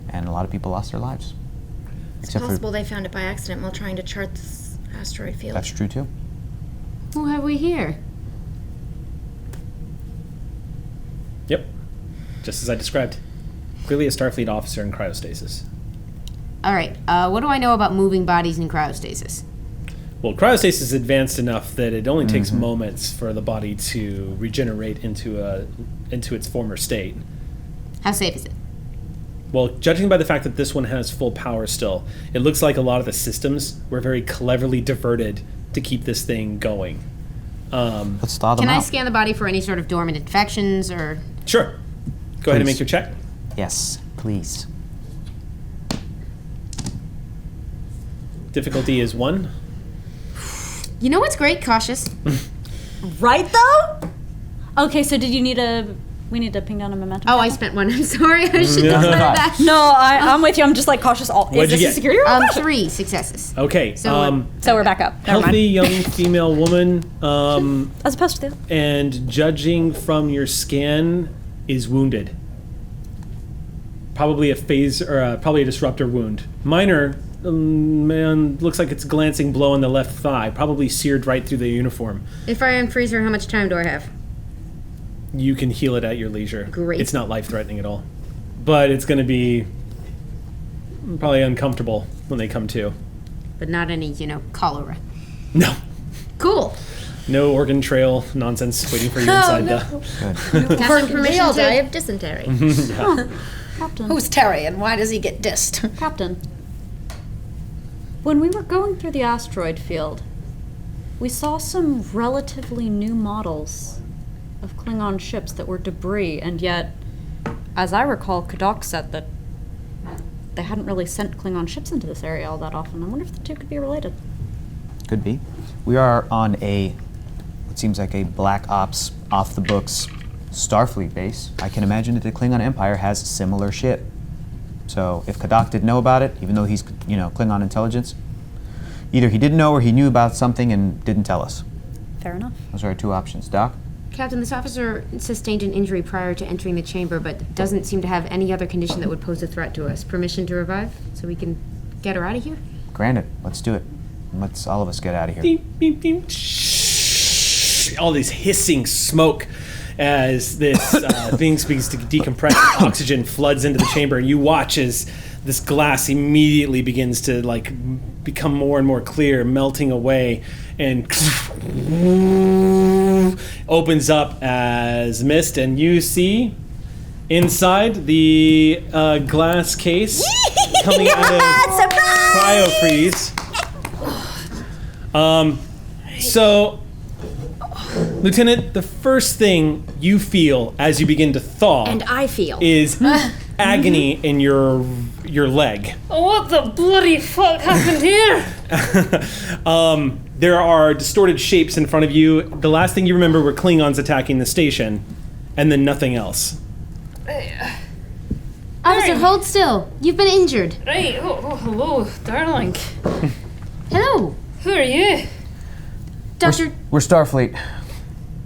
and a lot of people lost their lives. It's possible they found it by accident while trying to chart this asteroid field. That's true too. who have we here? Yep. Just as I described. Clearly a Starfleet officer in cryostasis. All right. What do I know about moving bodies in cryostasis? Well, cryostasis is advanced enough that it only takes moments for the body to regenerate into its former state. How safe is it? Well, judging by the fact that this one has full power still, it looks like a lot of the systems were very cleverly diverted to keep this thing going. Let's thaw them Can I out. scan the body for any sort of dormant infections or? Sure. Go ahead and Please. make your check. Yes, please. Difficulty is 1. You know what's great? Cautious. Right though? Okay, so did you need we need to ping down a momentum? Oh, I spent 1. I'm sorry. I should have done that. No, I'm with you. I'm just like cautious. What'd Is you this a get? security roll? 3 successes. Okay. So, So we're back up. Never Healthy mind. young female woman, As opposed to. and judging from your scan, is wounded. Probably a phase or probably a disruptor wound. Minor, man, looks like it's a glancing blow on the left thigh, probably seared right through the uniform. If I unfreeze her, how much time do I have? You can heal it at your leisure. Great. It's not life-threatening at all, but it's going to be probably uncomfortable when they come to. But not any, cholera. No. Cool. No organ trail nonsense waiting for you inside the. Have some We permission all die to. of dysentery. Captain. Who's Terry and why does he get dissed? Captain. When we were going through the asteroid field, we saw some relatively new models of Klingon ships that were debris, and yet, as I recall, Kadok said that they hadn't really sent Klingon ships into this area all that often. I wonder if the two could be related. Could be. We are on what seems like a Black Ops, off the books Starfleet base. I can imagine that the Klingon Empire has a similar ship. So if Kadok didn't know about it, even though he's, Klingon intelligence, either he didn't know or he knew about something and didn't tell us. Fair enough. Those are our 2 options. Doc? Captain, this officer sustained an injury prior to entering the chamber, but doesn't seem to have any other condition that would pose a threat to us. Permission to revive, so we can get her out of here? Granted. Let's do it. Let's all of us get out of here. Beep, beep, beep. Shh. All this hissing smoke as this thing begins to decompress. Oxygen floods into the chamber, and you watch as this glass immediately begins to become more and more clear, melting away, and opens up as mist, and you see inside the glass case coming out of cryo-freeze. So, Lieutenant, the first thing you feel as you begin to thaw And I feel. is agony in your leg. What the bloody fuck happened here? There are distorted shapes in front of you. The last thing you remember were Klingons attacking the station, and then nothing else. Officer, hold still. You've been injured. Right, hello, darling. Hello. Who are you? Doctor. We're Starfleet.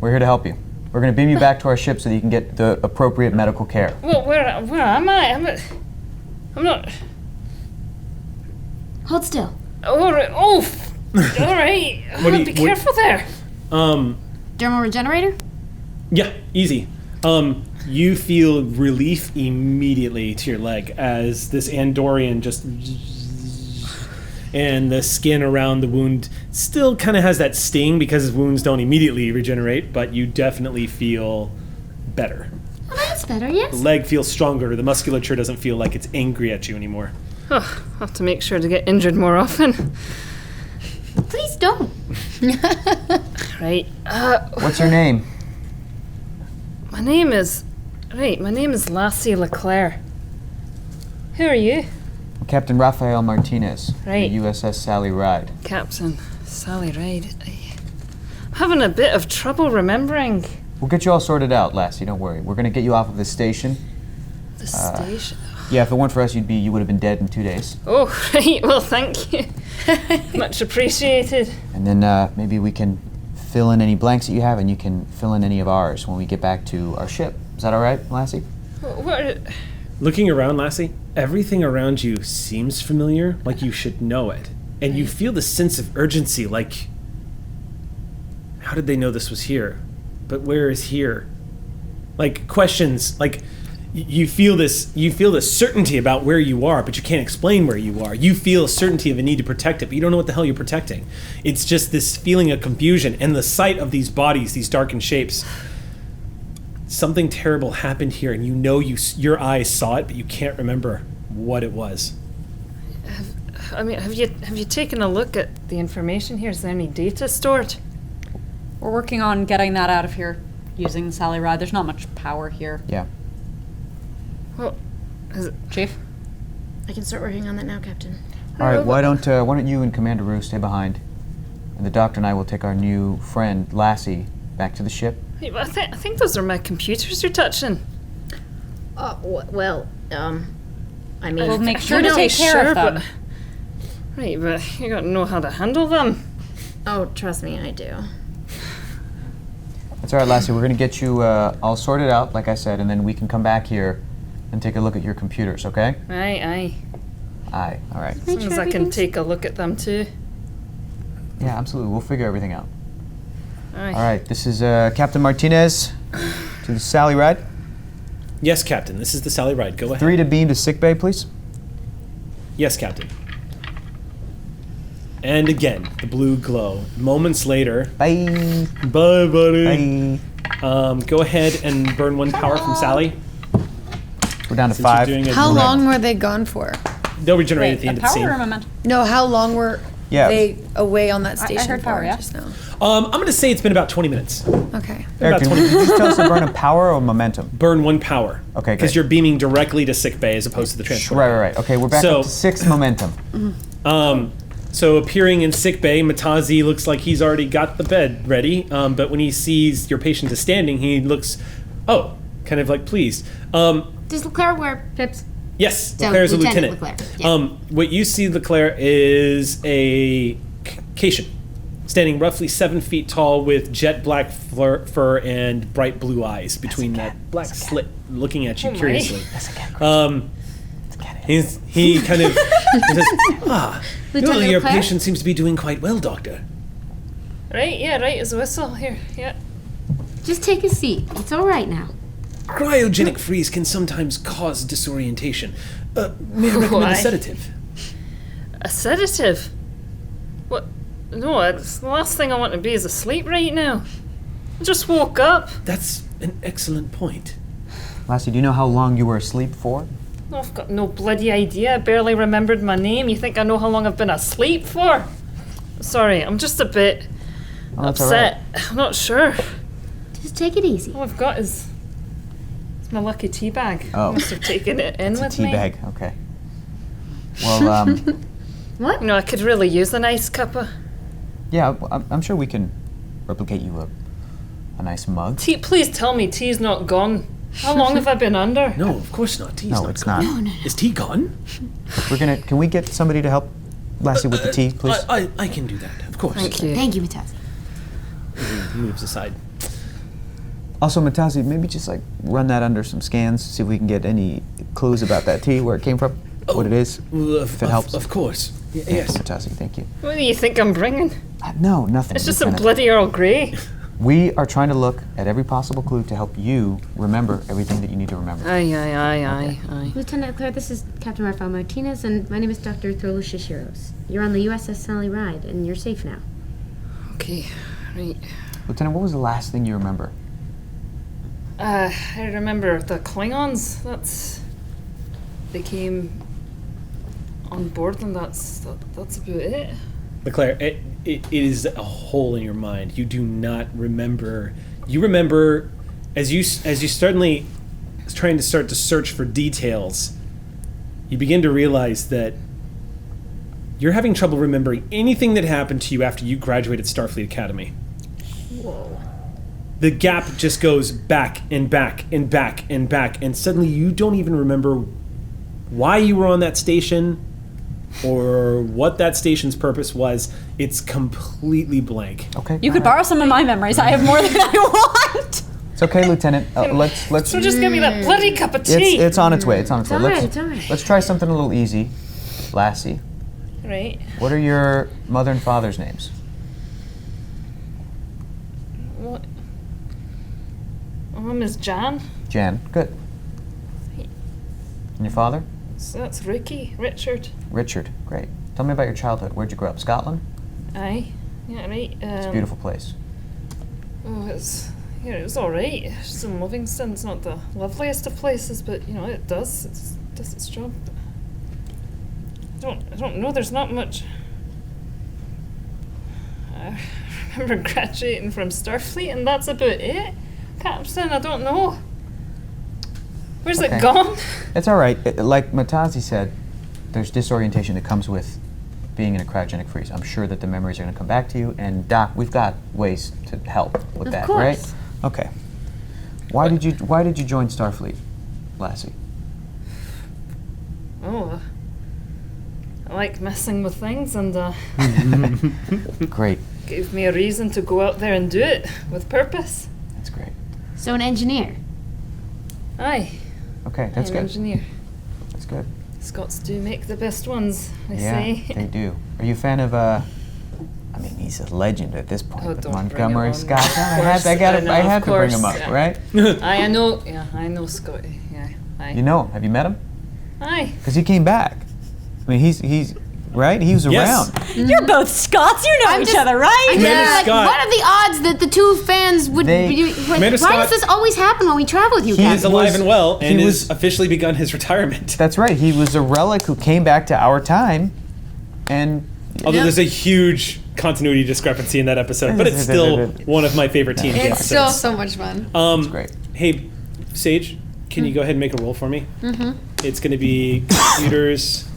We're here to help you. We're going to beam you back to our ship so that you can get the appropriate medical care. Well, where am I? I'm not. Hold still. All right. Oh, all right. Be careful there. Dermal regenerator? Yeah, easy. You feel relief immediately to your leg as this Andorian just... And the skin around the wound still kind of has that sting because wounds don't immediately regenerate, but you definitely feel better. Oh, that's better, yes. The leg feels stronger. The musculature doesn't feel like it's angry at you anymore. Oh, I'll have to make sure to get injured more often. Please don't. Right. What's your name? My name is Lassie LeClerc. Who are you? Captain Rafael Martinez. Right. The USS Sally Ride. Captain Sally Ride. I'm having a bit of trouble remembering. We'll get you all sorted out, Lassie. Don't worry. We're going to get you off of the station. The station. Yeah, if it weren't for us, you would have been dead in 2 days. Oh, right. Well, thank you. Much appreciated. And then maybe we can fill in any blanks that you have, and you can fill in any of ours when we get back to our ship. Is that all right, Lassie? What? Looking around, Lassie, everything around you seems familiar, like you should know it. And you feel the sense of urgency, like, how did they know this was here? But where is here? Like, questions, like, you feel this certainty about where you are, but you can't explain where you are. You feel certainty of a need to protect it, but you don't know what the hell you're protecting. It's just this feeling of confusion, and the sight of these bodies, these darkened shapes. Something terrible happened here, and you know your eyes saw it, but you can't remember what it was. Have you taken a look at the information here? Is there any data stored? We're working on getting that out of here using the Sally Ride. There's not much power here. Yeah. Well, is it Chief? I can start working on that now, Captain. All right, why don't you and Commander Rue stay behind, and the doctor and I will take our new friend Lassie back to the ship. Hey, I think those are my computers you're touching. I mean, We'll make sure I'm to not take care of them. Right, but you gotta know how to handle them. Oh, trust me, I do. That's all right, Lassie. We're going to get you all sorted out, like I said, and then we can come back here and take a look at your computers, okay? Aye. Aye, all right. As long as I can take a look at them too. Yeah, absolutely. We'll figure everything out. Aye. All right, this is Captain Martinez to the Sally Ride. Yes, Captain. This is the Sally Ride. Go ahead. 3 to beam to sickbay, please. Yes, Captain. And again, the blue glow. Moments later. Bye. Bye, buddy. Bye. Go ahead and burn 1 power from Sally. We're down to Since you're 5. doing it How direct. long were they gone for? They'll regenerate at the end of the power scene. or momentum? No, how long were Yeah. they away on that station heard for power, yeah. just now? I'm going to say it's been about 20 minutes. Okay. Eric, About can 20 you just tell us to burn a power or momentum? Burn 1 power. Okay, Because great. you're beaming directly to sick bay as opposed to the transport. Right. Okay, we're back So- up to 6 momentum. So appearing in sick bay, Matazi looks like he's already got the bed ready. But when he sees your patient is standing, he looks, kind of like pleased. Does LeClerc wear pips? Yes, So, LeClerc is a Lieutenant lieutenant. LeClerc, yeah. What you see, LeClerc, is a Cation, standing roughly 7 feet tall with jet black fur and bright blue eyes between that black slit, looking at you my. curiously. He kind of says, Lieutenant your LeClerc? patient seems to be doing quite well, Doctor. Right, as a whistle. Here, yeah. Just take a seat. It's all right now. Cryogenic freeze can sometimes cause disorientation. May I recommend Why? a sedative? A sedative? What? No, it's the last thing I want to be is asleep right now. I just woke up. That's an excellent point. Lassie, do you know how long you were asleep for? Oh, I've got no bloody idea. I barely remembered my name. You think I know how long I've been asleep for? Sorry, I'm just a bit Oh, that's all upset. I'm not sure. Just take it easy. All I've got is my lucky tea bag. Oh. I must have taken it in It's a with tea me. bag. Okay. Well, What? You know, I could really use a nice cuppa. yeah, I'm sure we can replicate you a nice mug. Tea, please tell me tea's not gone. How long have I been under? No, of course not. Tea's No, not it's gone. not. Is tea gone? Can we get somebody to help Lassie with the tea, please? I can do that, of course. Thank you. Thank you, Mataz. He moves aside. Also, Matazi, maybe just like run that under some scans, see if we can get any clues about that tea, where it came from, what it is, if it helps. Of course. Thank Yes. you, Matazi, thank you. What do you think I'm bringing? No, nothing. It's just a Lieutenant. bloody Earl Grey. We are trying to look at every possible clue to help you remember everything that you need to remember. Aye. Lieutenant LeClerc, this is Captain Rafael Martinez, and my name is Dr. Thurlow Shishiros. You're on the USS Sally Ride, and you're safe now. Okay, right. Lieutenant, what was the last thing you remember? I remember the Klingons. They came on board, and that's about it. LeClaire, it is a hole in your mind. You do not remember. You remember as you suddenly trying to start to search for details, you begin to realize that you're having trouble remembering anything that happened to you after you graduated Starfleet Academy. Whoa. The gap just goes back and back and back and back, and suddenly you don't even remember why you were on that station or what that station's purpose was. It's completely blank. Okay. You could borrow some of my memories. I have more than I want. It's okay, Lieutenant. Let's. So just give me that bloody cup of tea. It's on its way. It's on its way. It's all right. Let's try something a little easy. Lassie, Right. what are your mother and father's names? What? My mum is Jan. Jan. Good. And your father? So that's Ricky. Richard. Richard. Great. Tell me about your childhood. Where'd you grow up? Scotland? Aye. Yeah, right. It's a beautiful place. Oh, it was alright. Just in Livingston, it's not the loveliest of places, but it does its job. I don't know. There's not much. I remember graduating from Starfleet, and that's about it. Captain, I don't know. Where's Okay. it gone? It's all right. Like Matazi said, there's disorientation that comes with being in a cryogenic freeze. I'm sure that the memories are going to come back to you. And Doc, we've got ways to help with that, right? Okay. Why did you join Starfleet, Lassie? Oh, I like messing with things, and Great. gave me a reason to go out there and do it with purpose. That's great. So an engineer. Aye. Okay, that's I'm good. an engineer. That's good. Scots do make the best ones, I Yeah, say. they do. Are you a fan of I mean, he's a legend at this point, Oh, but don't bring Montgomery him on. Scott. Of I course, had of to bring him course, up, yeah. right? I know. Yeah, I know Scotty. Yeah, aye. You know him. Have you met him? Aye. Because he came back. I mean, he's right. He was Yes. around. You're both Scots. You know each other, right? Commander Like, Scott. what are the odds that the two fans would They- be? Commander Why Scott- does this always happen when we travel with you, He is Captain? alive and well, and he has was- officially begun his retirement. That's right. He was a relic who came back to our time, and Although there's a huge continuity discrepancy in that episode, but it's still one of my favorite TNT It's episodes. still so much fun. great. Hey, Sage, can you go ahead and make a roll for me? Mm-hmm. It's going to be computers.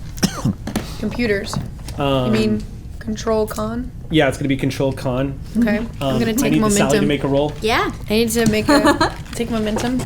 Computers. You mean Control Con? Yeah, it's going to be Control Con. Okay. I'm gonna I take need Sally to momentum. make a roll. Yeah. I need to make take momentum.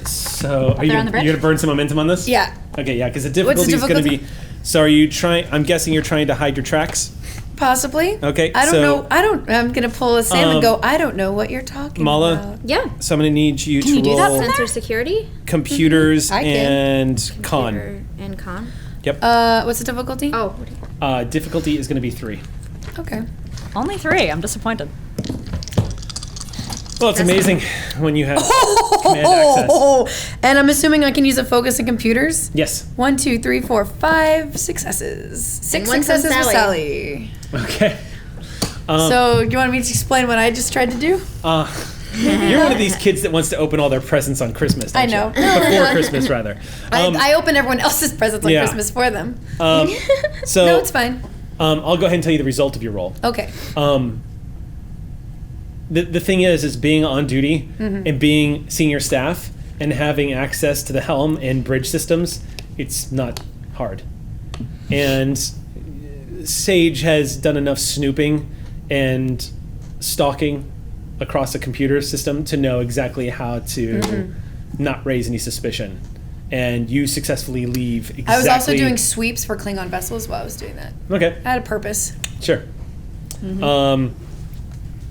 So are you there on the bridge? going to burn some momentum on this? Yeah. Okay, yeah, because the difficulty is going to be. So are you trying? I'm guessing you're trying to hide your tracks. Possibly. Okay, I don't so- know. I'm gonna pull a Sam and go. I don't know what you're talking Mala? about. Yeah. So I'm going to need you Can to you do that? roll Sensor security computers I can. and con. and con. Yep. What's the difficulty? Oh. Difficulty is going to be 3. Okay. Only 3. I'm disappointed. Well, it's amazing when you have command access. And I'm assuming I can use a focus in computers. Yes. 1, 2, 3, 4, 5 successes. 6 And one from successes with Sally. Sally. Okay. So, you want me to explain what I just tried to do? You're one of these kids that wants to open all their presents on Christmas. Don't I know. You? Before Christmas, rather. I open everyone else's presents on yeah. Christmas for them. So No, it's fine. I'll go ahead and tell you the result of your roll. Okay. The thing is being on duty Mm-hmm. and being senior staff and having access to the helm and bridge systems, it's not hard. And Sage has done enough snooping and stalking across a computer system to know exactly how to Mm-hmm. not raise any suspicion. And you successfully leave exactly... I was also doing sweeps for Klingon vessels while I was doing that. Okay, I had a purpose. sure.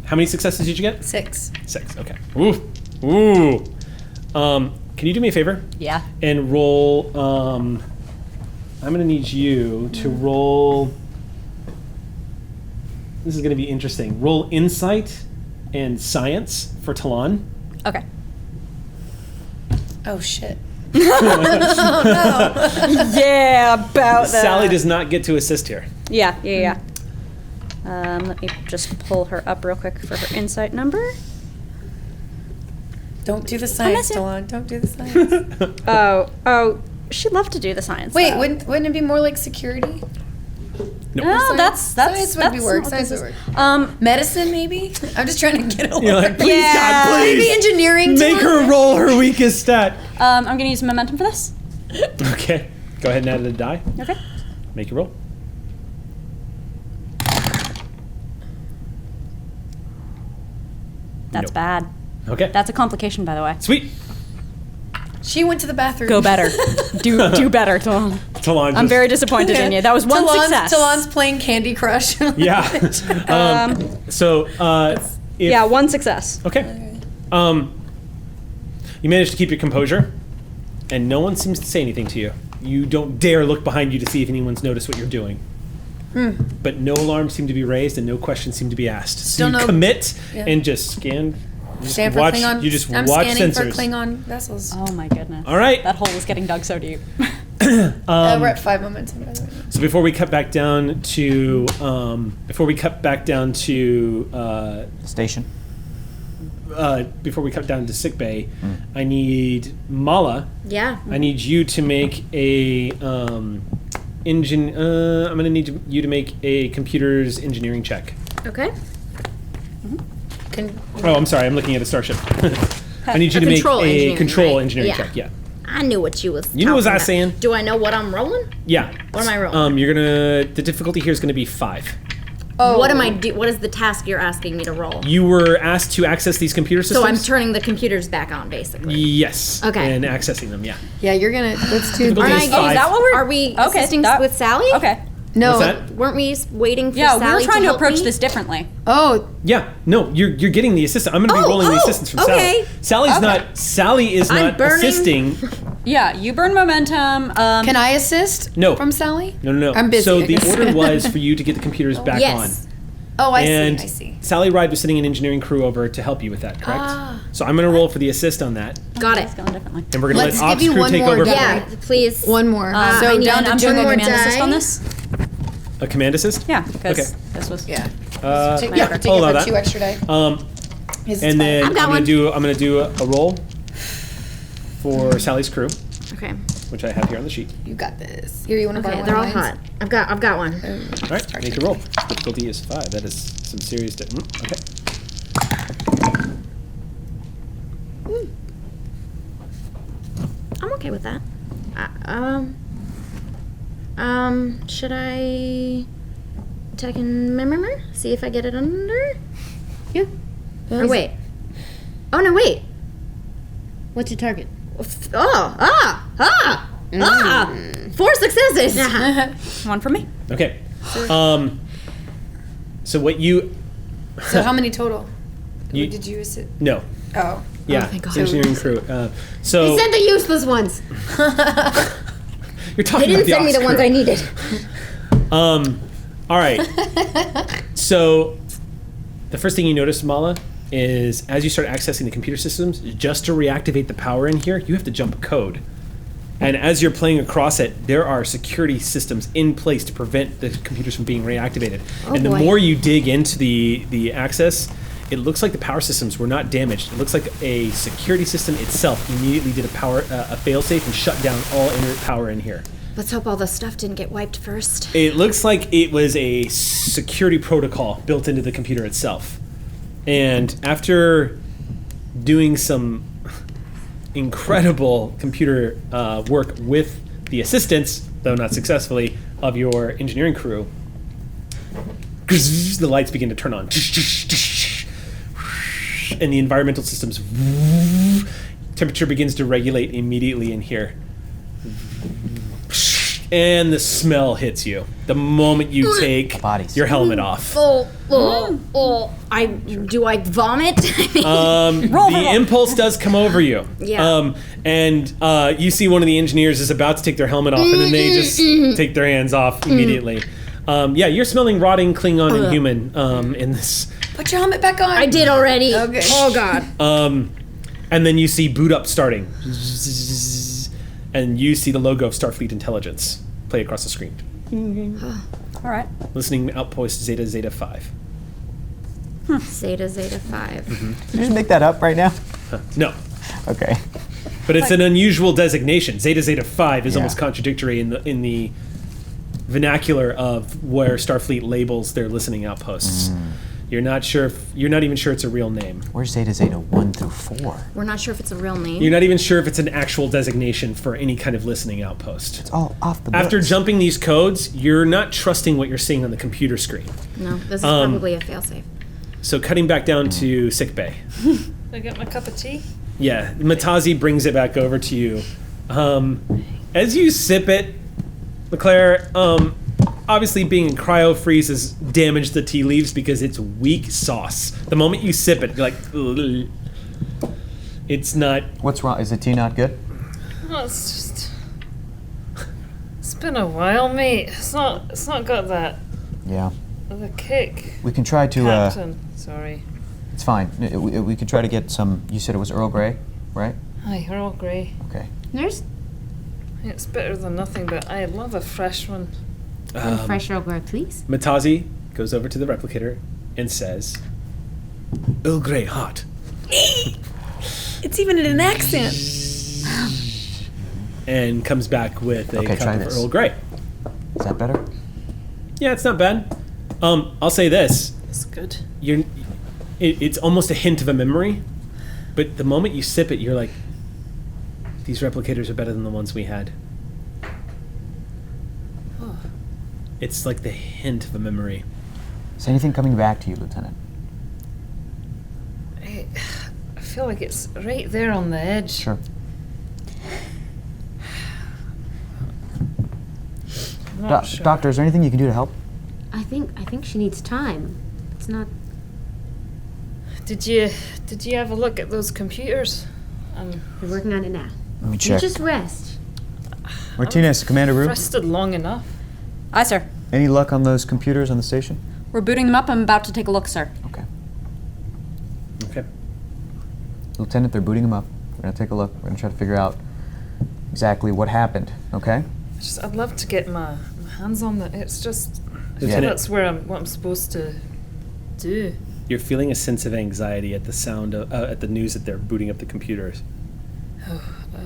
How many successes did you get? 6. 6, okay. Ooh. Can you do me a favor? Yeah. And roll, I'm gonna need you to roll, this is gonna be interesting. Roll Insight and Science for Talon. Okay. Oh, shit. Yeah, about that. Sally does not get to assist here. Yeah. Let me just pull her up real quick for her insight number. Don't do the science, missing. Delon. Don't do the science. Oh, she'd love to do the science. Wait, though. wouldn't it be more like security? No, that's Science would be that's work. not Science what would this work. is. Medicine, maybe? I'm just trying to get a You're like, please, God, please. Maybe engineering. Make her roll her weakest stat. I'm gonna use momentum for this. Okay, go ahead and add a die. Okay. Make your roll. That's Nope. bad. Okay. That's a complication, by the way. Sweet. She went to the bathroom. Go better. do better, Talon. Talon I'm just- very disappointed in you. That was one success. Talon's playing Candy Crush. Yeah. So, if, Yeah, one success. Okay. You managed to keep your composure, and no one seems to say anything to you. You don't dare look behind you to see if anyone's noticed what you're doing. But no alarms seem to be raised, and no questions seem to be asked. Still so you no- commit Yeah. and just scan. Scan for watch, Klingon. You just I'm watch scanning sensors. for Klingon vessels. Oh my goodness. All right. That hole is getting dug so deep. We're at 5 momentum, by the way. So before we cut back down to Station. Before we cut down to sick bay, I need Mala. Yeah. I need you to make a I'm gonna need you to make a computer's engineering check. Okay. Oh, I'm sorry. I'm looking at a starship. I need you to make a control engineering check. Yeah. I knew what you was. You know what I was about. saying. Do I know what I'm rolling? Yeah. What am I rolling? The difficulty here is gonna be 5. Oh. What am I do? What is the task you're asking me to roll? You were asked to access these computer systems. So I'm turning the computers back on, basically. Yes. Okay. And accessing them. Yeah. Yeah, you're gonna. Let's do. Difficulty is 5. Is that what we're? Are we assisting with Sally? Okay. No. What's that? Weren't we waiting for Yeah, Sally we were trying to help approach me? this differently. Oh. Yeah. No, you're getting the assistant. I'm going to be rolling the assistance from okay. Sally. Sally is not assisting. Yeah, you burn momentum. Can I assist? No. From Sally? No. I'm busy. So I the guess. order was for you to get the computers back Yes. on. Oh, I And see. Sally Ride was sending an engineering crew over to help you with that, correct? So I'm going to roll for the assist on that. Got it. It's going differently. And we're going to Let's let Ops give you crew one take more over. die. Yeah, please. One more. I So need down to one 2 more command assist die. on this? A command assist? Yeah, because Okay. this was... Yeah. Yeah, Take I'll allow it that. for 2 extra die. And then I've got I'm one. going to do a roll for Sally's crew, Okay. which I have here on the sheet. You got this. Here, you want to borrow Okay, one they're all of mine? hot. I've got one. All right, make your roll. Difficulty is 5. That is some serious. Okay. I'm okay with that. Should I attack and remember? See if I get it under? Yeah. Or wait. Oh no, wait. What's your target? 4 successes. One for me. Okay. So what you? So how many total? You- Did you assist? No. Oh. Yeah. thank God. Engineering crew. So He sent the useless ones. you're talking They didn't about send me the Ox ones crew. I needed. All right. So the first thing you notice, Mala, is as you start accessing the computer systems, just to reactivate the power in here, you have to jump a code. And as you're playing across it, there are security systems in place to prevent the computers from being reactivated. And the boy. more you dig into the access, it looks like the power systems were not damaged. It looks like a security system itself immediately did a failsafe and shut down all inert power in here. Let's hope all the stuff didn't get wiped first. It looks like it was a security protocol built into the computer itself. And after doing some incredible computer work with the assistance, though not successfully, of your engineering crew, the lights begin to turn on. And the environmental systems, temperature begins to regulate immediately in here. And the smell hits you the moment you take Bodies. your helmet off. Do I vomit? The impulse does come over you. Yeah. And you see one of the engineers is about to take their helmet off, and then they just take their hands off immediately. Yeah, you're smelling rotting Klingon and human in this. Put your helmet back on. I did already. Okay. Oh God. And then you see boot up starting. And you see the logo of Starfleet Intelligence play across the screen. All right. Listening outpost Zeta Zeta 5. Zeta 5. Did you just make that up right now? No. Okay. But it's an unusual designation. Zeta Zeta 5 is Yeah. almost contradictory in the vernacular of where Starfleet labels their listening outposts. You're not even sure it's a real name. Where's Zeta Zeta 1 through 4? We're not sure if it's a real name. You're not even sure if it's an actual designation for any kind of listening outpost. It's all off the After books. jumping these codes, you're not trusting what you're seeing on the computer screen. No, this is probably a failsafe. So cutting back down to sickbay. I get my cup of tea. Yeah, Matazi brings it back over to you. As you sip it, LeClerc, obviously being in cryo freeze has damaged the tea leaves because it's weak sauce. The moment you sip it, you're like, ugh. It's not. What's wrong? Is the tea not good? Oh, it's just. It's been a while, mate. It's not got that. Yeah. The kick. We can try to. Captain. Sorry. It's fine. We could try to get some. You said it was Earl Grey, right? Hi, Earl Grey. Okay. Nurse? It's better than nothing, but I love a fresh one. One fresh Earl Grey, please. Matazi goes over to the replicator and says, Earl Grey hot. It's even in an accent. And comes back with a Okay, cup try of this. Earl Grey. Is that better? Yeah, it's not bad. I'll say this. That's good. It's almost a hint of a memory, but the moment you sip it, you're like, these replicators are better than the ones we had. Oh. It's like the hint of a memory. Is anything coming back to you, Lieutenant? I feel like it's right there on the edge. Sure. Not sure. Doctor, is there anything you can do to help? I think she needs time. It's not. Did you have a look at those computers? We're working on it now. Let me You check. just rest. Martinez, Commander Rue. Rested long enough. Aye, sir. Any luck on those computers on the station? We're booting them up. I'm about to take a look, sir. Okay. Okay. Lieutenant, they're booting them up. We're going to take a look. We're going to try to figure out exactly what happened, okay? I'd love to get my hands on that. It's just Lieutenant. that's what I'm supposed to do. You're feeling a sense of anxiety at the sound of, at the news that they're booting up the computers.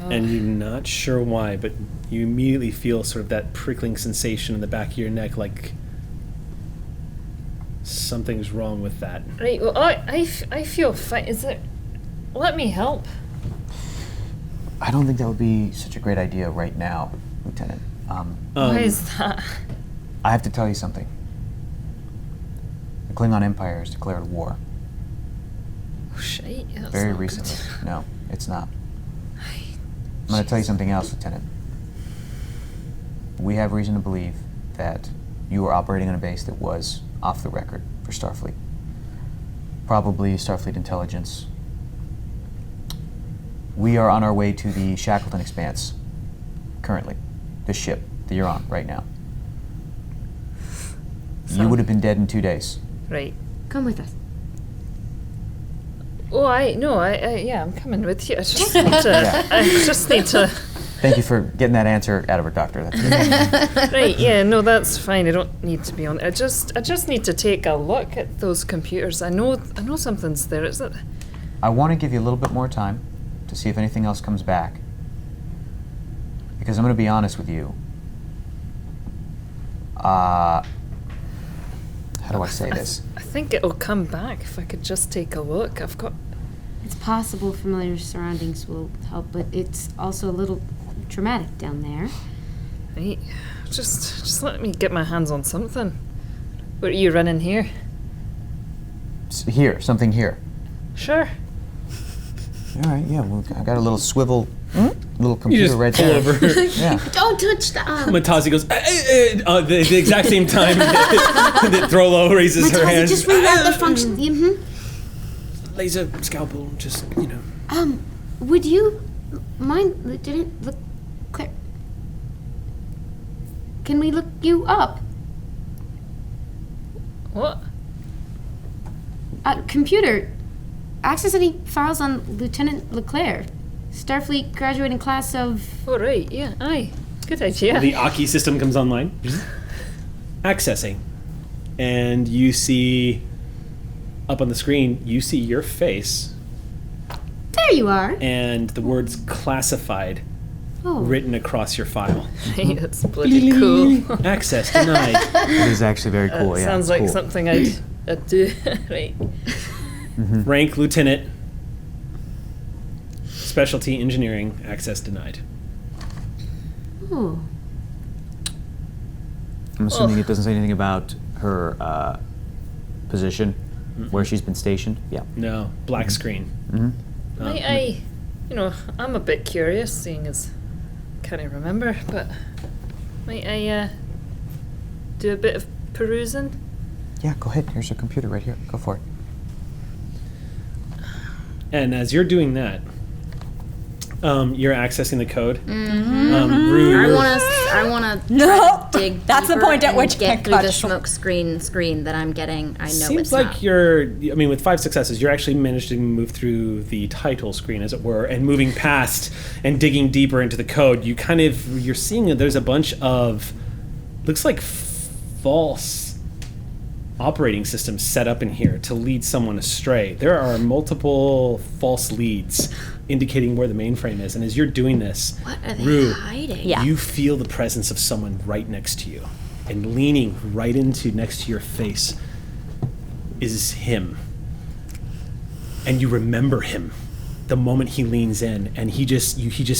And you're not sure why, but you immediately feel sort of that prickling sensation in the back of your neck, like something's wrong with that. Right. Well, I feel fine. Is it? Let me help. I don't think that would be such a great idea right now, Lieutenant. Why is that? I have to tell you something. The Klingon Empire has declared war. Oh, shit. Yeah, that's Very not recently. good. No, it's not. I'm going to tell you something else, Lieutenant. We have reason to believe that you were operating on a base that was off the record for Starfleet. Probably Starfleet intelligence. We are on our way to the Shackleton Expanse, currently. The ship that you're on right now. You would have been dead in 2 days. Right. Come with us. Oh, yeah, I'm coming with you. I just need to. I just need to. Thank you for getting that answer out of her, Doctor. That's Right. Yeah. No, that's fine. I don't need to be on. I just need to take a look at those computers. I know something's there. Is it? I want to give you a little bit more time to see if anything else comes back. Because I'm going to be honest with you. How do I say this? I think it'll come back if I could just take a look. I've got. It's possible familiar surroundings will help, but it's also a little traumatic down there. Right. Just let me get my hands on something. What are you running here? Here, something here. Sure. All right, yeah, well, I got a little swivel, little computer just right pull there. over. Yeah. Don't touch the. Matazi goes, the exact same time that Throlo raises her hand. Just reroute the function. Laser scalpel, just, you know. Would you mind, Lieutenant LeClerc? Can we look you up? What? Computer. Access any files on Lieutenant LeClerc, Starfleet graduating class of. Oh, right. Yeah. Aye. Good idea. The Aki system comes online. Accessing. And you see, up on the screen, you see your face. There you are. And the words classified written across your file. Right, that's bloody cool. Access denied. It is actually very cool, yeah. Sounds like something I'd do. Right. Rank Lieutenant. Specialty Engineering. Access denied. Oh. I'm assuming it doesn't say anything about her position, where she's been stationed. Yeah. No. Black screen. I'm a bit curious, seeing as I can't remember, but might I do a bit of perusing? Yeah, go ahead. Here's your computer right here. Go for it. And as you're doing that, you're accessing the code. I want to dig. That's the deeper point at and which I get through got the short. smoke screen that I'm getting. I know Seems it's like not. I mean, with 5 successes, you're actually managed to move through the title screen, as it were, and moving past and digging deeper into the code. You're seeing that there's a bunch of, looks like false operating systems set up in here to lead someone astray. There are multiple false leads indicating where the mainframe is, and as you're doing this, What are they Rue, hiding? Yeah. you feel the presence of someone right next to you and leaning right into next to your face. is him. And you remember him the moment he leans in, and he just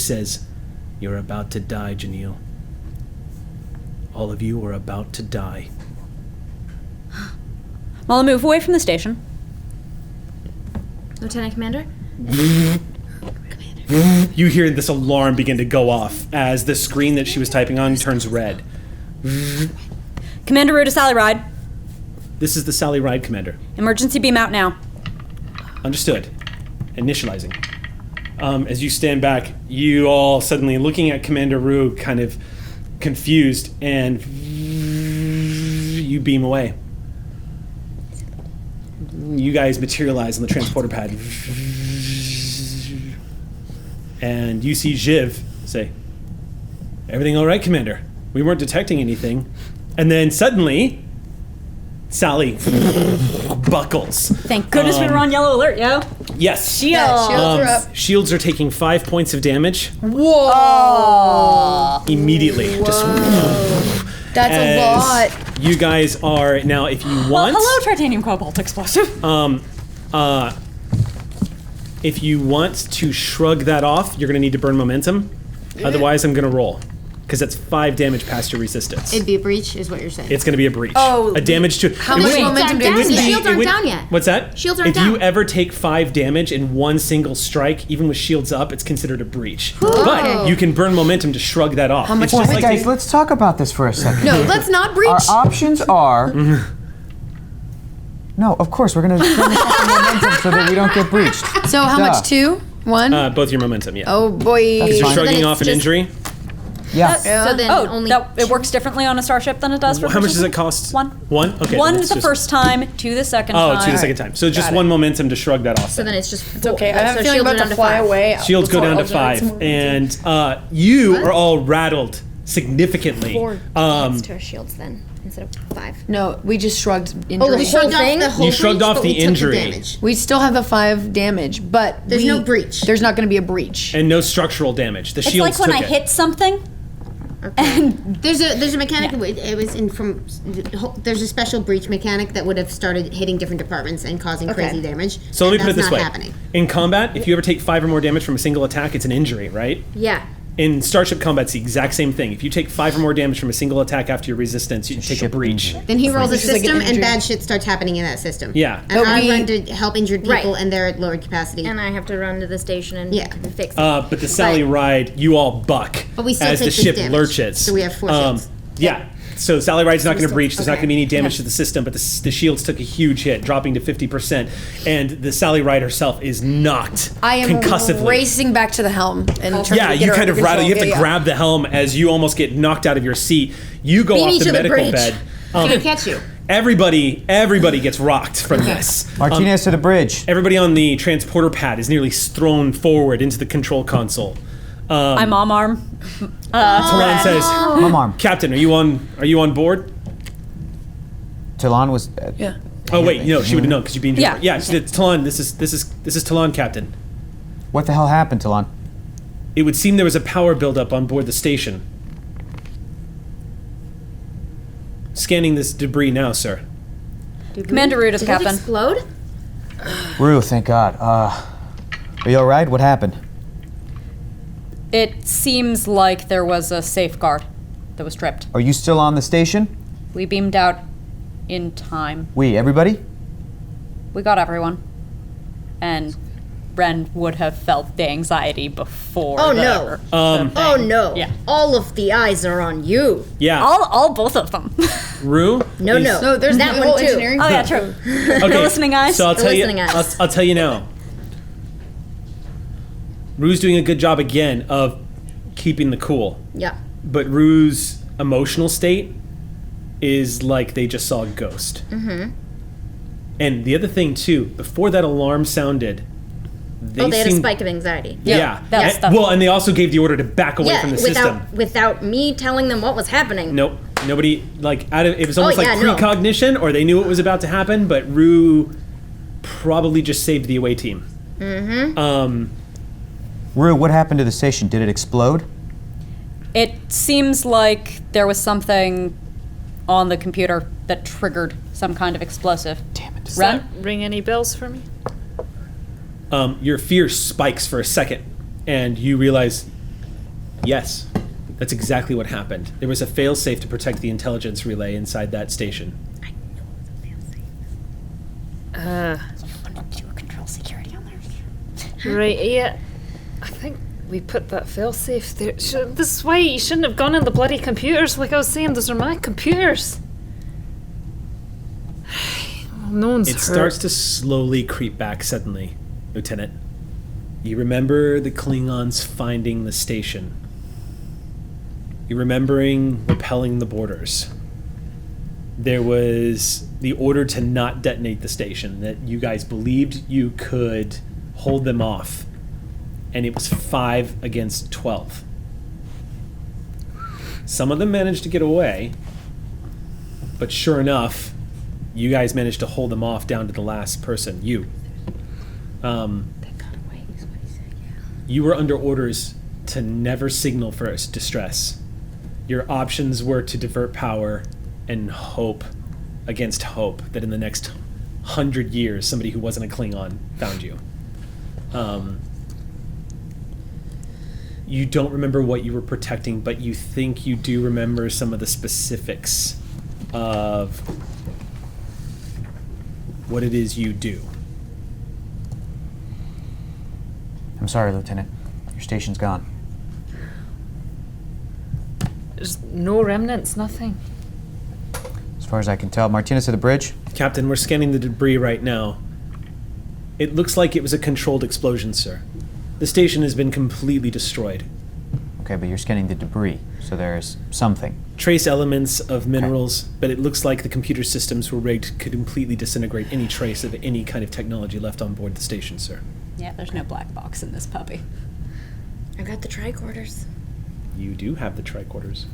says, "You're about to die, Janelle. All of you are about to die." Well, I'll move away from the station. Lieutenant Commander? You hear this alarm begin to go off as the screen that she was typing on turns red. Commander Rue to Sally Ride. This is the Sally Ride, Commander. Emergency beam out now. Understood. Initializing. As you stand back, you all suddenly looking at Commander Rue, kind of confused, and you beam away. You guys materialize on the transporter pad. And you see Jiv say, "Everything all right, Commander? We weren't detecting anything." And then suddenly, Sally buckles. Thank goodness we were on yellow alert, yo. Yes. Shields. Yeah, shields are up. Shields are taking 5 points of damage Whoa! immediately. Just That's a lot. you guys are now, if you Well, want, hello, titanium cobalt explosive. if you want to shrug that off, you're going to need to burn momentum. Otherwise, I'm going to roll. Because that's 5 damage past your resistance. It'd be a breach, is what you're saying. It's going to be a breach. Oh, a damage to... how much momentum do we The need? shields aren't down yet. What's that? Shields aren't if down. you ever take 5 damage in one single strike, even with shields up, it's considered a breach. But you can burn momentum to shrug that off. How much It's just Hey guys, let's talk about this for a second. No, let's not breach. Our options are... No, of course, we're going to spend the momentum so that we don't get breached. So how much? 2? 1? both your momentum, yeah. Oh boy. That's fine. Shrugging it's off an just- injury. Yeah. So then only it works differently on a starship than it does for How much does person? it cost? 1. 1? Okay. One then the it's just- first time, 2 the second Oh, time. 2 the second time. So just Got it. 1 momentum to shrug that off. So then it's just It's okay. I have a feeling shields about are down to fly 5. away. Shields go before down to I'll do it. 5. And you are all rattled significantly. 4 points to our shields then, instead of 5. No, we just shrugged Oh, injury. we shrugged off the whole You shrugged breach, off but the we took injury. damage. We still have the 5 damage, but There's no breach. There's not going to be a breach. And no structural damage. The It's shields like when I took it. hit something. There's a mechanic. It was in from. There's a special breach mechanic that would have started hitting different departments and causing crazy damage. So let me and put it that's this not way. happening. In combat, if you ever take 5 or more damage from a single attack, it's an injury, right? Yeah. In Starship Combat, it's the exact same thing. If you take 5 or more damage from a single attack after your resistance, you take a ship breach. injury. Then he rolls a It's just like an system, and injury. bad shit starts happening in that system. Yeah. And But I we- run to help injured people, Right. and they're at lowered capacity. And I have to run to the station and fix it. But the Sally Ride, you all buck But we still as take the this ship damage. lurches. So we have 4 shields. Yeah. So Sally Ride's not going to breach. There's not okay. going to be any damage to the system, but the shields took a huge hit, dropping to 50%. And the Sally Ride herself is knocked I am concussively. racing back to the helm and trying Yeah, to get you her kind under of rattle. You control. have to grab the helm as you almost get knocked out of your seat. You go Beat me off the to the medical bridge. bed. Can't catch you. Everybody gets rocked from this. Martinez to the bridge. Everybody on the transporter pad is nearly thrown forward into the control console. I'm on arm. Talon says, Mom arm. "Captain, are you on board?" Talon was... Yeah. Oh wait, no, she would have known because you'd be injured. Yeah. Yeah, she did. Talon, this is Talon, Captain. What the hell happened, Talon? It would seem there was a power buildup on board the station. Scanning this debris now, sir. Commander Rue to Did it Captain. explode? Rue, thank God. Are you alright? What happened? It seems like there was a safeguard that was tripped. Are you still on the station? We beamed out in time. We, everybody? We got everyone. And Ren would have felt the anxiety before. Oh, the- no. the Oh thing. no. Yeah. All of the eyes are on you. Yeah. All both of them. Rue? No, is- no. No, there's that the one whole too. engineering. Oh yeah, true. Okay. The listening eyes. So I'll The tell you. listening eyes. I'll tell you now. Rue's doing a good job again of keeping the cool, Yeah. but Rue's emotional state is like they just saw a ghost. Mm-hmm. And the other thing too, before that alarm sounded, They had a spike of anxiety. Yeah. That's And- stuff. well, and they also gave the order to back away from the system. without me telling them what was happening. Nope. Nobody, like, it was almost yeah, like no. precognition, or they knew it was about to happen, but Rue probably just saved the away team. Rue, what happened to the station? Did it explode? It seems like there was something on the computer that triggered some kind of explosive. Damn it. Does Run? that ring any bells for me? Your fear spikes for a second, and you realize, yes, that's exactly what happened. There was a failsafe to protect the intelligence relay inside that station. Control security on there. Right, yeah. I think we put that failsafe there. This is why you shouldn't have gone in the bloody computers. Like I was saying, those are my computers. No one's It hurt. starts to slowly creep back suddenly, Lieutenant. You remember the Klingons finding the station. You're remembering repelling the boarders. There was the order to not detonate the station, that you guys believed you could hold them off. And it was 5 against 12. Some of them managed to get away, but sure enough, you guys managed to hold them off down to the last person, you. You were under orders to never signal for distress. Your options were to divert power and hope against hope that in the next 100 years somebody who wasn't a Klingon found you. You don't remember what you were protecting, but you think you do remember some of the specifics of what it is you do. I'm sorry, Lieutenant. Your station's gone. There's no remnants, nothing. As far as I can tell, Martinez to the bridge. Captain, we're scanning the debris right now. It looks like it was a controlled explosion, sir. The station has been completely destroyed. Okay, but you're scanning the debris, so there's something. Trace elements of minerals, but it looks like the computer systems were rigged to completely disintegrate any trace of any kind of technology left on board the station, sir. Yeah, there's no black box in this puppy. I got the tricorders. You do have the tricorders.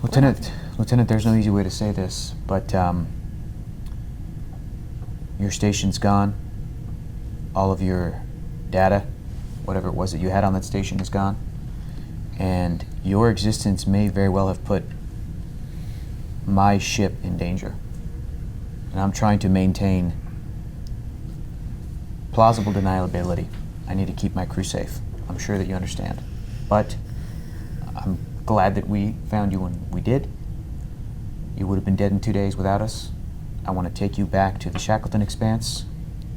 Lieutenant, there's no easy way to say this, but your station's gone. All of your data, whatever it was that you had on that station, is gone. And your existence may very well have put my ship in danger. And I'm trying to maintain plausible deniability. I need to keep my crew safe. I'm sure that you understand. But I'm glad that we found you when we did. You would have been dead in 2 days without us. I want to take you back to the Shackleton Expanse,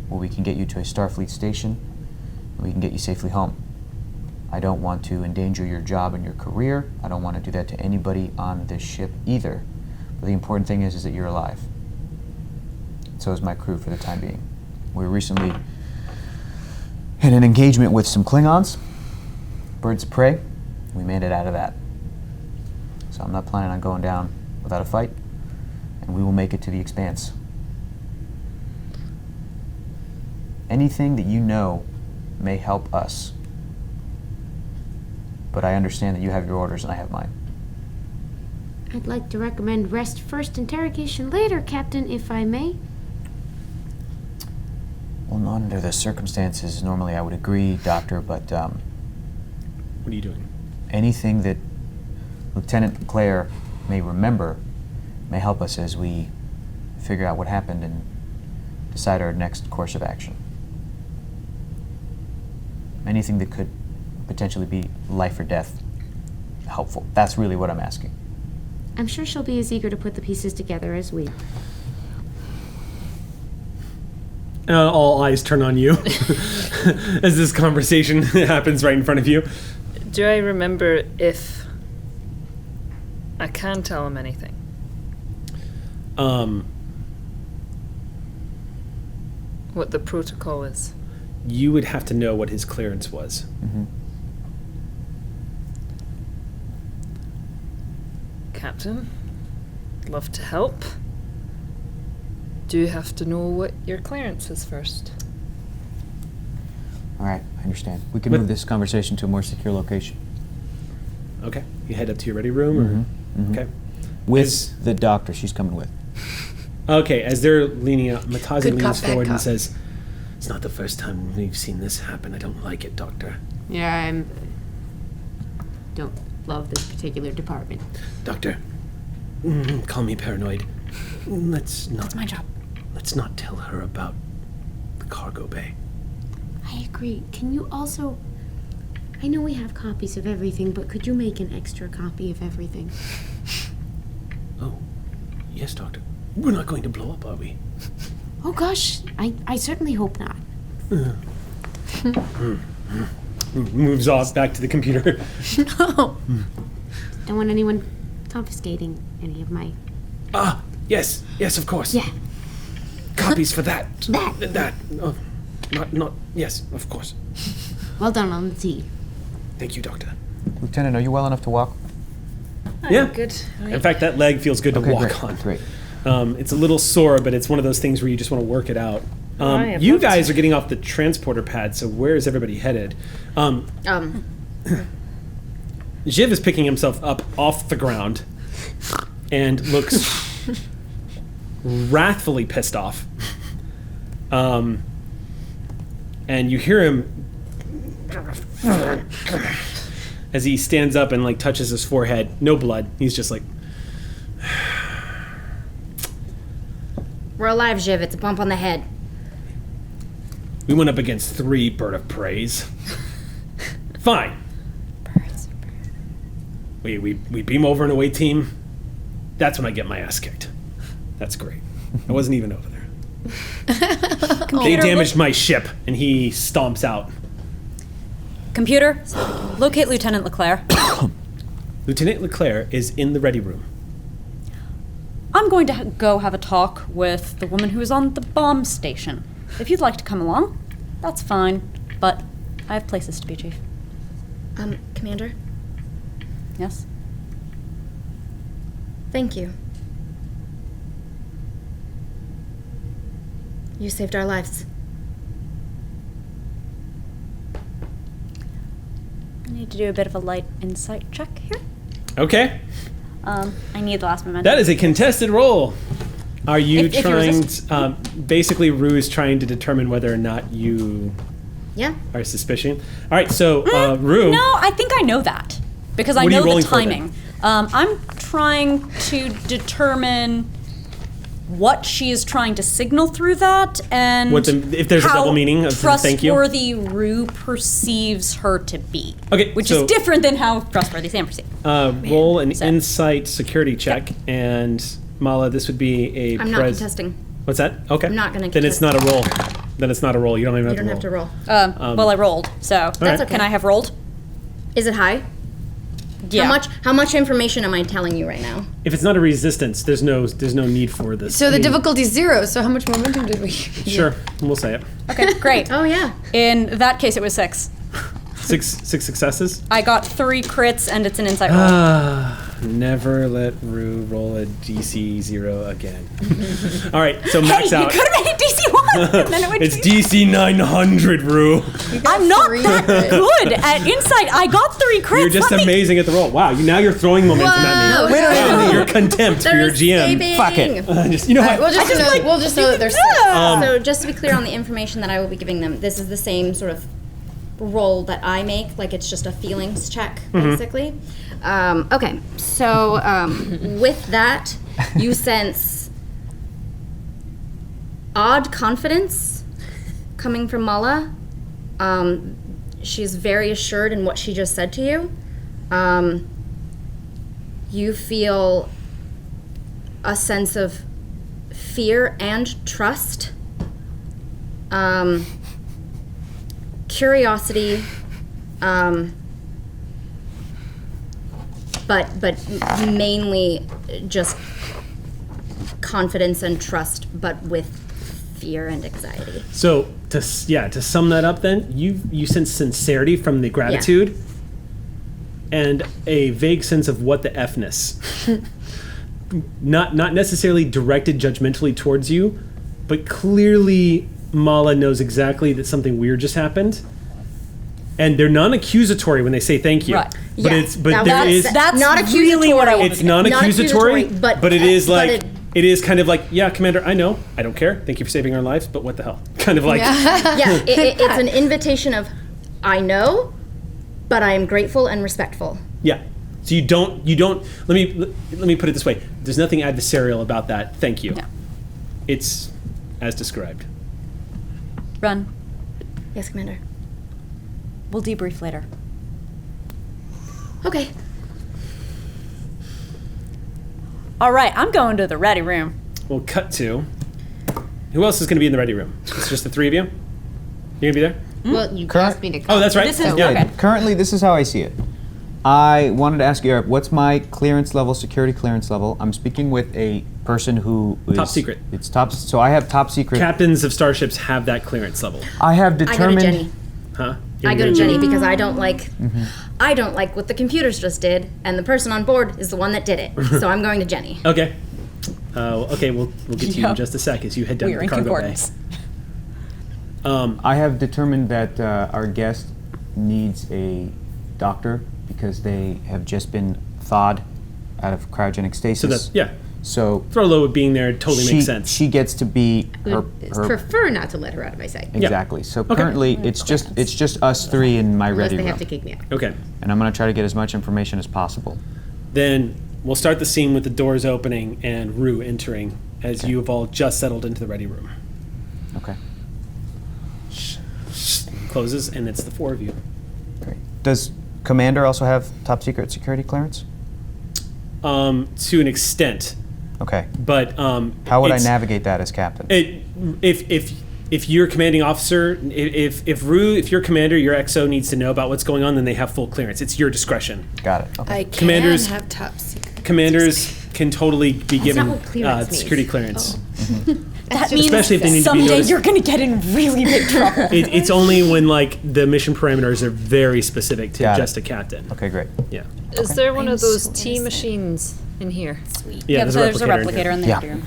where we can get you to a Starfleet station, and we can get you safely home. I don't want to endanger your job and your career. I don't want to do that to anybody on this ship either. But the important thing is that you're alive. So is my crew for the time being. We were recently in an engagement with some Klingons, birds of prey. We made it out of that. So I'm not planning on going down without a fight, and we will make it to the Expanse. Anything that you know may help us, but I understand that you have your orders and I have mine. I'd like to recommend rest first, interrogation later, Captain, if I may. Well, not under the circumstances. Normally I would agree, Doctor, but What are you doing? anything that Lieutenant LeClerc may remember may help us as we figure out what happened and decide our next course of action. Anything that could potentially be life or death helpful. That's really what I'm asking. I'm sure she'll be as eager to put the pieces together as we. All eyes turn on you as this conversation happens right in front of you. Do I remember if I can tell him anything? What the protocol is? You would have to know what his clearance was. Mm-hmm. Captain, love to help. Do you have to know what your clearance is first? All right, I understand. We can But- move this conversation to a more secure location. Okay. You head up to your ready room, or Mhm. okay. With the doctor, she's coming with. Okay, as they're leaning out, Matazi Good leans cop, bad forward and cop. says, "It's not the first time we've seen this happen. I don't like it, Doctor. Yeah, don't love this particular department. Doctor, Call me paranoid. Let's not. That's my job. Let's not tell her about the cargo bay. I agree. Can you also... I know we have copies of everything, but could you make an extra copy of everything? Oh, yes, Doctor. We're not going to blow up, are we? Oh gosh, I certainly hope not. Moves off back to the computer. No. Don't want anyone confiscating any of my... Ah, yes, of course. Yeah. Copies for that. That. Oh, not, yes, of course. Well done on the tea. Thank you, Doctor. Lieutenant, are you well enough to walk? Yeah. Good. In fact, that leg feels good to walk great, on. Great. It's a little sore, but it's one of those things where you just want to work it out. You guys are getting off the transporter pad, so where is everybody headed? Jiv is picking himself up off the ground and looks wrathfully pissed off. And you hear him as he stands up and like touches his forehead. No blood. He's just like... We're alive, Jiv. It's a bump on the head. We went up against 3 bird of preys. Fine. Birds. We beam over an away team. That's when I get my ass kicked. That's great. I wasn't even over there. They damaged my ship, and he stomps out. Computer, locate Lieutenant LeClerc. Lieutenant LeClerc is in the ready room. I'm going to go have a talk with the woman who is on the bomb station. If you'd like to come along, that's fine. But I have places to be, Chief. Commander? Yes? Thank you. You saved our lives. I need to do a bit of a light insight check here. Okay. I need the last memento. That is a contested roll. Are you If you trying... resist. Basically, Rue is trying to determine whether or not you... Yeah. Are suspicion. All right, so Rue... No, I think I know that. Because I What are you know the rolling for, then? timing. I'm trying to determine what she is trying to signal through that and if there's a double meaning of thank you. trustworthy Rue perceives her to be. Okay, which so- is different than how trustworthy Sam perceives. roll an insight security check, and Mala, this would be a... I'm not contesting. What's that? Okay. I'm not gonna Then it's not a roll. Then it's not a roll. You don't even You have don't to roll. have to roll. Well, I rolled, so That's okay. Can I have rolled? Is it high? Yeah. How much information am I telling you right now? If it's not a resistance, there's no need for this. So the difficulty's 0, so how much momentum did we... Sure, we'll say it. Okay, great. Oh, yeah. In that case, it was 6. Six successes? I got 3 crits, and it's an insight roll. Never let Rue roll a DC 0 again. All right, so max out. You could have made it DC 1! And then it would It's DC 900, Rue. I'm not that good at insight. I got 3 crits. You're just Let me- amazing at the roll. Wow, now you're throwing momentum at me. We don't even need Your contempt for your GM. Fuck it. Just, you know what? We'll just know that there's 6. So just to be clear on the information that I will be giving them, this is the same sort of roll that I make, like it's just a feelings check, basically. Okay, so with that, you sense odd confidence coming from Mala. She's very assured in what she just said to you. You feel a sense of fear and trust. Curiosity, but mainly just confidence and trust, but with fear and anxiety. So to sum that up, then you sense sincerity from the gratitude, and a vague sense of what the Fness. not necessarily directed judgmentally towards you, but clearly Mala knows exactly that something weird just happened. And they're non-accusatory when they say thank you. Right. But Yeah. That's not accusatory. really what I want. It's non-accusatory, but it is like it- it is kind of like, yeah, Commander, I know, I don't care. Thank you for saving our lives, but what the hell? Kind of like, Yeah, it's an invitation of, I know, but I am grateful and respectful. yeah. So you don't. Let me put it this way. There's nothing adversarial about that. Thank you. No. It's as described. Run. Yes, Commander. We'll debrief later. Okay. All right, I'm going to the ready room. We'll cut to. Who else is going to be in the ready room? It's just the three of you. You're gonna be there. Well, you asked me to come. Oh, that's right. This is Yeah. okay. Currently, this is how I see it. I wanted to ask you, Eric, what's my clearance level, security clearance level? I'm speaking with a person who is... Top secret. It's top... So I have top secret. Captains of starships have that clearance level. I have I go to determined... Jenny. Huh? I go to Jenny because I don't like I don't like what the computers just did, and the person on board is the one that did it. So I'm going to Jenny. Okay. Okay, we'll get to you in just a sec as you head down to We're the in cargo bay. concordance. I have determined that our guest needs a doctor because they have just been thawed out of cryogenic stasis. So that's yeah. So Throlo being there totally she, makes sense. She gets to be her. Prefer not to let her out of my sight. Exactly. So currently, it's just us three in my Unless ready they room. have to kick me out. Okay. And I'm gonna try to get as much information as possible. Then we'll start the scene with the doors opening and Rue entering as you have all just settled into the ready room. Okay. Closes and it's the four of you. Great. Does Commander also have top secret security clearance? To an extent. Okay. But how would I navigate that as captain? If you're commanding officer, if Rue, if you're commander, your XO needs to know about what's going on, then they have full clearance. It's your discretion. Got it. Okay. I can Commanders have top secret. Commanders can totally be given not what clearance means. security clearance. That means Especially if they need to be someday noticed. you're going to get in really big trouble. It's only when like the mission parameters are very specific to Got it. just a captain. Okay, great. Yeah. Is there one I'm of those so tea machines in here? Sweet. Yeah, there's a replicator replicator in the Yeah. ready room.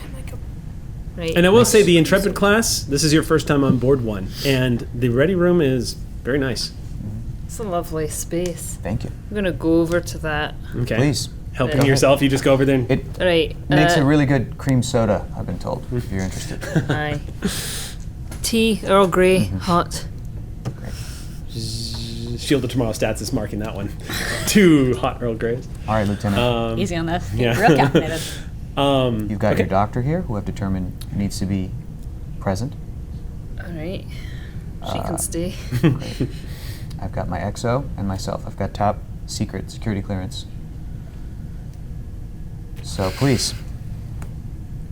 Right. And I will say the Intrepid class, this is your first time on board one, and the ready room is very nice. It's a lovely space. Thank you. I'm gonna go over to that. Okay. Please. Helping Go yourself, you just go over there and It Right. makes a really good cream soda, I've been told, if you're interested. Aye. Tea, Earl Grey, hot. Shield of Tomorrow stats is marking that one. 2 hot Earl Greys. All right, Lieutenant. Easy on this. yeah. Real caffeinated. You've got okay. your doctor here who I've determined needs to be present. All right. She can stay. Great. I've got my XO and myself. I've got top secret security clearance. So please,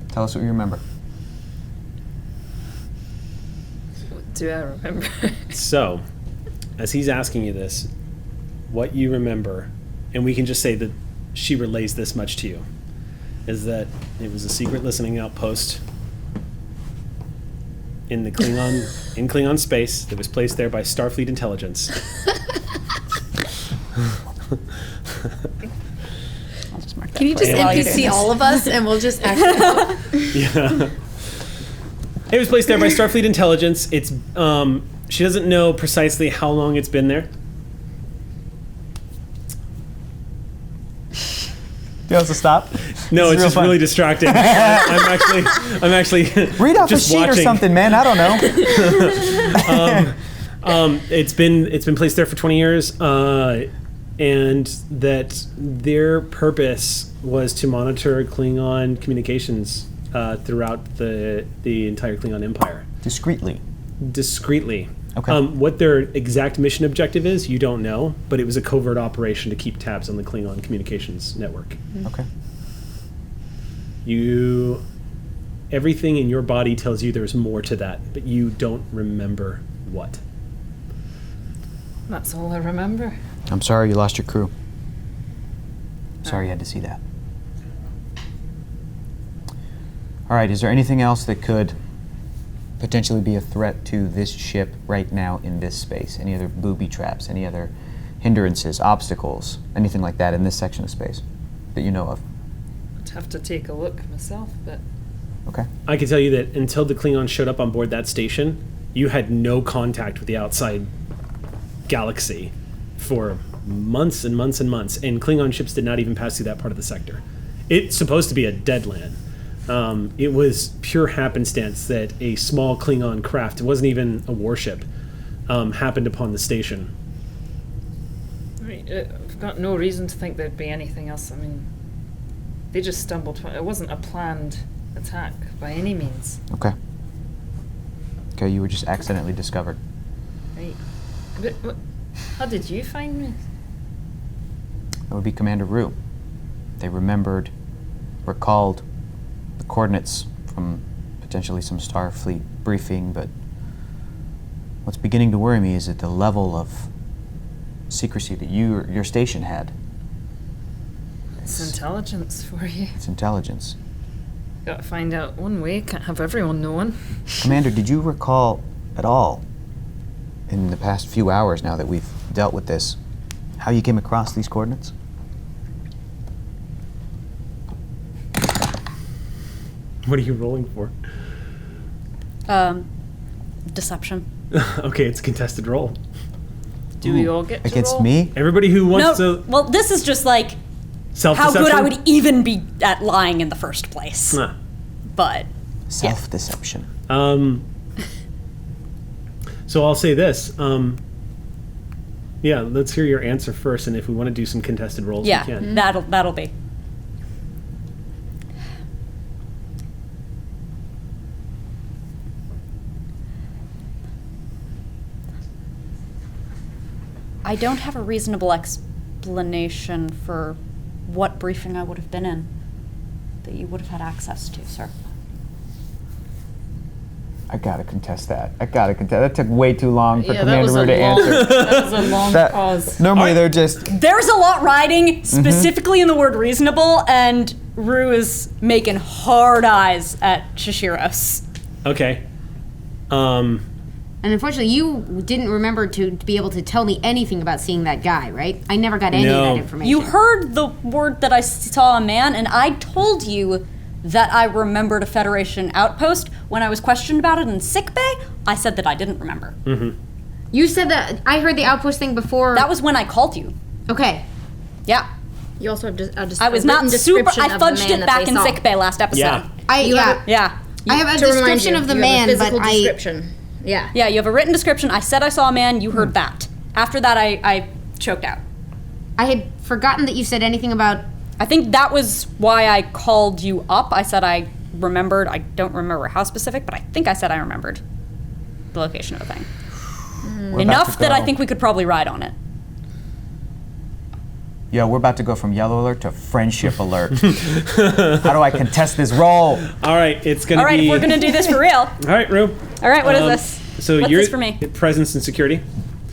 tell us what you remember. What do I remember? So, as he's asking you this, what you remember, and we can just say that she relays this much to you, is that it was a secret listening outpost in the Klingon space that was placed there by Starfleet intelligence. I'll just mark that. Can you for just while you're doing NPC this. all of us and we'll just act it out? Yeah. It was placed there by Starfleet intelligence. It's she doesn't know precisely how long it's been there. Do you want us to stop? No, This is it's real just fun. really distracting. I'm actually Read off just a sheet watching. or something, man. I don't know. It's been placed there for 20 years, and that their purpose was to monitor Klingon communications throughout the entire Klingon Empire. Discreetly. Okay. What their exact mission objective is, you don't know, but it was a covert operation to keep tabs on the Klingon communications network. Okay. Everything in your body tells you there's more to that, but you don't remember what. That's all I remember. I'm sorry you lost your crew. Sorry you had to see that. All right, is there anything else that could potentially be a threat to this ship right now in this space? Any other booby traps, any other hindrances, obstacles, anything like that in this section of space that you know of? I'd have to take a look myself, but Okay. I can tell you that until the Klingons showed up on board that station, you had no contact with the outside galaxy for months and months and months, and Klingon ships did not even pass through that part of the sector. It's supposed to be a dead land. It was pure happenstance that a small Klingon craft, it wasn't even a warship, happened upon the station. right, I've got no reason to think there'd be anything else. I mean, they just stumbled. It wasn't a planned attack by any means. Okay. Okay, you were just accidentally discovered. Right. But how did you find me? That would be Commander Rue. They recalled the coordinates from potentially some Starfleet briefing, but what's beginning to worry me is that the level of secrecy that your station had. It's intelligence for you. It's intelligence. Gotta find out one way. Can't have everyone knowing. Commander, did you recall at all, in the past few hours now that we've dealt with this, how you came across these coordinates? What are you rolling for? Deception. Okay, it's a contested roll. Do we all get to Against roll? me? Everybody who wants to Well, this is just like how self-deception. good I would even be at lying in the first place. Nah. But Self-deception. So I'll say this. Yeah, let's hear your answer first, and if we want to do some contested rolls, yeah, we can. that'll be. I don't have a reasonable explanation for what briefing I would have been in that you would have had access to, sir. I gotta contest that. That took way too long for Yeah, that Commander was Rue a to long- answer. that was a long pause. Normally they're just... There's a lot riding specifically in the word reasonable, and Rue is making hard eyes at Shishiros. Okay. And unfortunately, you didn't remember to be able to tell me anything about seeing that guy, right? I never got any of that information. You heard the word that I saw a man, and I told you that I remembered a Federation outpost. When I was questioned about it in sickbay, I said that I didn't remember. Mm-hmm. You said that I heard the outpost thing before. That was when I called you. Okay. Yeah. You also have I was not super. I fudged it back in sickbay last episode. Yeah. Yeah. I have a To remind description you, of the you have a man, physical but description. Yeah. Yeah, you have a written description. I said I saw a man. You heard that. After that, I choked out. I had forgotten that you said anything about. I think that was why I called you up. I said I remembered. I don't remember how specific, but I think I said I remembered the location of the thing. Enough that I think we could probably ride on it. Yeah, we're about to go from yellow alert to friendship alert. How do I contest this roll? All right, it's gonna be. All right, if we're gonna do this for real. All right, Rue. All right, what is this? So What's you're this for me? presence and security.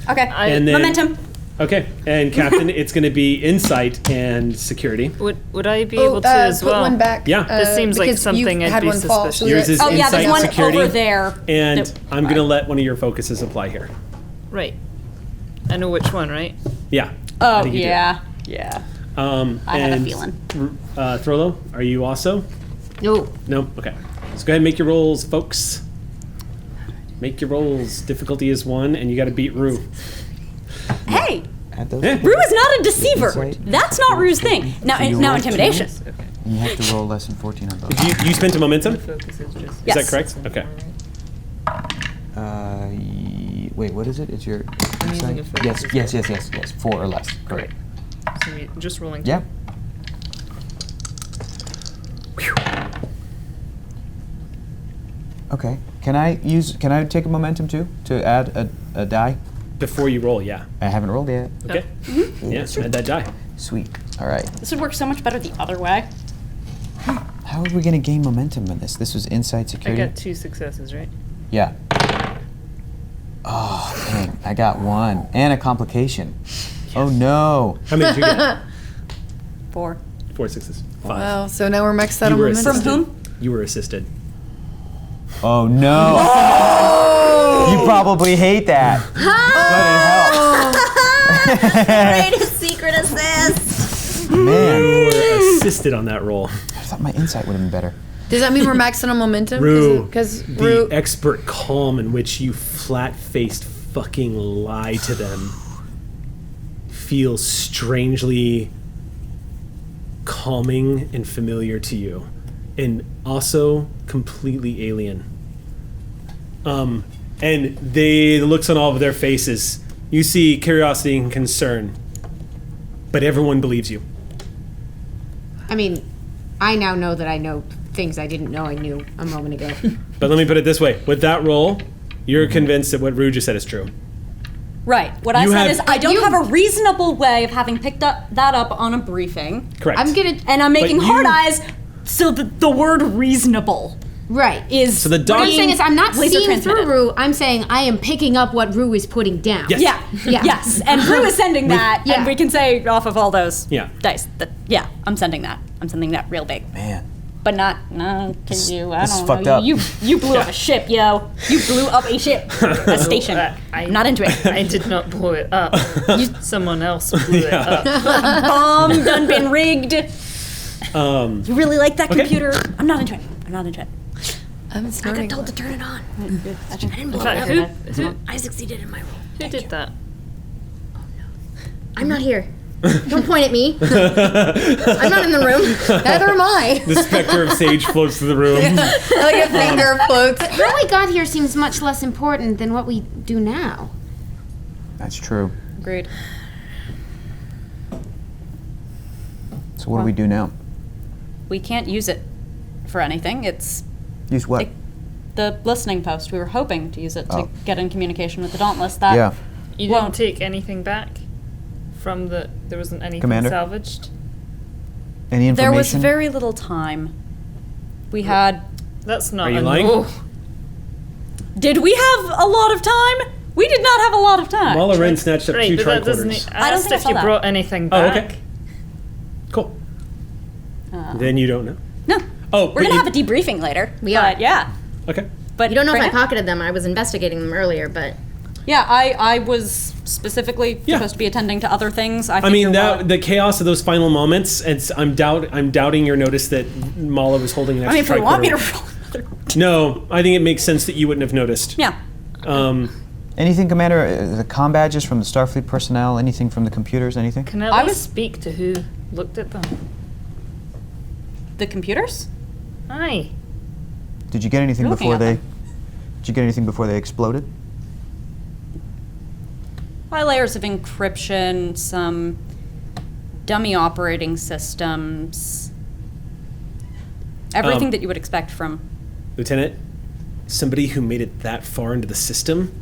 Okay. And then- Momentum. Okay, and Captain, it's going to be insight and security. Would I be able to as put well? one back. Yeah. This seems like because you something I'd had be one fall, suspicious. so Yours is Oh yeah, insight there's and one security. over there. And that- I'm going to let one of your focuses apply here. Right. I know which one, right? Yeah. I Oh think you do. yeah. I had a and feeling. Throllo, are you also? No. No? Okay. Let's go ahead and make your rolls, folks. Make your rolls. Difficulty is 1, and you got to beat Rue. Hey, Add those. Yeah. Rue is not a deceiver. Insight. That's not Rue's thing. Now, So you now roll intimidation. And you have to roll less than 14 on both. You spent a momentum? Focus is just. Is Yes. that correct? Okay. Wait, what is it? It's your using insight? a focus Yes. 4 or less. Correct. So you're just rolling. Yeah. Okay. Can I take a momentum too to add a die? Before you roll, yeah. I haven't rolled yet. Okay. Yeah, add that die. Sweet. All right. This would work so much better the other way. How are we gonna gain momentum in this? This was insight I security. got 2 successes, right? Yeah. Oh dang! I got 1 and a complication. Oh no! How many did you get? 4. 4 sixes. 5. Wow, so now we're maxed out You on were momentum. assisted. From whom? You were assisted. Oh no! You probably hate that. Greatest secret assist. Man, You were assisted on that roll. I thought my insight would have been better. Does that mean we're maxed out on momentum? Rue, Because the Rue. expert calm in which you flat-faced fucking lie to them feels strangely calming and familiar to you, and also completely alien. And the looks on all of their faces, you see curiosity and concern. but everyone believes you. I mean, I now know that I know things I didn't know I knew a moment ago. But let me put it this way. With that roll, you're convinced that what Rue just said is true. Right. What I said is I don't have a reasonable way of having picked that up on a briefing. Correct. And I'm making hard eyes, so the word reasonable is so the What I'm saying is I'm not laser seeing through transmitted. Rue. I'm saying I am picking up what Rue is putting down. Yes. Yeah. Yes. And Rue is sending that, and we can say off of all those dice that I'm sending that. I'm sending that real big. Man. But not to you. I this is don't fucked know. up. You blew up a ship, yo. You blew up a ship. A station. I'm not into it. I did not blow it up. Someone else blew it up. Bomb done been rigged. You really like that computer? I'm not into it. I'm not into it. I got told to turn it on. I didn't blow fact, it up. who- I succeeded in my role. Who did that? I'm not here. Don't point at me. I'm not in the room. Neither am I. The specter of Sage floats through the room. Like a finger floats. How we got here seems much less important than what we do now. That's true. Agreed. So what do we do now? We can't use it for anything. It's Use what? the listening post. We were hoping to use it to Oh. get in communication with the Dauntless. That Yeah. You didn't take anything back from the. There wasn't anything Commander? salvaged. Any information? there was very little time. We had. That's not. Are you a lying? no. Did we have a lot of time? We did not have a lot of time. Mala Ren snatched up Right, 2 but that doesn't. tricorders. I don't asked think I if saw you that. brought anything Oh, back. okay. Cool. Then you don't know. No. Oh, We're gonna have a debriefing later. We are. But yeah. Okay. But You don't know if right I now- pocketed them. I was investigating them earlier, but Yeah, I was specifically supposed to be attending to other things. I mean, the chaos of those final moments, and I'm doubting your notice that Mala was holding an I mean, extra if you want me to tricorder. roll another. No, I think it makes sense that you wouldn't have noticed. Yeah. Anything, Commander? The comm badges from the Starfleet personnel? Anything from the computers? Anything? Can I at least speak to who looked at them? The computers? Aye. Did you get anything You're looking before at they? them. Did you get anything before they exploded? High layers of encryption, some dummy operating systems, everything that you would expect from. Lieutenant, somebody who made it that far into the system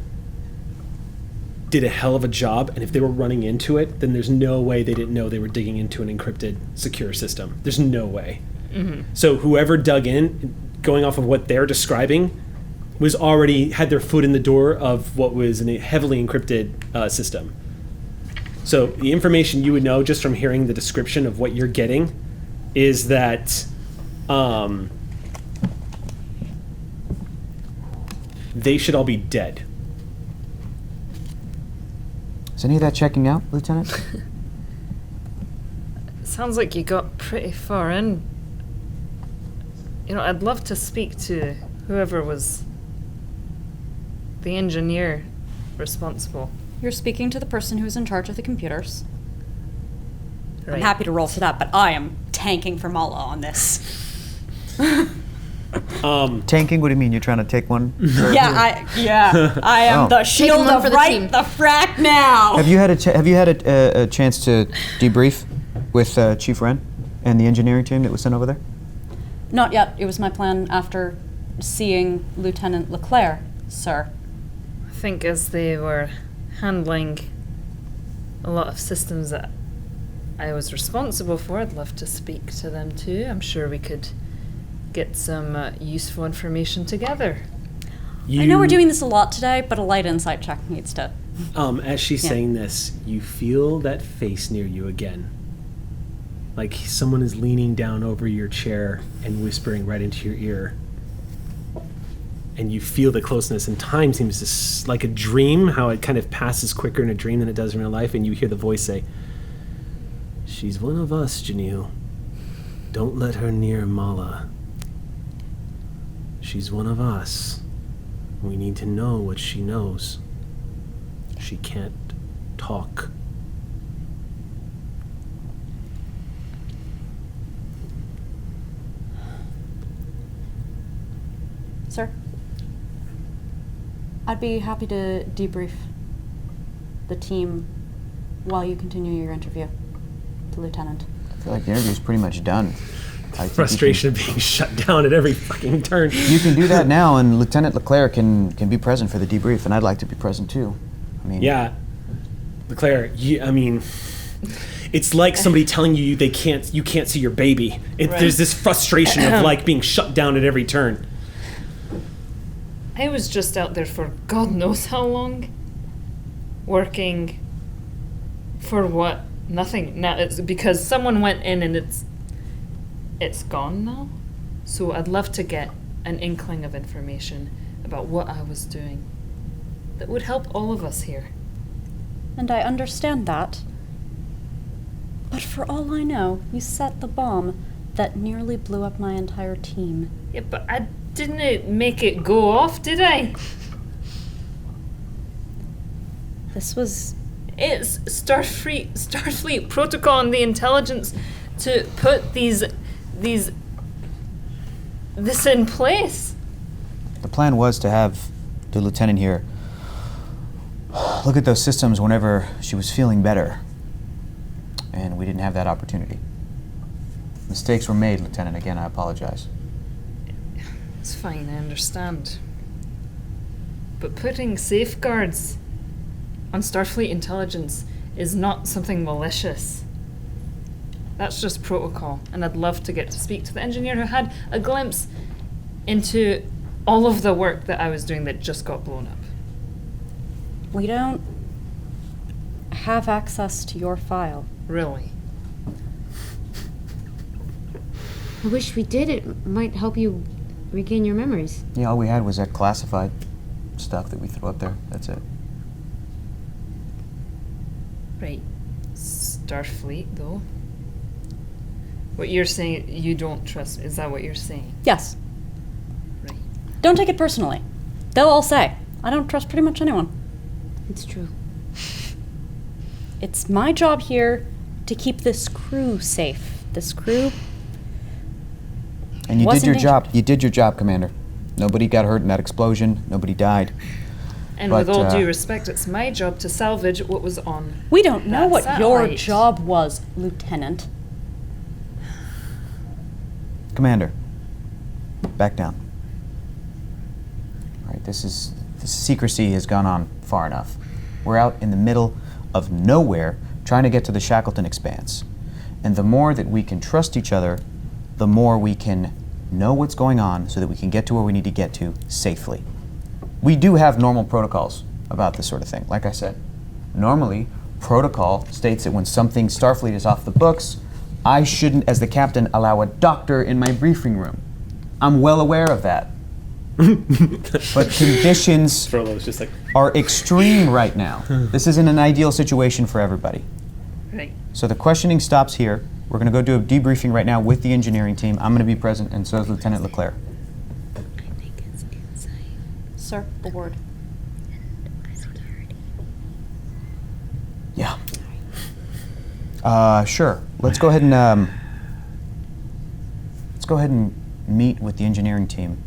did a hell of a job, and if they were running into it, then there's no way they didn't know they were digging into an encrypted, secure system. There's no way. So whoever dug in, going off of what they're describing, was already had their foot in the door of what was a heavily encrypted system. So the information you would know just from hearing the description of what you're getting is that they should all be dead. Is any of that checking out, Lieutenant? Sounds like you got pretty far in. You know, I'd love to speak to whoever was the engineer responsible. You're speaking to the person who's in charge of the computers. I'm Right. happy to roll for that, but I am tanking for Mala on this. Tanking? What do you mean? You're trying to take one? I am Oh. the shield one of for the right team. the frack now. Have you had a chance to debrief with Chief Wren and the engineering team that was sent over there? Not yet. It was my plan after seeing Lieutenant LeClerc, sir. I think as they were handling a lot of systems that I was responsible for, I'd love to speak to them too. I'm sure we could get some useful information together. I know we're doing this a lot today, but a light insight check needs to. As she's Yeah. saying this, you feel that face near you again. Like someone is leaning down over your chair and whispering right into your ear. And you feel the closeness, and time seems to like a dream, how it kind of passes quicker in a dream than it does in real life, and you hear the voice say, "She's one of us, Janelle. Don't let her near Mala. She's one of us. We need to know what she knows. She can't talk." Sir? I'd be happy to debrief the team while you continue your interview. Lieutenant. I feel like the interview's pretty much done. I think Frustration of being shut down at every fucking turn. You can do that now, and Lieutenant LeClerc can be present for the debrief, and I'd like to be present too. I mean, yeah, LeClerc. I mean, it's like somebody telling you you can't see your baby. There's this frustration of like being shut down at every turn. I was just out there for God knows how long, working for what? Nothing. Now it's because someone went in and it's gone now. So I'd love to get an inkling of information about what I was doing that would help all of us here. And I understand that. But for all I know, you set the bomb that nearly blew up my entire team. Yeah, but I didn't make it go off, did I? This was... It's Starfleet protocol and the intelligence to put this in place. the plan was to have the lieutenant here look at those systems whenever she was feeling better. And we didn't have that opportunity. Mistakes were made, Lieutenant. Again, I apologize. It's fine, I understand. But putting safeguards on Starfleet intelligence is not something malicious. That's just protocol, and I'd love to get to speak to the engineer who had a glimpse into all of the work that I was doing that just got blown up. We don't have access to your file. Really? I wish we did. It might help you regain your memories. Yeah, all we had was that classified stuff that we threw up there. That's it. Right. Starfleet, though? What you're saying, you don't trust, is that what you're saying? Yes. Right. Don't take it personally. They'll all say, I don't trust pretty much anyone. It's true. It's my job here to keep this crew safe. This crew And you did wasn't your injured. job. You did your job, Commander. Nobody got hurt in that explosion. Nobody died. And But, with all due respect, it's my job to salvage what was on. We don't know that what your satellite. job was, Lieutenant. Commander, back down. All right, this secrecy has gone on far enough. We're out in the middle of nowhere trying to get to the Shackleton Expanse. And the more that we can trust each other, the more we can know what's going on so that we can get to where we need to get to safely. We do have normal protocols about this sort of thing. Like I said, normally protocol states that when something Starfleet is off the books, I shouldn't, as the captain, allow a doctor in my briefing room. I'm well aware of that. But conditions Frollo's just like, are extreme right now. This isn't an ideal situation for everybody. Right. So the questioning stops here. We're going to go do a debriefing right now with the engineering team. I'm going to be present, and so is Lieutenant LeClerc. Sir, the word. Yeah. Sure. Let's go ahead and meet with the engineering team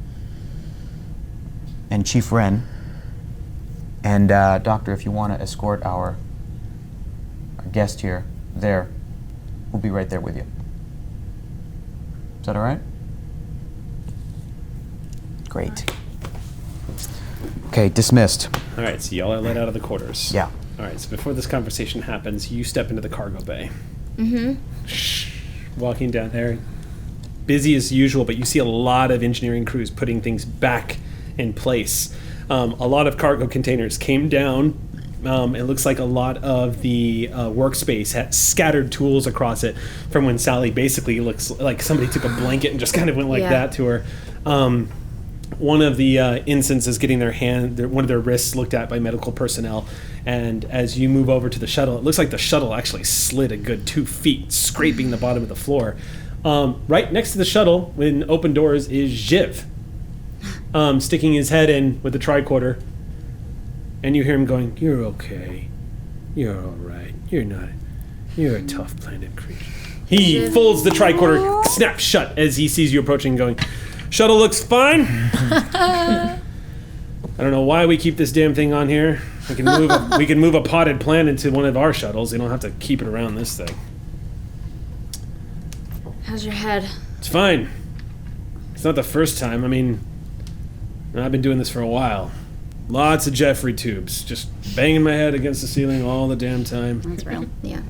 and Chief Wren. And Doctor, if you want to escort our guest here, there, we'll be right there with you. Is that all right? Great. Okay, dismissed. all right, so y'all are let out of the quarters. Yeah. All right, so before this conversation happens, you step into the cargo bay. Mm-hmm. Walking down there, busy as usual, but you see a lot of engineering crews putting things back in place. A lot of cargo containers came down. It looks like a lot of the workspace had scattered tools across it from when Sally basically looks like somebody took a blanket and just kind of went like that to her. One of the ensigns is getting one of their wrists looked at by medical personnel, and as you move over to the shuttle, it looks like the shuttle actually slid a good 2 feet, scraping the bottom of the floor. Right next to the shuttle, in open doors, is Jiv, sticking his head in with the tricorder, and you hear him going, "You're okay. You're all right. You're a tough planet creature." He folds the tricorder, snaps shut as he sees you approaching, going, "Shuttle looks fine. I don't know why we keep this damn thing on here. We can move a potted plant into one of our shuttles. You don't have to keep it around this thing." How's your head? It's fine. It's not the first time. I mean, I've been doing this for a while. Lots of Jeffrey tubes. Just banging my head against the ceiling all the damn time. That's real. Yeah.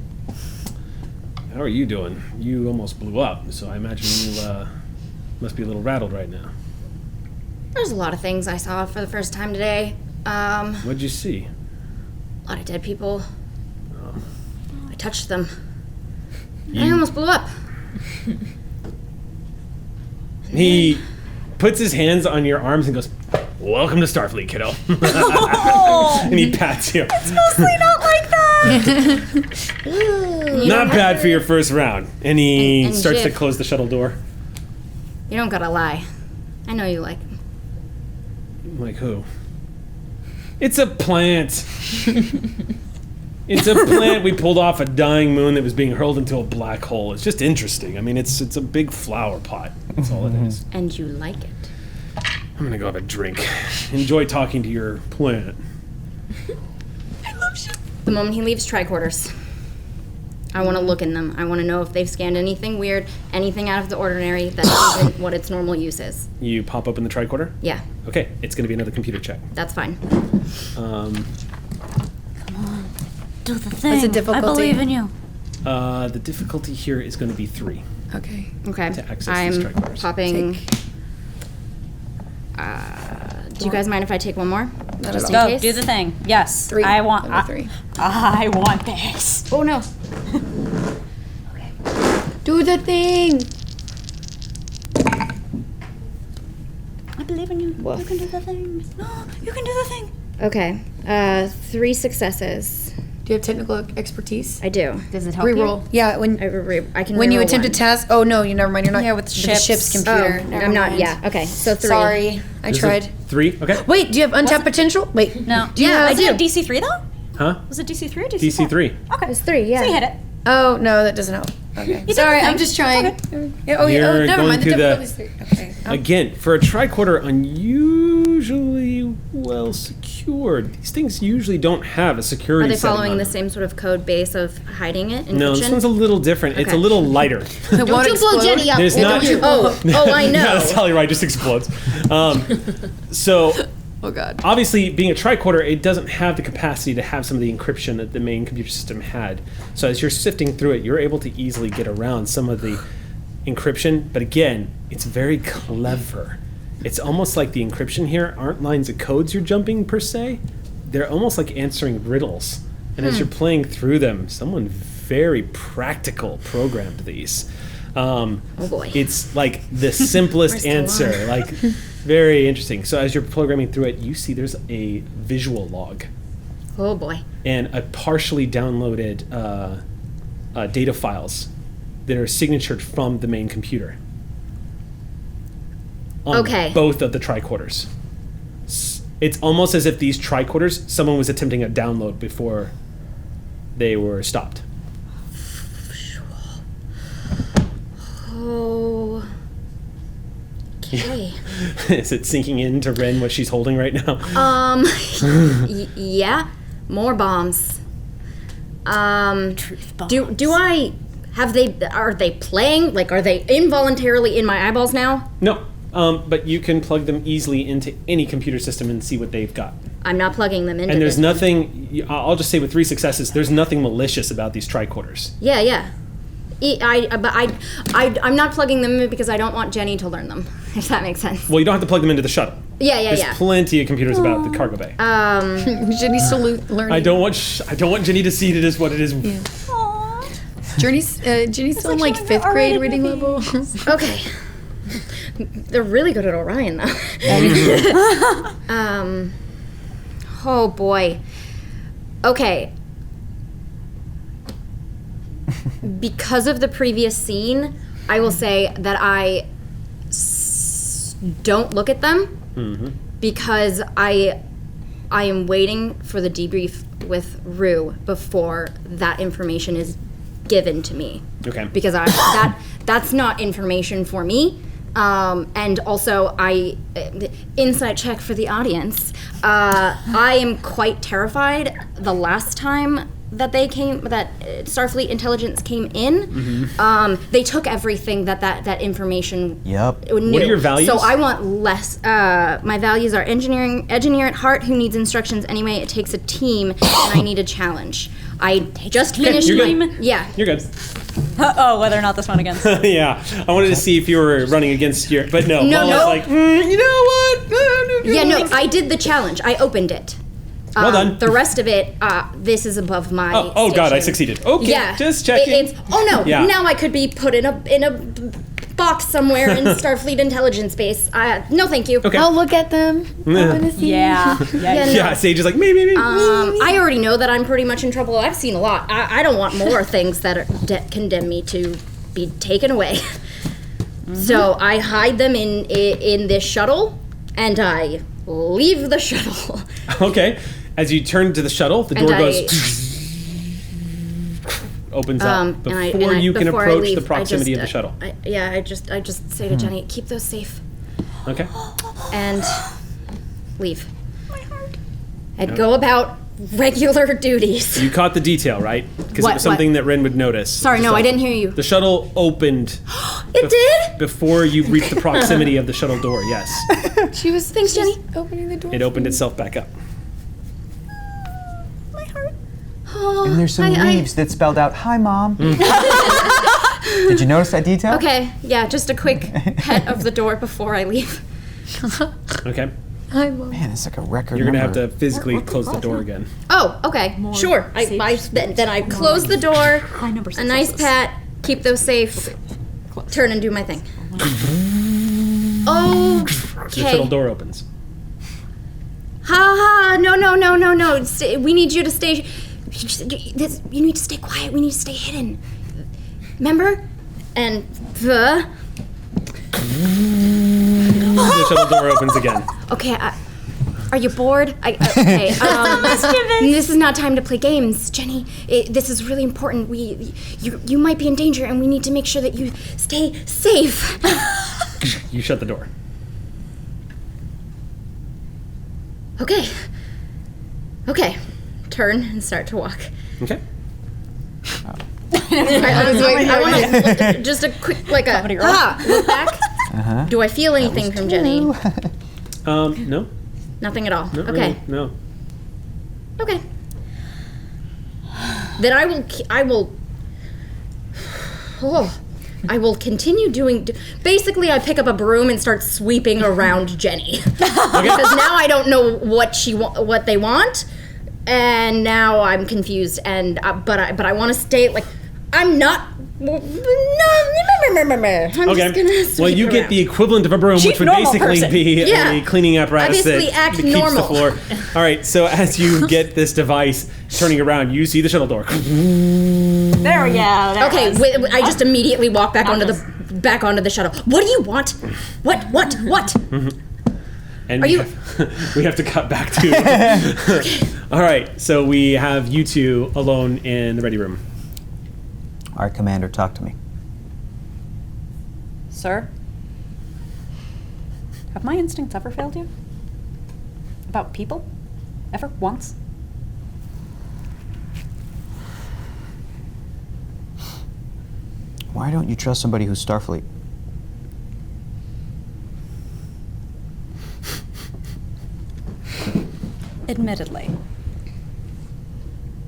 How are you doing? You almost blew up, so I imagine you must be a little rattled right now. There's a lot of things I saw for the first time today. What'd you see? A lot of dead people. Oh. I touched them. I almost blew up. He puts his hands on your arms and goes, "Welcome to Starfleet, kiddo." And he pats you. It's mostly not like that. Not bad for your first round. And he And starts to Jif. close the shuttle door. You don't gotta lie. I know you like them. Like who? It's a plant. It's a plant we pulled off a dying moon that was being hurled into a black hole. It's just interesting. I mean, it's a big flower pot. That's all it is. And you like it. I'm gonna go have a drink. Enjoy talking to your plant. The moment he leaves tricorders, I want to look in them. I want to know if they've scanned anything weird, anything out of the ordinary that isn't what its normal use is. You pop open the tricorder? Yeah, Okay, it's gonna be another computer check. that's fine. Do the thing. What's the difficulty? I believe in you. The difficulty here is gonna be 3 Okay. Okay. to access I'm these tricorders. popping. Do you guys mind if I take one more? Just in Go, case? do the thing. Yes. 3. I want. Number 3. I want this. Oh no. Do the thing. I believe in you. You can do the thing. No, you can do the thing. Okay. 3 successes. Do you have technical expertise? I do. Does it help Reroll. Yeah, when I can. when you reroll attempt a one. task. Oh no, you never mind. You're not. Yeah, with the ships. ship's computer. Oh, Never I'm not. mind. Yeah. Okay. So 3. Sorry, I This is tried. 3? Okay. Wait, do you have untapped potential? Wait. No. Do you Yeah, have, I do. DC3 though? Huh? Was it DC3 or DC4? DC3. Okay. It's 3. Yeah. So you hit it. Oh no, that doesn't help. Okay. Sorry, I'm just trying. Yeah, oh yeah. You're Oh, never going mind. The through the- difficulty's 3. Okay. Again, for a tricorder, unusually well secured. These things usually don't have a security Are they setting following on the them. same sort of code base of hiding it? No, this encryption? one's a little different. It's a Okay. little lighter. Don't Don't you blow Jenny up? There's Yeah, not- don't you? Oh, I know. Yeah, Sally Ride just explodes. So, Oh god. obviously, being a tricorder, it doesn't have the capacity to have some of the encryption that the main computer system had. So as you're sifting through it, you're able to easily get around some of the encryption. But again, it's very clever. It's almost like the encryption here aren't lines of codes you're jumping per se. They're almost like answering riddles. And as you're playing through them, someone very practical programmed these. Oh boy. It's like the simplest Where's the answer, line? like very interesting. So as you're programming through it, you see there's a visual log Oh boy. and a partially downloaded data files that are signatured from the main computer. On Okay. both of the tricorders. It's almost as if these tricorders, someone was attempting a download before they were stopped. Oh. Okay. Is it sinking into Ren what she's holding right now? Yeah. More bombs. Do I are they playing? Like, are they involuntarily in my eyeballs now? No, but you can plug them easily into any computer system and see what they've got. I'm not plugging them into And there's this one. nothing, I'll just say with 3 successes, there's nothing malicious about these tricorders. Yeah, yeah. I'm not plugging them in because I don't want Jenny to learn them, if that makes sense. Well, you don't have to plug them into the shuttle. Yeah, yeah, There's yeah. plenty of computers about the cargo bay. Jenny's still learning. I don't want Jenny to see it as what it is. Yeah. Jenny's still in like 5th grade reading level. Okay. They're really good at Orion, though. Oh boy. Okay. Because of the previous scene, I will say that I don't look at them because I am waiting for the debrief with Rue before that information is given to me. Okay. Because that's not information for me. And also, insight check for the audience. I am quite terrified. The last time that Starfleet intelligence came in, they took everything that information Yep. knew. What are your values? So I want less. My values are engineer at heart who needs instructions anyway. It takes a team, and I need a challenge. I just finished you're my... good. Yeah. You're good. Oh, whether or not this one against. Yeah, I wanted to see if you were running against your, but no. No, Lala's no. like, you know what? Yeah, no, I did the challenge. I opened it. Well done. The rest of it, this is above my Oh God, I station. succeeded. Okay, Yeah, just checking. Yeah. Now I could be put in a box somewhere in Starfleet intelligence base. No, thank you. Okay. I'll look at them. I want to see. Yeah, no. Sage is like, maybe. I already know that I'm pretty much in trouble. I've seen a lot. I don't want more things that condemn me to be taken away. So I hide them in this shuttle, and I leave the shuttle. Okay. As you turn to the shuttle, the door goes opens up before you can before I approach leave, the proximity of the shuttle. I just say to Jenny, keep those safe. Okay. And leave. And go about regular duties. You caught the detail, right? Because it What- was something what? that Ren would notice. Sorry, no, I didn't hear you. The shuttle opened. It did? Before you reached the proximity of the shuttle door, yes. She was Thanks, Jenny. opening the door. It opened itself back up. Oh, And there's some leaves that spelled out, "Hi, Mom." Did you notice that detail? Okay, yeah, just a quick pet of the door before I leave. Okay. Hi, Mom. Man, it's like a record You're gonna have number. to physically close the door again. Oh, okay, sure. Then I close the door, a nice pat, keep those safe, turn and do my thing. The shuttle Okay. door opens. No. We need you to stay. You need to stay quiet. We need to stay hidden. Remember? And The shuttle door opens again. okay. Are you bored? Okay. This is not time to play games, Jenny. This is really important. You might be in danger, and we need to make sure that you stay safe. You shut the door. Okay. Turn and start to walk. Okay. I want to just a quick look back. Uh-huh. Do I feel anything from Jenny? No. Nothing at all. Not Okay. really, no. Okay. Then I will continue doing. Basically, I pick up a broom and start sweeping around Jenny because now I don't know what they want, and now I'm confused. And but I want to stay like I'm not. No, I'm just gonna sweep Well, you get around. the equivalent of a broom, which would basically be Yeah. a cleaning apparatus I basically that act keeps normal. the floor. All right. So as you get this device turning around, you see the shuttle door. There we go. Okay, I just immediately walk back onto the shuttle. What do you want? What? And Are you- we have to cut back to. All right. So we have you two alone in the ready room. All right, Commander, talk to me. Sir? Have my instincts ever failed you? About people? Ever? Once? Why don't you trust somebody who's Starfleet? Admittedly.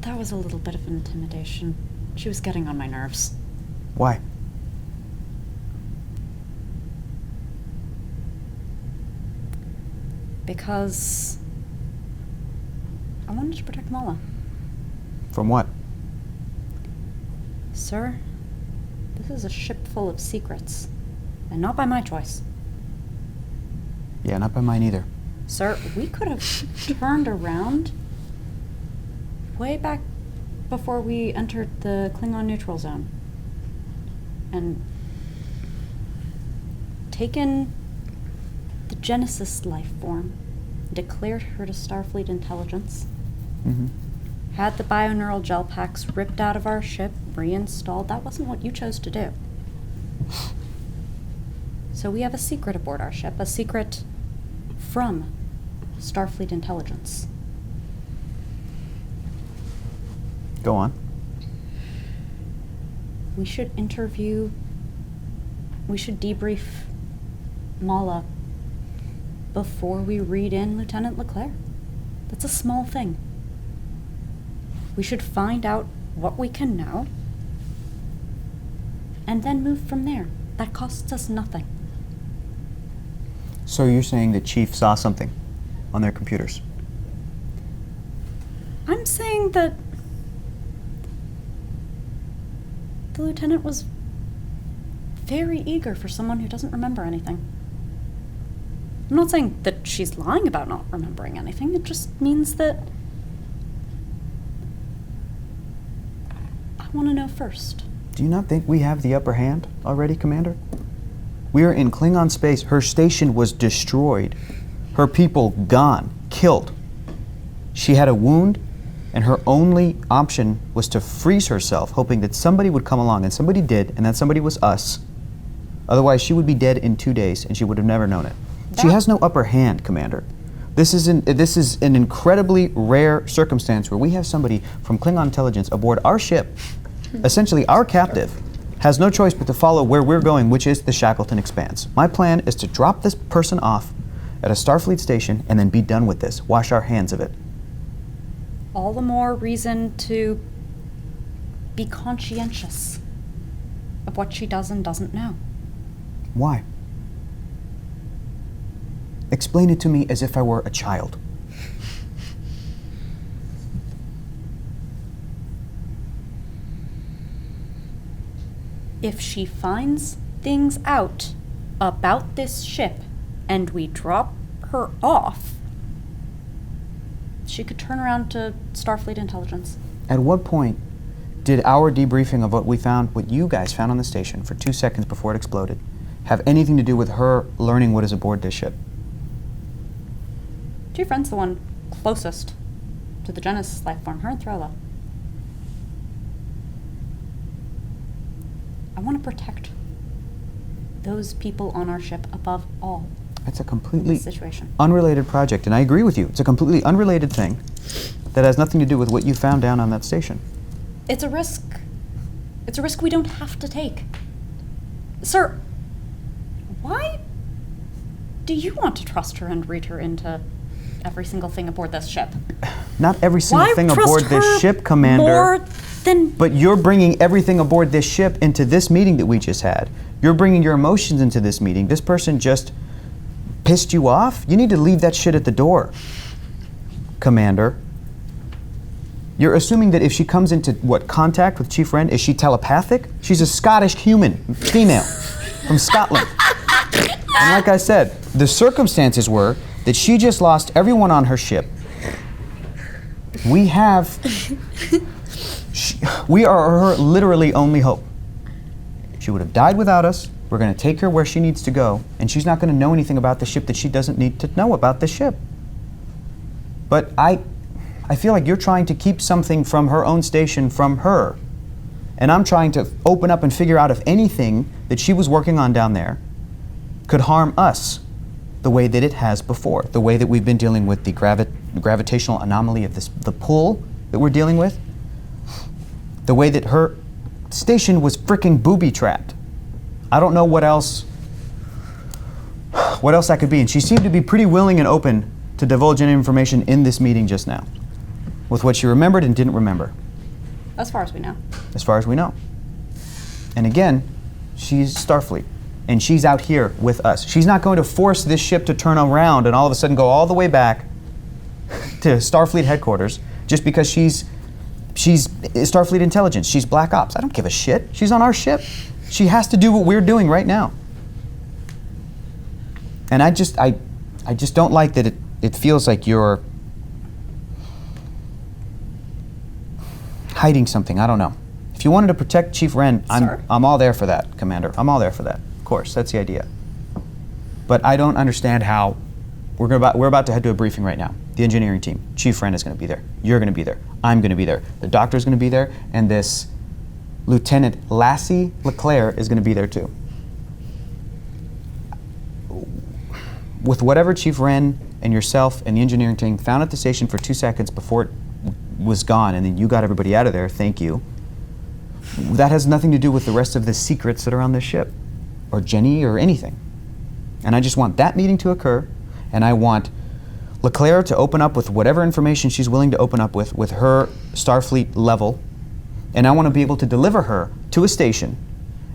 That was a little bit of intimidation. She was getting on my nerves. Why? Because I wanted to protect Mala. From what? Sir, this is a ship full of secrets, and not by my choice. Yeah, not by mine either. Sir, we could have turned around way back before we entered the Klingon neutral zone and taken the Genesis life form, declared her to Starfleet intelligence, Mm-hmm. had the bioneural gel packs ripped out of our ship, reinstalled. That wasn't what you chose to do. So we have a secret aboard our ship, a secret from Starfleet intelligence. Go on. We should debrief Mala before we read in Lieutenant LeClerc. That's a small thing. We should find out what we can now and then move from there. That costs us nothing. So you're saying that Chief saw something on their computers? I'm saying that the lieutenant was very eager for someone who doesn't remember anything. I'm not saying that she's lying about not remembering anything. It just means that I want to know first. Do you not think we have the upper hand already, Commander? We are in Klingon space. Her station was destroyed. Her people gone, killed. She had a wound, and her only option was to freeze herself, hoping that somebody would come along, and somebody did, and that somebody was us. Otherwise, she would be dead in 2 days, and she would have never known it. She has no upper hand, Commander. This is an incredibly rare circumstance where we have somebody from Klingon intelligence aboard our ship, essentially our captive, has no choice but to follow where we're going, which is the Shackleton Expanse. My plan is to drop this person off at a Starfleet station and then be done with this, wash our hands of it. All the more reason to be conscientious of what she does and doesn't know. Why? Explain it to me as if I were a child. If she finds things out about this ship and we drop her off, she could turn around to Starfleet intelligence. At what point did our debriefing of what we found, what you guys found on the station for 2 seconds before it exploded, have anything to do with her learning what is aboard this ship? Chief Wren's the one closest to the Genesis life form, her and Thrilla. I want to protect those people on our ship above all. It's a completely situation. Unrelated project, and I agree with you. It's a completely unrelated thing that has nothing to do with what you found down on that station. It's a risk. It's a risk we don't have to take. Sir, why do you want to trust her and read her into every single thing aboard this ship? Not every single thing aboard this ship, Commander. More than... But you're bringing everything aboard this ship into this meeting that we just had. You're bringing your emotions into this meeting. This person just pissed you off? You need to leave that shit at the door, Commander. You're assuming that if she comes into, contact with Chief Wren, is she telepathic? She's a Scottish human, female, from Scotland. And like I said, the circumstances were that she just lost everyone on her ship. We are her literally only hope. She would have died without us. We're going to take her where she needs to go, and she's not going to know anything about the ship that she doesn't need to know about the ship. But I feel like you're trying to keep something from her own station from her. And I'm trying to open up and figure out if anything that she was working on down there could harm us the way that it has before, the way that we've been dealing with the gravitational anomaly of the pull that we're dealing with, the way that her station was frickin' booby-trapped. I don't know what else that could be. And she seemed to be pretty willing and open to divulge any information in this meeting just now, with what she remembered and didn't remember. As far as we know. As far as we know. And again, she's Starfleet, and she's out here with us. She's not going to force this ship to turn around and all of a sudden go all the way back to Starfleet headquarters just because she's Starfleet intelligence. She's Black Ops. I don't give a shit. She's on our ship. She has to do what we're doing right now. And I just don't like that it feels like you're hiding something. I don't know. If you wanted to protect Chief Wren, I'm all there for that, Commander. I'm all there for that. Of course, that's the idea. But I don't understand how we're about to head to a briefing right now. The engineering team. Chief Wren is going to be there. You're going to be there. I'm going to be there. The doctor's going to be there, and this Lieutenant Lassie LeClerc is going to be there too. With whatever Chief Wren and yourself and the engineering team found at the station for 2 seconds before it was gone, and then you got everybody out of there, thank you. That has nothing to do with the rest of the secrets that are on this ship, or Jenny, or anything. And I just want that meeting to occur, and I want LeClerc to open up with whatever information she's willing to open up with her Starfleet level, and I want to be able to deliver her to a station,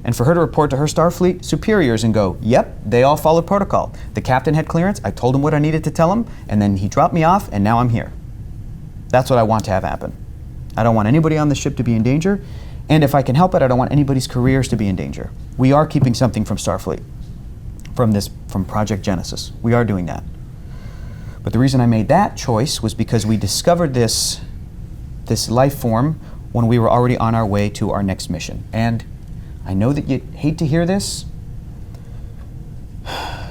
and for her to report to her Starfleet superiors and go, yep, they all followed protocol. The captain had clearance, I told him what I needed to tell him, and then he dropped me off, and now I'm here. That's what I want to have happen. I don't want anybody on the ship to be in danger, and if I can help it, I don't want anybody's careers to be in danger. We are keeping something from Starfleet, from Project Genesis. We are doing that. But the reason I made that choice was because we discovered this life form when we were already on our way to our next mission. And I know that you hate to hear this,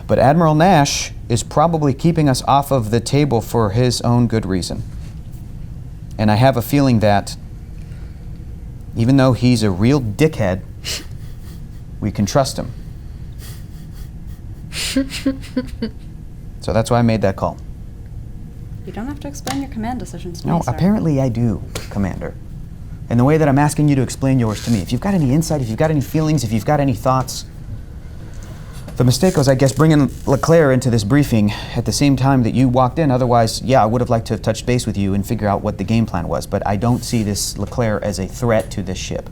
but Admiral Nash is probably keeping us off of the table for his own good reason. And I have a feeling that even though he's a real dickhead, we can trust him. So that's why I made that call. You don't have to explain your command decisions to me, No, sir. apparently I do, Commander. And the way that I'm asking you to explain yours to me. If you've got any insight, if you've got any feelings, if you've got any thoughts. The mistake was, I guess, bringing LeClerc into this briefing at the same time that you walked in. Otherwise, yeah, I would have liked to have touched base with you and figure out what the game plan was. But I don't see this LeClerc as a threat to this ship.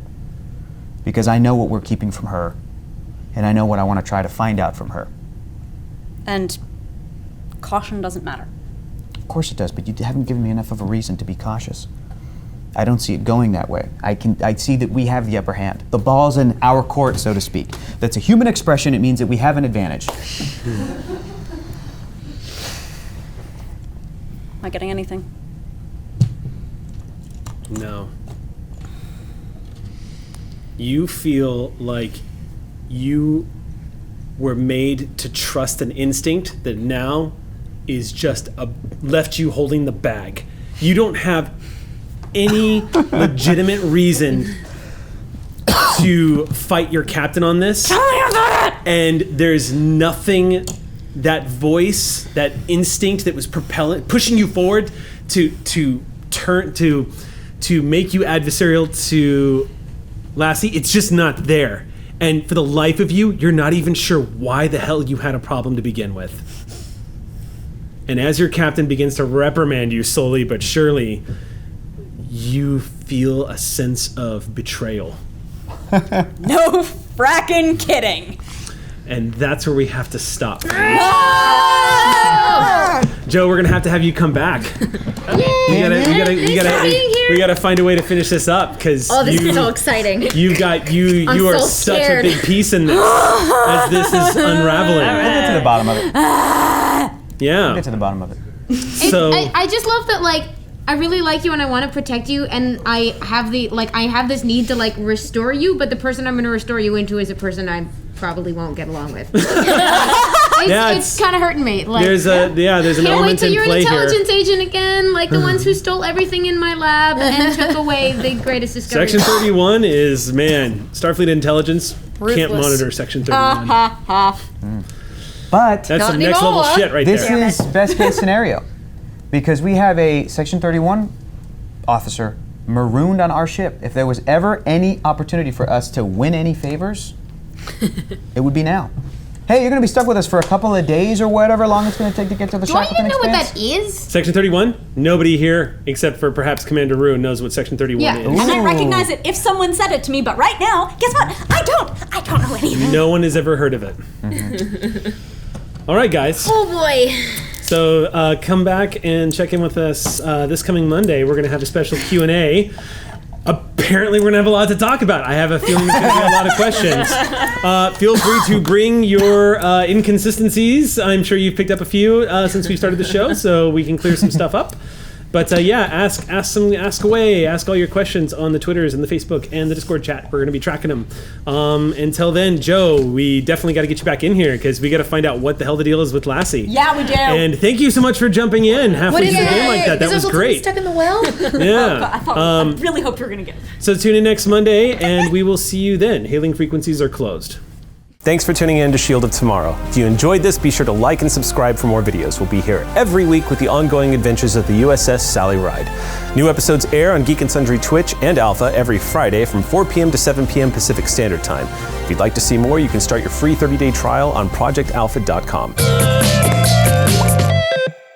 Because I know what we're keeping from her. And I know what I want to try to find out from her. And caution doesn't matter. Of course it does, but you haven't given me enough of a reason to be cautious. I don't see it going that way. I see that we have the upper hand. The ball's in our court, so to speak. That's a human expression. It means that we have an advantage. Am I getting anything? No. You feel like you were made to trust an instinct that now is just left you holding the bag. You don't have any legitimate reason to fight your captain on this. Tell me about it! And there's nothing, that voice, that instinct that was pushing you forward to make you adversarial to Lassie, it's just not there. And for the life of you, you're not even sure why the hell you had a problem to begin with. And as your captain begins to reprimand you slowly but surely, you feel a sense of betrayal. No frackin' kidding. And that's where we have to stop. Joe, we're gonna have to have you come back. We gotta find a way to finish this up because this is so exciting. You are so such scared. a big piece in this as this is unraveling. We'll get to the bottom of it. Yeah. We'll get to the bottom of it. So I just love that, like, I really like you and I want to protect you, and I have this need to, like, restore you, but the person I'm going to restore you into is a person I probably won't get along with. It's kind of hurting me. Like, there's an can't wait element till in you're an play here. intelligence agent again, like the ones who stole everything in my lab and took away the greatest discovery. Section 31 is, man, Starfleet intelligence can't monitor Section 31. But that's some next level shit right this there. This is best case scenario. Because we have a Section 31 officer marooned on our ship. If there was ever any opportunity for us to win any favors, it would be now. Hey, you're going to be stuck with us for a couple of days or whatever long it's going to take to get to the Shackleton Do I even know what Expanse. that is? Section 31? Nobody here, except for perhaps Commander Rue, knows what Section 31 is. And I recognize it if someone said it to me, but right now, guess what? I don't know anything. No one has ever heard of it. All right, guys. Oh boy. So come back and check in with us this coming Monday. We're going to have a special Q&A. Apparently, we're going to have a lot to talk about. I have a feeling there's going to be a lot of questions. Feel free to bring your inconsistencies. I'm sure you've picked up a few since we started the show, so we can clear some stuff up. But yeah, ask away. Ask all your questions on the Twitters and the Facebook and the Discord chat. We're going to be tracking them. Until then, Joe, we definitely got to get you back in here because we got to find out what the hell the deal is with Lassie. Yeah, we do. And thank you so much for jumping in halfway through the game like that. That was great. Stuck in the well? Yeah. I really hoped we were going to get it. So tune in next Monday, and we will see you then. Hailing frequencies are closed. Thanks for tuning in to Shield of Tomorrow. If you enjoyed this, be sure to like and subscribe for more videos. We'll be here every week with the ongoing adventures of the USS Sally Ride. New episodes air on Geek and Sundry Twitch and Alpha every Friday from 4 p.m. to 7 p.m. Pacific Standard Time. If you'd like to see more, you can start your free 30-day trial on projectalpha.com.